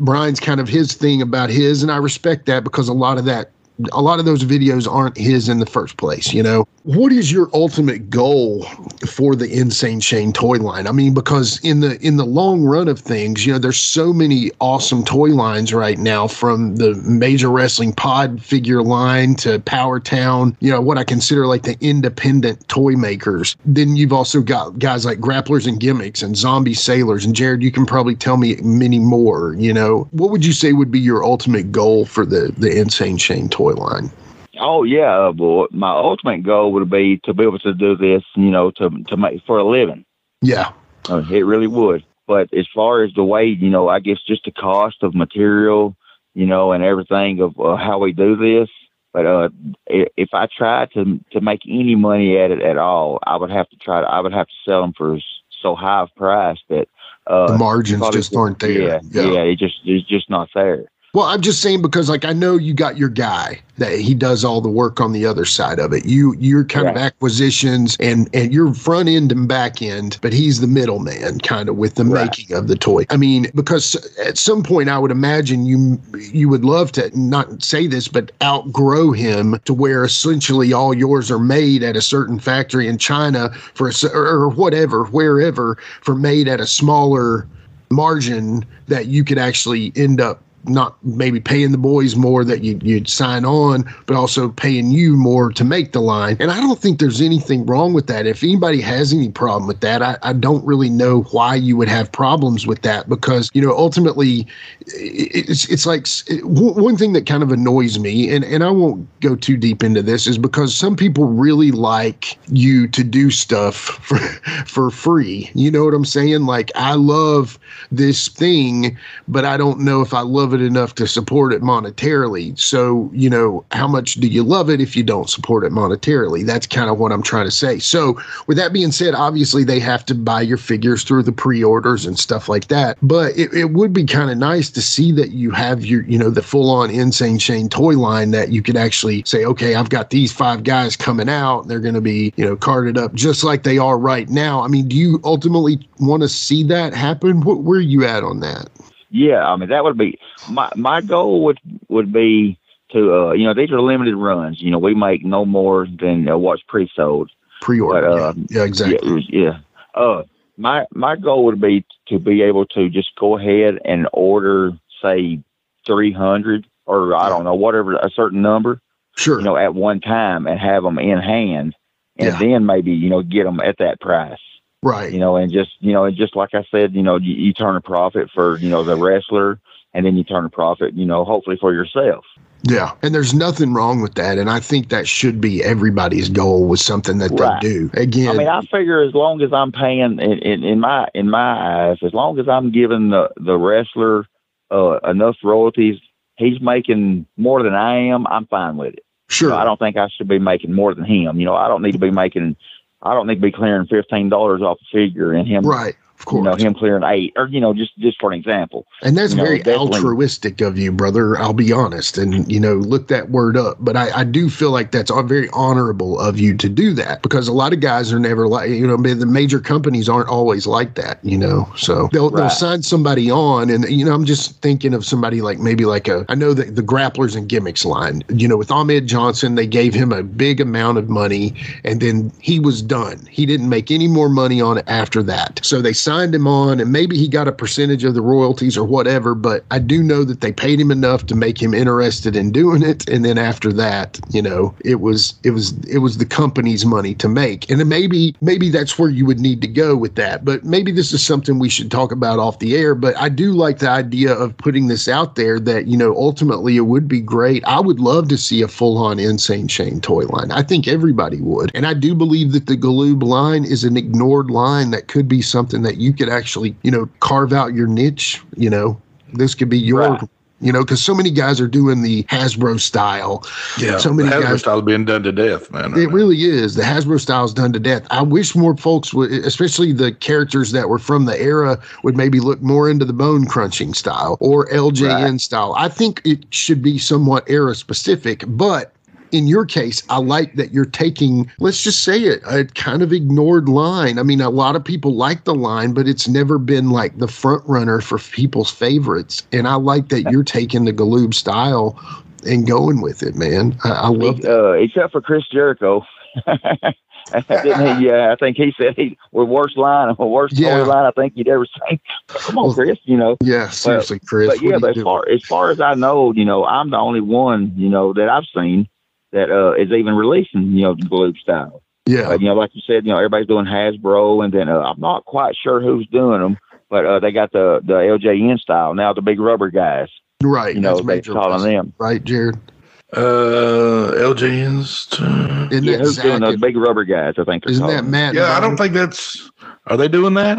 Brian's kind of his thing about his, and I respect that, because a lot of those videos aren't his in the first place. What is your ultimate goal for the Insane Shane toy line? Because in the long run of things, there's so many awesome toy lines right now, from the Major Wrestling Pod figure line to Power Town, what I consider like the independent toy makers. Then you've also got guys like Grapplers and Gimmicks and Zombie Sailors. And Jared, you can probably tell me many more. What would you say would be your ultimate goal for the Insane Shane toy line? Oh yeah, boy. My ultimate goal would be to be able to do this, to make for a living. Yeah, it really would. But as far as the way, I guess just the cost of material, and everything of how we do this. But if I tried to make any money at it at all, I would have to sell them for so high of price that the margins just aren't there. Yeah, it's just not there. Well, I'm just saying, because I know you got your guy that he does all the work on the other side of it. You're kind of acquisitions and you're front end and back end, but he's the middleman kind of with the making of the toy. Because at some point I would imagine you would love to not say this, but outgrow him to where essentially all yours are made at a certain factory in China or whatever, wherever, for made at a smaller margin that you could actually end up not maybe paying the boys more that you'd sign on, but also paying you more to make the line. And I don't think there's anything wrong with that. If anybody has any problem with that, I don't really know why you would have problems with that, because, ultimately it's like one thing that kind of annoys me, and I won't go too deep into this, is because some people really like you to do stuff for free. You know what I'm saying? Like, I love this thing, but I don't know if I love it it enough to support it monetarily. So, you know, how much do you love it if you don't support it monetarily? That's kind of what I'm trying to say. So with that being said, obviously they have to buy your figures through the pre-orders and stuff like that. But it would be kind of nice to see that you have your, you know, the full-on Insane Shane toy line that you could actually say, okay, I've got these 5 guys coming out. And they're going to be, you know, carded up just like they are right now. I mean, do you ultimately want to see that happen? Where are you at on that? Yeah, I mean, that would be my goal would be to, you know, these are limited runs. You know, we make no more than what's pre-sold. Pre-order, yeah, exactly. Yeah. My goal would be to be able to just go ahead and order, say, 300 or I don't know, whatever, a certain number. Sure. You know, at one time and have them in hand, and then maybe, you know, get them at that price. Right. You know, and just like I said, you know, you turn a profit for, you know, the wrestler, and then you turn a profit, you know, hopefully for yourself. Yeah. And there's nothing wrong with that. And I think that should be everybody's goal with something that they do. Again, I mean, I figure as long as I'm paying in my eyes, as long as I'm giving the wrestler enough royalties, he's making more than I am, I'm fine with it. Sure. You know, I don't think I should be making more than him. You know, I don't need to be clearing $15 off a figure and him. Right. Of course. You know, him clearing 8 or, you know, just for an example. And that's very definitely altruistic of you, brother. I'll be honest. And, you know, look that word up. But I do feel like that's very honorable of you to do that, because a lot of guys are never like, you know, the major companies aren't always like that, you know. So they'll sign somebody on. And, you know, I'm just thinking of somebody like maybe like I know that the Grapplers and Gimmicks line, you know, with Ahmed Johnson, they gave him a big amount of money and then he was done. He didn't make any more money on it after that. So they signed him on, and maybe he got a percentage of the royalties or whatever, but I do know that they paid him enough to make him interested in doing it. And then after that, you know, it was the company's money to make. And then maybe that's where you would need to go with that. But maybe this is something we should talk about off the air. But I do like the idea of putting this out there that, you know, ultimately it would be great. I would love to see a full-on Insane Shane toy line. I think everybody would. And I do believe that the Galoob line is an ignored line that could be something that you could actually, you know, carve out your niche. You know, this could be your, you know, because so many guys are doing the Hasbro style. Yeah, so many the Hasbro guys, style is being done to death, man. Right it really is. The Hasbro style is done to death. I wish more folks would, especially the characters that were from the era, would maybe look more into the bone crunching style or LJN style. I think it should be somewhat era specific, but in your case, I like that you're taking, let's just say it, a kind of ignored line. I mean, a lot of people like the line, but it's never been like the front runner for people's favorites. And I like that you're taking the Galoob style and going with it, man. I love that. Except for Chris Jericho. Didn't he? Yeah, I think he said worst toy line I think you'd ever seen. Come on, Chris. You know. Yeah, seriously, Chris. But yeah, but as far as I know, you know, I'm the only one, you know, that I've seen that is even releasing, you know, the Galoob style. Yeah. You know, like you said, you know, everybody's doing Hasbro, and then I'm not quite sure who's doing them, but they got the LJN style now, the big rubber guys. Right. You know, they're calling them. Right, Jared? LJN's. Who's doing those big rubber guys? I think. Isn't that Matt? Yeah, I don't think that's. Are they doing that?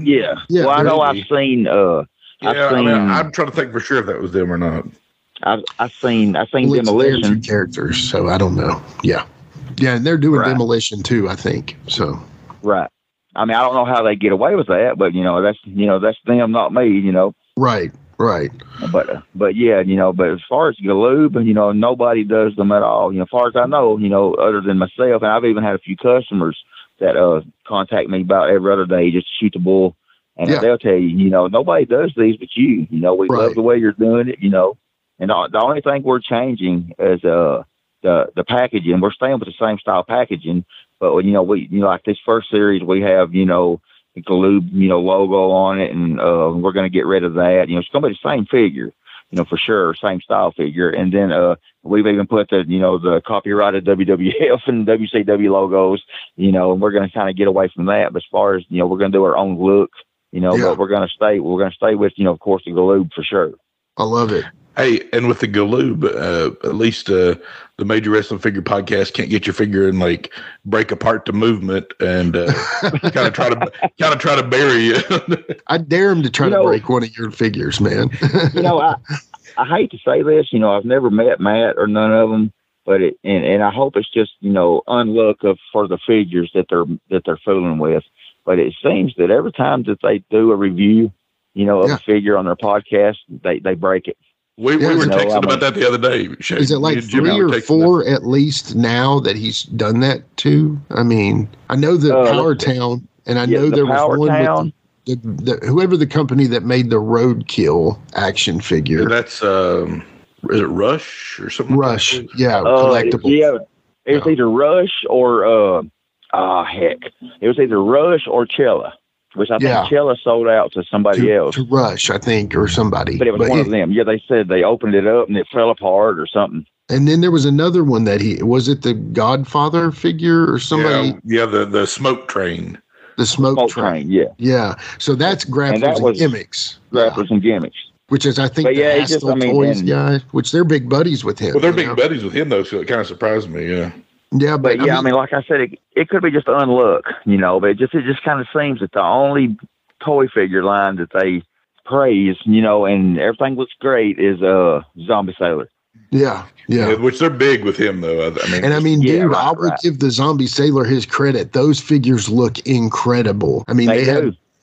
Yeah. Well, I know I've seen. I'm trying to think for sure if that was them or not. I've seen Demolition characters, so I don't know. Yeah, and they're doing Demolition too, I think. So right. I mean, I don't know how they get away with that, but you know, that's them, not me. You know. Right. But yeah, you know, but as far as Galoob, you know, nobody does them at all. You know, as far as I know, you know, other than myself, and I've even had a few customers that contact me about every other day just to shoot the bull, and they'll tell you, you know, nobody does these but you. You know, we love the way you're doing it. You know. And the only thing we're changing is the packaging. We're staying with the same style packaging, but you know, like this first series, we have, you know, the Galoob, you know, logo on it, and we're going to get rid of that. You know, it's going to be the same figure, you know, for sure, same style figure. And then we've even put the copyrighted WWF and WCW logos, you know, and we're going to kind of get away from that. But as far as, you know, we're going to do our own look, you know, but we're going to stay with, you know, of course, the Galoob for sure. I love it. Hey, and with the Galoob, at least the Major Wrestling Figure Podcast can't get your figure and like break apart the movement and kind of try to bury you. I dare him to try to break one of your figures, man. I hate to say this, I've never met Matt or none of them, but and I hope it's just unluck for the figures that they're fooling with. But it seems that every time that they do a review, of a figure on their podcast, they break it. We were texting about that the other day. Shane. Is it like 3 or 4 at least now that he's done that too? I mean, I know the Power Town, and I know there was one with the whoever the company that made the Roadkill action figure. And that's is it Rush or something? Rush, like collectible. Yeah, it was either Rush or heck, it was either Rush or Cella. Which I think Cella sold out to somebody else. To Rush, I think, or somebody. But it was one of them. Yeah, they said they opened it up and it fell apart or something. And then there was another one that was it the Godfather figure or somebody? Yeah, the smoke train. The smoke train, yeah. Yeah. So that's Grapplers and Gimmicks. Grapplers and Gimmicks. Which is, I think, the Astle Toys guy, which they're big buddies with him. Well, they're big buddies with him, though, so it kind of surprised me, yeah. Yeah, but I mean, like I said, it could be just unluck, but it just kind of seems that the only toy figure line that they praise, and everything looks great is Zombie Sailor. Yeah. Which they're big with him, though. I mean, dude, I would give the Zombie Sailor his credit. Those figures look incredible. I mean,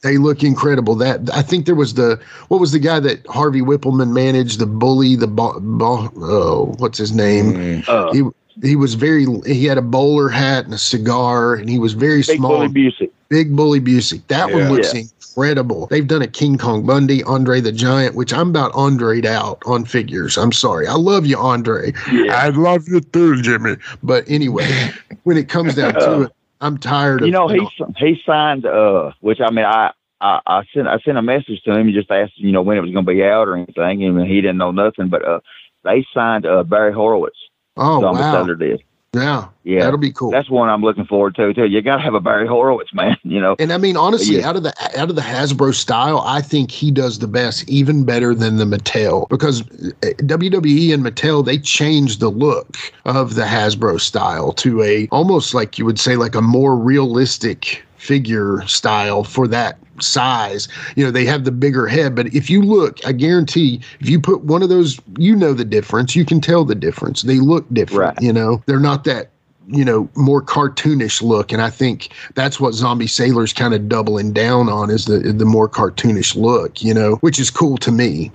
they look incredible. That I think there was what was the guy that Harvey Whippleman managed? The bully, what's his name? He was he had a bowler hat and a cigar, and he was very small. Big Bully Busey. That one looks incredible. They've done a King Kong Bundy, Andre the Giant, which I'm about Andre'd out on figures. I'm sorry. I love you, Andre. Yeah. I love you too, Jimmy. But anyway, when it comes down to it, I'm tired of he signed which I mean I sent a message to him, just asked, when it was gonna be out or anything, and he didn't know nothing, but they signed Barry Horowitz. Oh, Zombie wow. Sailor did. Yeah. That'll be cool. That's one I'm looking forward to too. You got to have a Barry Horowitz, man. And I mean, honestly, out of the Hasbro style, I think he does the best, even better than the Mattel, because WWE and Mattel, they changed the look of the Hasbro style to almost like you would say like a more realistic figure style for that size. They have the bigger head, but if you look, I guarantee if you put one of those, the difference. You can tell the difference. They look different, right. They're not that, more cartoonish look. And I think that's what Zombie Sailor's kind of doubling down on is the more cartoonish look, which is cool to me,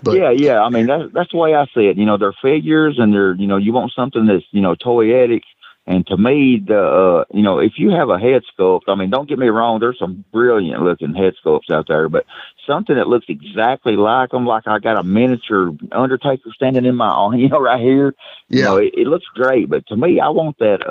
But yeah. I mean, that's the way I see it. They're figures and they're, you want something that's, toyetic. And to me, if you have a head sculpt, I mean, don't get me wrong, there's some brilliant looking head sculpts out there, but something that looks exactly like them, like I got a miniature Undertaker standing in my arm, right here. Yeah. It looks great, but to me, I want that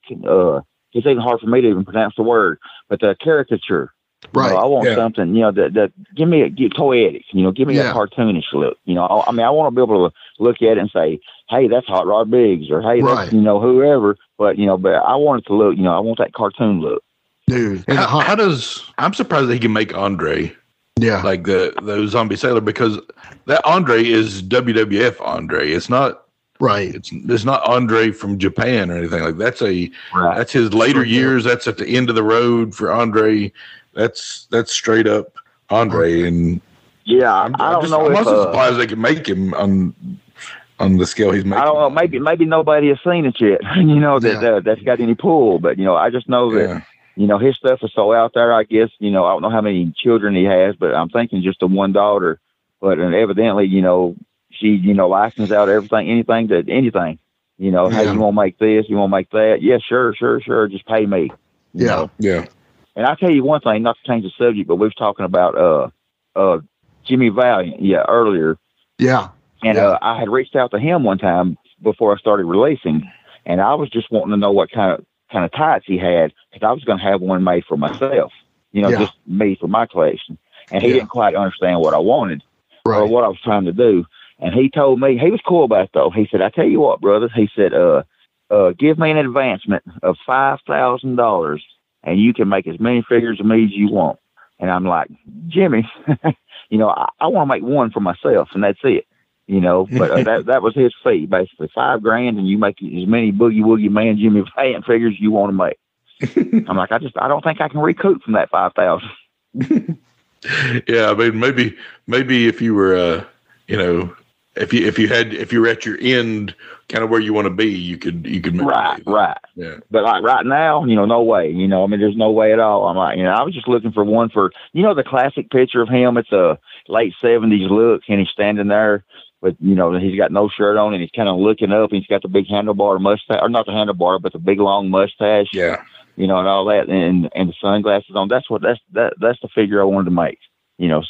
it's even hard for me to even pronounce the word, but the caricature. Right. I want something, that give me a toyetic, give me a cartoonish look. I want to be able to look at it and say, hey, that's Hot Rod Biggs, or hey, that's, whoever. But, but I want it to look, I want that cartoon look. Dude. I'm surprised that he can make Andre. Yeah. Like the Zombie Sailor, because that Andre is WWF Andre. It's not. Right. It's not Andre from Japan or anything like that. That's his later years. That's at the end of the road for Andre. That's straight up Andre, and I don't know. I'm also surprised they can make him on the scale he's making. I don't know. Maybe nobody has seen it yet. That's got any pull. But I just know that his stuff is so out there. I guess I don't know how many children he has, but I'm thinking just the one daughter. But evidently, she licenses out anything. Hey, you want to make this? You want to make that? Yeah, sure. Just pay me. Yeah. And I'll tell you one thing, not to change the subject, but we was talking about Jimmy Valiant, earlier. Yeah. And I had reached out to him one time before I started releasing, and I was just wanting to know what kind of tights he had, because I was going to have one made for myself, just me for my collection. And he didn't quite understand what I wanted or what I was trying to do. And he told me, he was cool about it though. He said, I tell you what, brother, he said, give me an advancement of $5,000. And you can make as many figures of me as you want. And I'm like, Jimmy, I want to make one for myself, and that's it. But that was his fee, basically $5,000, and you make as many Boogie Woogie Man Jimmy Valiant figures you want to make. I'm like, I don't think I can recoup from that 5,000. Yeah, I mean, maybe if you were, if you were at your end, kind of where you want to be, you could right. Yeah. But like right now, no way. There's no way at all. I'm like, I was just looking for one for, the classic picture of him. It's a late 70s look, and he's standing there. But, he's got no shirt on, and he's kind of looking up, and he's got the big handlebar mustache, or not the handlebar, but the big long mustache. Yeah. And all that, and the sunglasses on. That's the figure I wanted to make.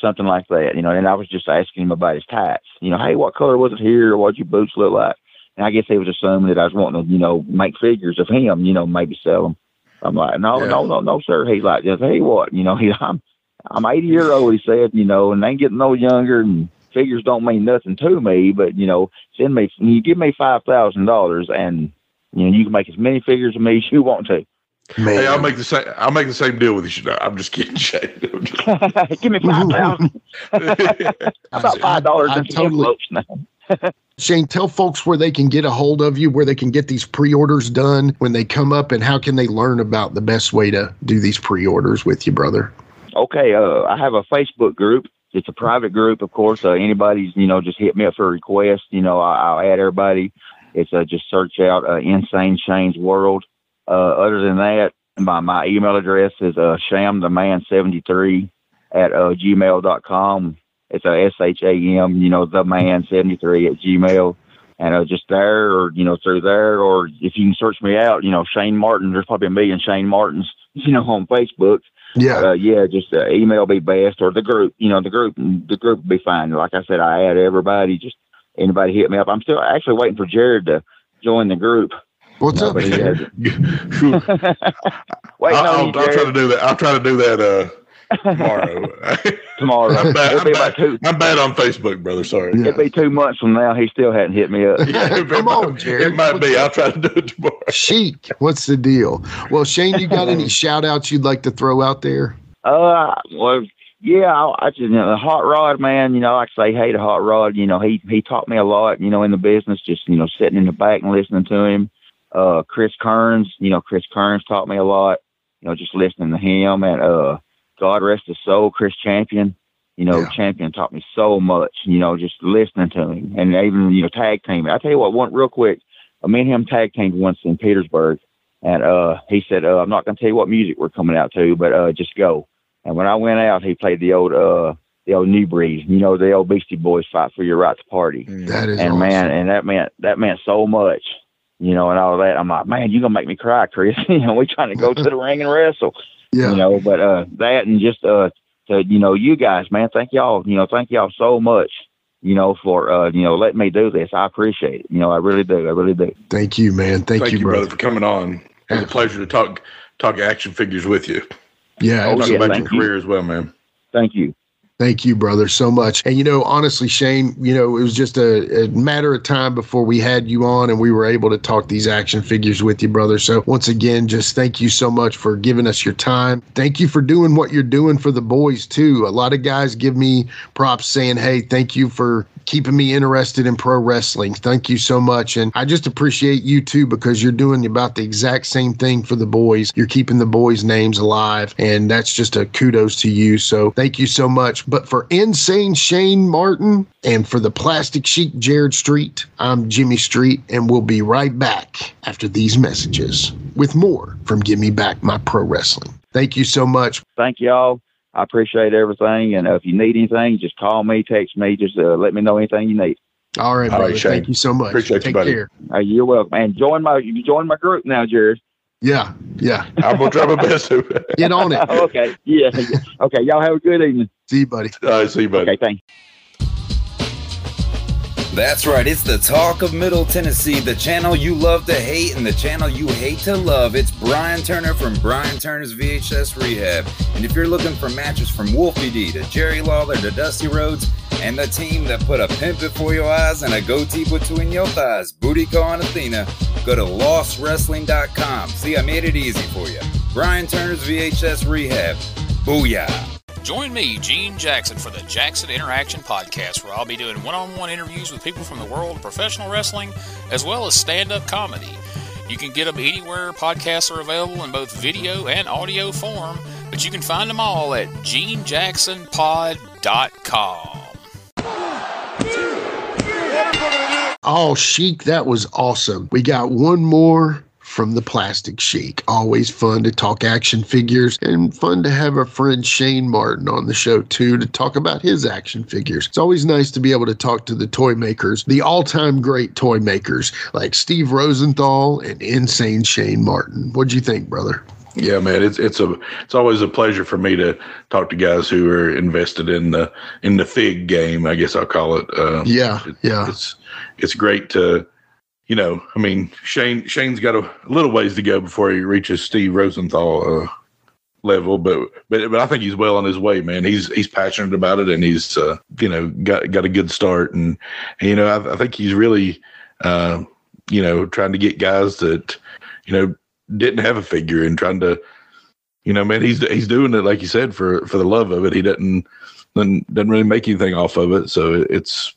Something like that. And I was just asking him about his tights. Hey, what color was it here? Or what your boots look like? And I guess he was assuming that I was wanting to, make figures of him, maybe sell them. I'm like, no, sir. He's like, just, hey, what? I'm 80 years old, he said, and ain't getting no younger, and figures don't mean nothing to me, but, you give me $5,000 and, you can make as many figures of me as you want to. Man. Hey, I'll make the same deal with you. I'm just kidding, Shane. Give me $5,000. About $5 in envelopes now. Shane, tell folks where they can get a hold of you, where they can get these pre-orders done when they come up, and how can they learn about the best way to do these pre-orders with you, brother? Okay, I have a Facebook group. It's a private group, of course. Anybody's, just hit me up for a request. I'll add everybody. It's just search out Insane Shane's World. Other than that, my email address is shamtheman73 at gmail.com. It's SHAM, the man 73 at Gmail. And just there, or, through there, or if you can search me out, Shane Martin, there's probably a million Shane Martins, on Facebook. Yeah. Just email be best, or the group, the group will be fine. Like I said, I add everybody, just anybody hit me up. I'm still actually waiting for Jared to join the group. What's up, Jared? I'll try to do that. I'll try to do that tomorrow. Tomorrow. I'm bad on Facebook, brother. Sorry. Yeah. It'll be 2 months from now. He still hadn't hit me up. Come on, Jared. It might be. I'll try to do it tomorrow. Sheik, what's the deal? Well, Shane, you got any shout outs you'd like to throw out there? Well, yeah, I just, the Hot Rod, man, I say, hey, the Hot Rod, he taught me a lot, in the business, just, sitting in the back and listening to him. Chris Kearns, Chris Kearns taught me a lot, just listening to him. And God rest his soul, Chris Champion, Champion taught me so much, just listening to him. And even, tag teaming. I tell you what, one real quick, me and him tag teamed once in Petersburg. And he said, I'm not going to tell you what music we're coming out to, but just go. And when I went out, he played the old New Breed, the old Beastie Boys Fight for Your Right to Party. That is and awesome. Man, and that meant so much. And all that. I'm like, man, you're going to make me cry, Chris. We trying to go to the ring and wrestle. Yeah. But that, and just to you guys, man, thank y'all so much, for letting me do this. I appreciate it. I really do. Thank you, man. Thank you, brother, for coming on. It's a pleasure to talk action figures with you. Yeah. Talk about your career as well, man. Thank you. Thank you, brother, so much. And, honestly, Shane, it was just a matter of time before we had you on and we were able to talk these action figures with you, brother. So once again, just thank you so much for giving us your time. Thank you for doing what you're doing for the boys, too. A lot of guys give me props saying, hey, thank you for keeping me interested in pro wrestling. Thank you so much. And I just appreciate you, too, because you're doing about the exact same thing for the boys. You're keeping the boys' names alive, and that's just a kudos to you. So thank you so much. But for Insane Shane Martin and for the Plastic Sheik Jared Street, I'm Jimmy Street, and we'll be right back after these messages with more from Give Me Back My Pro Wrestling. Thank you so much. Thank y'all. I appreciate everything. And if you need anything, just call me, text me, just let me know anything you need. All right, brother. Thank you so much. Appreciate you, buddy. Take care. You're welcome. And join my group now, Jared. Yeah. I'm going to try my best to. Get on it. Okay. Yeah. Okay. Y'all have a good evening. See you, buddy. See you, buddy. Okay, thanks. That's right, it's the talk of Middle Tennessee, the channel you love to hate and the channel you hate to love. It's Brian Turner from Brian Turner's VHS Rehab. And if you're looking for matches from Wolfie D to Jerry Lawler to Dusty Rhodes and the team that put a pimp before your eyes and a goatee between your thighs, Booty Call and Athena, go to lostwrestling.com. See, I made it easy for you. Brian Turner's VHS Rehab. Booyah. Join me, Gene Jackson, for the Jackson Interaction Podcast, where I'll be doing one-on-one interviews with people from the world of professional wrestling, as well as stand-up comedy. You can get them anywhere podcasts are available in both video and audio form, but you can find them all at genejacksonpod.com. Oh, Sheik, that was awesome. We got one more from the Plastic Sheik. Always fun to talk action figures and fun to have our friend Shane Martin on the show too to talk about his action figures. It's always nice to be able to talk to the toy makers, the all-time great toy makers like Steve Rosenthal and Insane Shane Martin. What'd you think, brother? Yeah, man, it's always a pleasure for me to talk to guys who are invested in the fig game, I guess I'll call it. It's great to, you know, I mean, Shane's got a little ways to go before he reaches Steve Rosenthal level, but I think he's well on his way, man. He's passionate about it, and he's got a good start, and you know, I think he's really trying to get guys that didn't have a figure and trying to, man, he's doing it like you said for the love of it. He doesn't really make anything off of it, so it's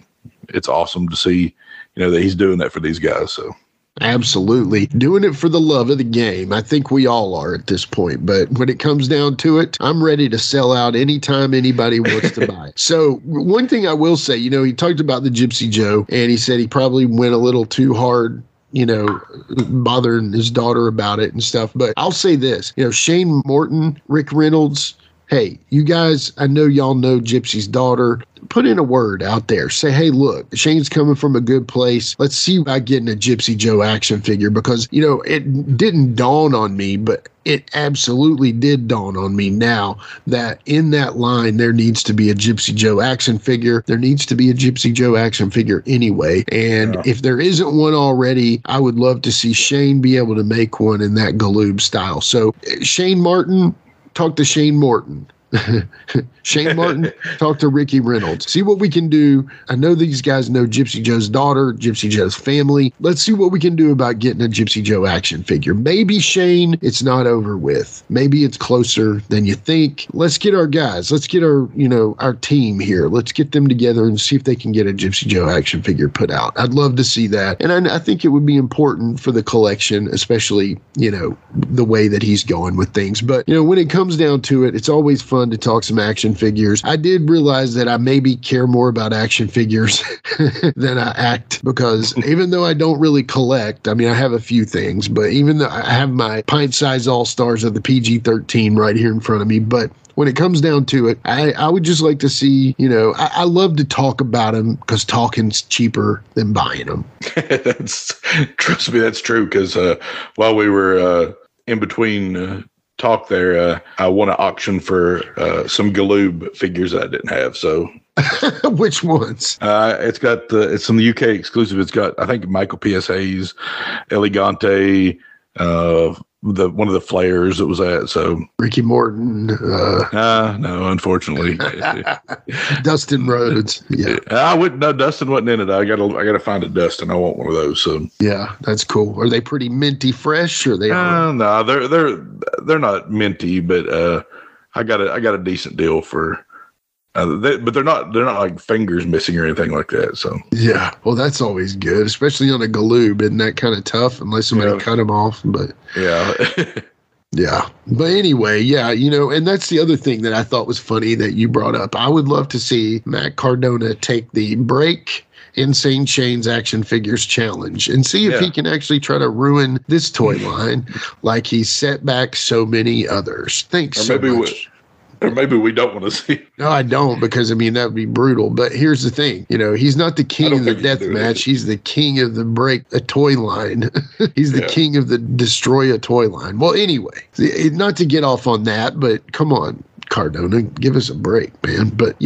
awesome to see. That he's doing that for these guys. So absolutely doing it for the love of the game. I think we all are at this point, but when it comes down to it, I'm ready to sell out anytime anybody wants to buy. So one thing I will say, he talked about the Gypsy Joe, and he said he probably went a little too hard, bothering his daughter about it and stuff. But I'll say this, Shane Morton, Rick Reynolds, hey, you guys, I know y'all know Gypsy's daughter. Put in a word out there. Say, hey, look, Shane's coming from a good place. Let's see about getting a Gypsy Joe action figure, because, it didn't dawn on me, but it absolutely did dawn on me now that in that line, there needs to be a Gypsy Joe action figure. There needs to be a Gypsy Joe action figure anyway. And if there isn't one already, I would love to see Shane be able to make one in that Galoob style. So Shane Martin, talk to Shane Morton. Shane Martin, talk to Ricky Reynolds. See what we can do. I know these guys know Gypsy Joe's daughter, Gypsy Joe's family. Let's see what we can do about getting a Gypsy Joe action figure. Maybe, Shane, it's not over with. Maybe it's closer than you think. Let's get our guys. Let's get our, our team here. Let's get them together and see if they can get a Gypsy Joe action figure put out. I'd love to see that. And I think it would be important for the collection, especially, the way that he's going with things. But, when it comes down to it, it's always fun to talk some action figures. I did realize that I maybe care more about action figures than I act, because even though I don't really collect, I mean, I have a few things, but even though I have my pint-size all-stars of the PG-13 right here in front of me, but when it comes down to it, I would just like to see, I love to talk about them because talking's cheaper than buying them. Trust me, that's true, because while we were in between talk there, I won an auction for some Galoob figures that I didn't have. So which ones? It's from the UK exclusive. It's got, I think, Michael P.S.A.'s Elegante, one of the Flayers that was at. So Ricky Morton. No, unfortunately. Dustin Rhodes. Yeah. Dustin wasn't in it. I gotta find a Dustin. I want one of those. So yeah, that's cool. Are they pretty minty fresh, or they no, they're not minty, but I got a decent deal for but they're not like fingers missing or anything like that. So yeah, well, that's always good, especially on a Galoob. Isn't that kind of tough unless somebody cut them off? But yeah. Yeah. But anyway, yeah, and that's the other thing that I thought was funny that you brought up. I would love to see Matt Cardona take the break Insane Shane's Action Figures Challenge and see if he can actually try to ruin this toy line like he set back so many others. Thanks so much. Or maybe we don't want to see. No, I don't, because, I mean, that would be brutal. But here's the thing. He's not the king of the death match. He's the king of the break a toy line. He's the king of the destroy a toy line. Well, anyway, not to get off on that, but come on, Cardona, give us a break, man. But,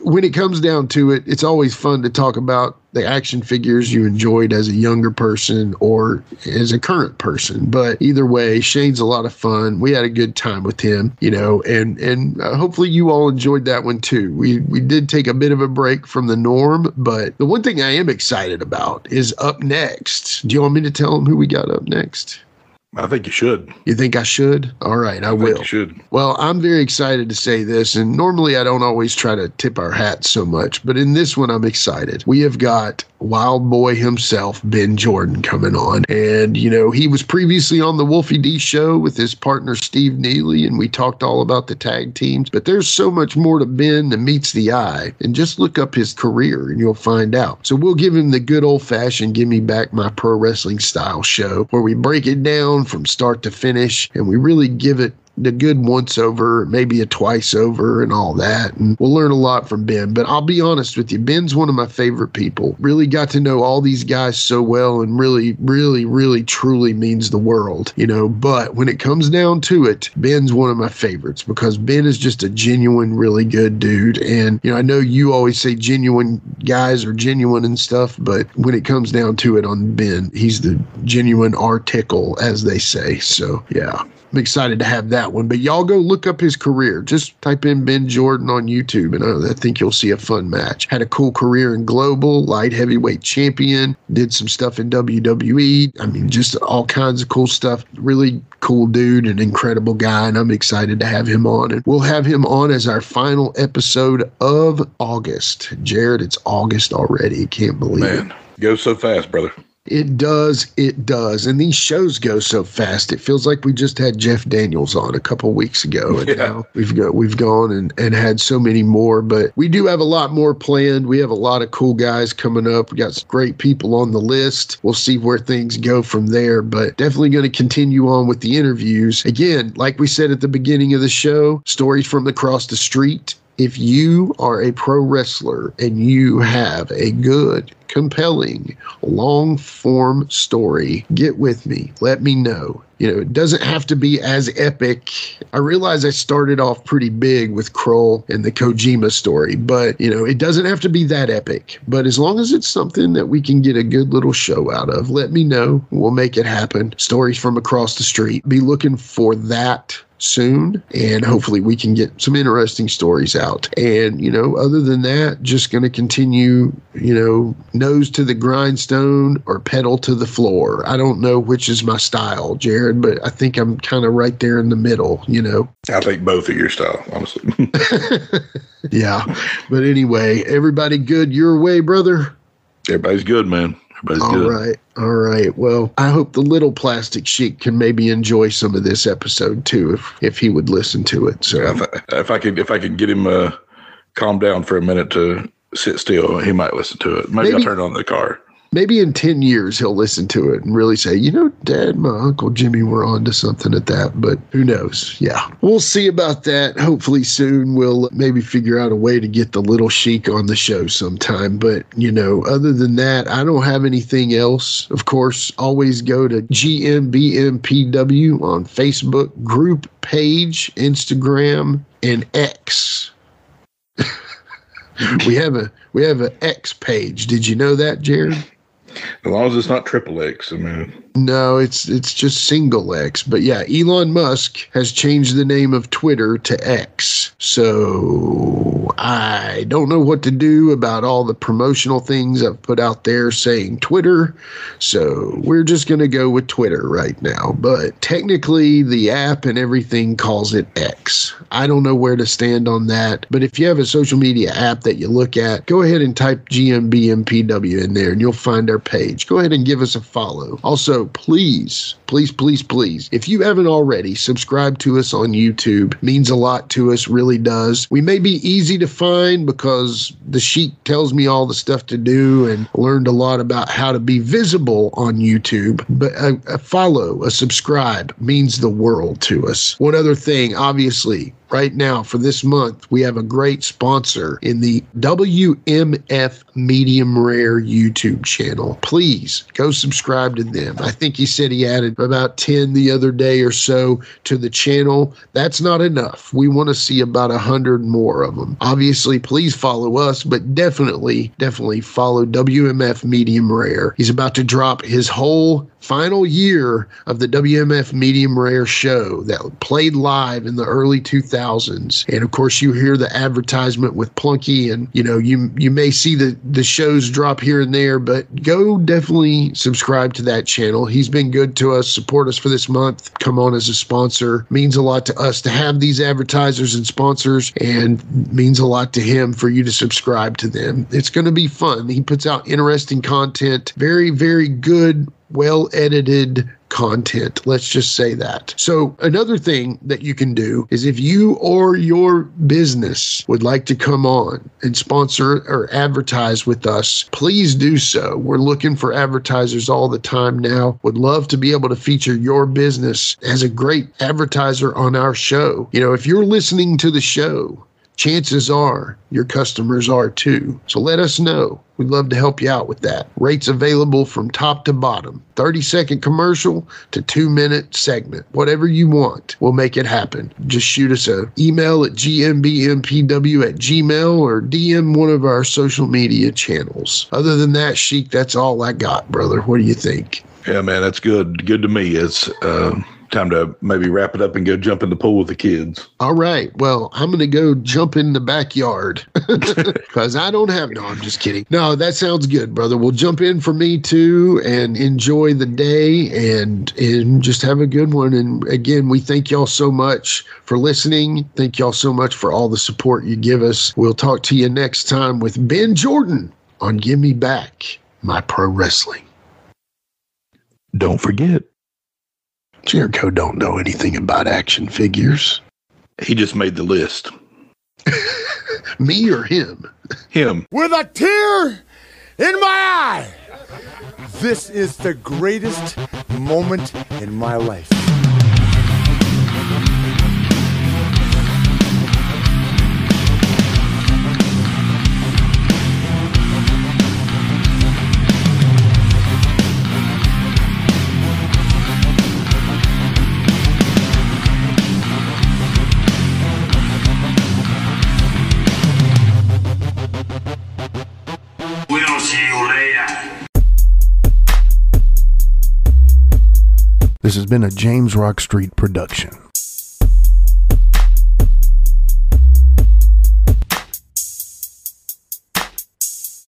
when it comes down to it, it's always fun to talk about the action figures you enjoyed as a younger person or as a current person. But either way, Shane's a lot of fun. We had a good time with him, and hopefully you all enjoyed that one too. We did take a bit of a break from the norm, but the one thing I am excited about is up next. Do you want me to tell them who we got up next? I think you should. You think I should? All right, I will. Think you should. Well, I'm very excited to say this, and normally I don't always try to tip our hats so much, but in this one I'm excited. We have got Wild Boy himself, Ben Jordan, coming on. And, you know, he was previously on the Wolfie D show with his partner Steve Neely, and we talked all about the tag teams. But there's so much more to Ben than meets the eye. And just look up his career and you'll find out. So we'll give him the good old-fashioned Give Me Back My Pro Wrestling style show, where we break it down from start to finish, and we really give it the good once over, maybe a twice over and all that. And we'll learn a lot from Ben. But I'll be honest with you, Ben's one of my favorite people. Really got to know all these guys so well, and really, really, really, truly means the world, you know. But when it comes down to it, Ben's one of my favorites, because Ben is just a genuine, really good dude. And, you know, I know you always say genuine guys are genuine and stuff, but when it comes down to it on Ben, he's the genuine article, as they say. So, yeah. I'm excited to have that one. But y'all go look up his career. Just type in Ben Jordan on YouTube, and I think you'll see a fun match. Had a cool career in Global, light heavyweight champion, did some stuff in WWE. I mean, just all kinds of cool stuff. Really cool dude, an incredible guy, and I'm excited to have him on. And we'll have him on as our final episode of August. Jared, it's August already. Can't believe it. Man, goes so fast, brother. It does. And these shows go so fast. It feels like we just had Jeff Daniels on a couple weeks ago. And now we've gone and had so many more. But we do have a lot more planned. We have a lot of cool guys coming up. We got some great people on the list. We'll see where things go from there. But definitely going to continue on with the interviews. Again, like we said at the beginning of the show, stories from across the street. If you are a pro wrestler and you have a good, compelling, long-form story, get with me. Let me know. You know, it doesn't have to be as epic. I realize I started off pretty big with Kroll and the Kojima story, but, you know, it doesn't have to be that epic. But as long as it's something that we can get a good little show out of, let me know. We'll make it happen. Stories from across the street. Be looking for that soon, and hopefully we can get some interesting stories out. And, you know, other than that, just going to continue, you know, nose to the grindstone or pedal to the floor. I don't know which is my style, Jared, but I think I'm kind of right there in the middle, you know. I think both of your style, honestly. Yeah. But anyway, everybody good your way, brother? Everybody's good, man. All right. Well, I hope the little Plastic Sheik can maybe enjoy some of this episode too, if he would listen to it. So yeah, if I could get him calm down for a minute to sit still, he might listen to it. Maybe I'll turn it on in the car. Maybe in 10 years he'll listen to it and really say, you know, Dad, my Uncle Jimmy were on to something at that, but who knows? Yeah, we'll see about that. Hopefully soon we'll maybe figure out a way to get the little Sheik on the show sometime. But, you know, other than that, I don't have anything else. Of course, always go to GMBMPW on Facebook, group page, Instagram, and X. We have an X page. Did you know that, Jared? As long as it's not triple X, I mean. No, it's just single X. But yeah, Elon Musk has changed the name of Twitter to X. So I don't know what to do about all the promotional things I've put out there saying Twitter. So we're just going to go with Twitter right now. But technically, the app and everything calls it X. I don't know where to stand on that. But if you have a social media app that you look at, go ahead and type GMBMPW in there and you'll find our page. Go ahead and give us a follow. Also, please, if you haven't already, subscribe to us on YouTube. Means a lot to us, really does. We may be easy to find because the Sheik tells me all the stuff to do and learned a lot about how to be visible on YouTube. But a follow, a subscribe means the world to us. One other thing, obviously, right now for this month, we have a great sponsor in the WMF Medium Rare YouTube channel. Please go subscribe to them. I think he said he added about 10 the other day or so to the channel. That's not enough. We want to see about 100 more of them. Obviously, please follow us, but definitely follow WMF Medium Rare. He's about to drop his whole final year of the WMF Medium Rare show that played live in the early 2000s. And of course, you hear the advertisement with Plunky, and you know, you may see the shows drop here and there, but go definitely subscribe to that channel. He's been good to us support us for this month, come on as a sponsor. Means a lot to us to have these advertisers and sponsors, and means a lot to him for you to subscribe to them. It's going to be fun. He puts out interesting content, very, very good, well-edited content. Let's just say that. So another thing that you can do is if you or your business would like to come on and sponsor or advertise with us, please do so. We're looking for advertisers all the time now. Would love to be able to feature your business as a great advertiser on our show. You know, if you're listening to the show, chances are your customers are too. So let us know. We'd love to help you out with that. Rates available from top to bottom. 30-second commercial to 2-minute segment. Whatever you want, we'll make it happen. Just shoot us an email at gmbmpw@gmail or DM one of our social media channels. Other than that, Sheik, that's all I got, brother. What do you think? Yeah, man, that's good. Good to me. It's time to maybe wrap it up and go jump in the pool with the kids. All right. Well, I'm going to go jump in the backyard because I don't have, no, I'm just kidding. No, that sounds good, brother. We'll jump in for me too and enjoy the day and just have a good one. And again, we thank y'all so much for listening. Thank y'all so much for all the support you give us. We'll talk to you next time with Ben Jordan on Give Me Back My Pro Wrestling. Don't forget, Jericho don't know anything about action figures. He just made the list. Me or him? Him. With a tear in my eye. This is the greatest moment in my life. This has been a James Rock Street production.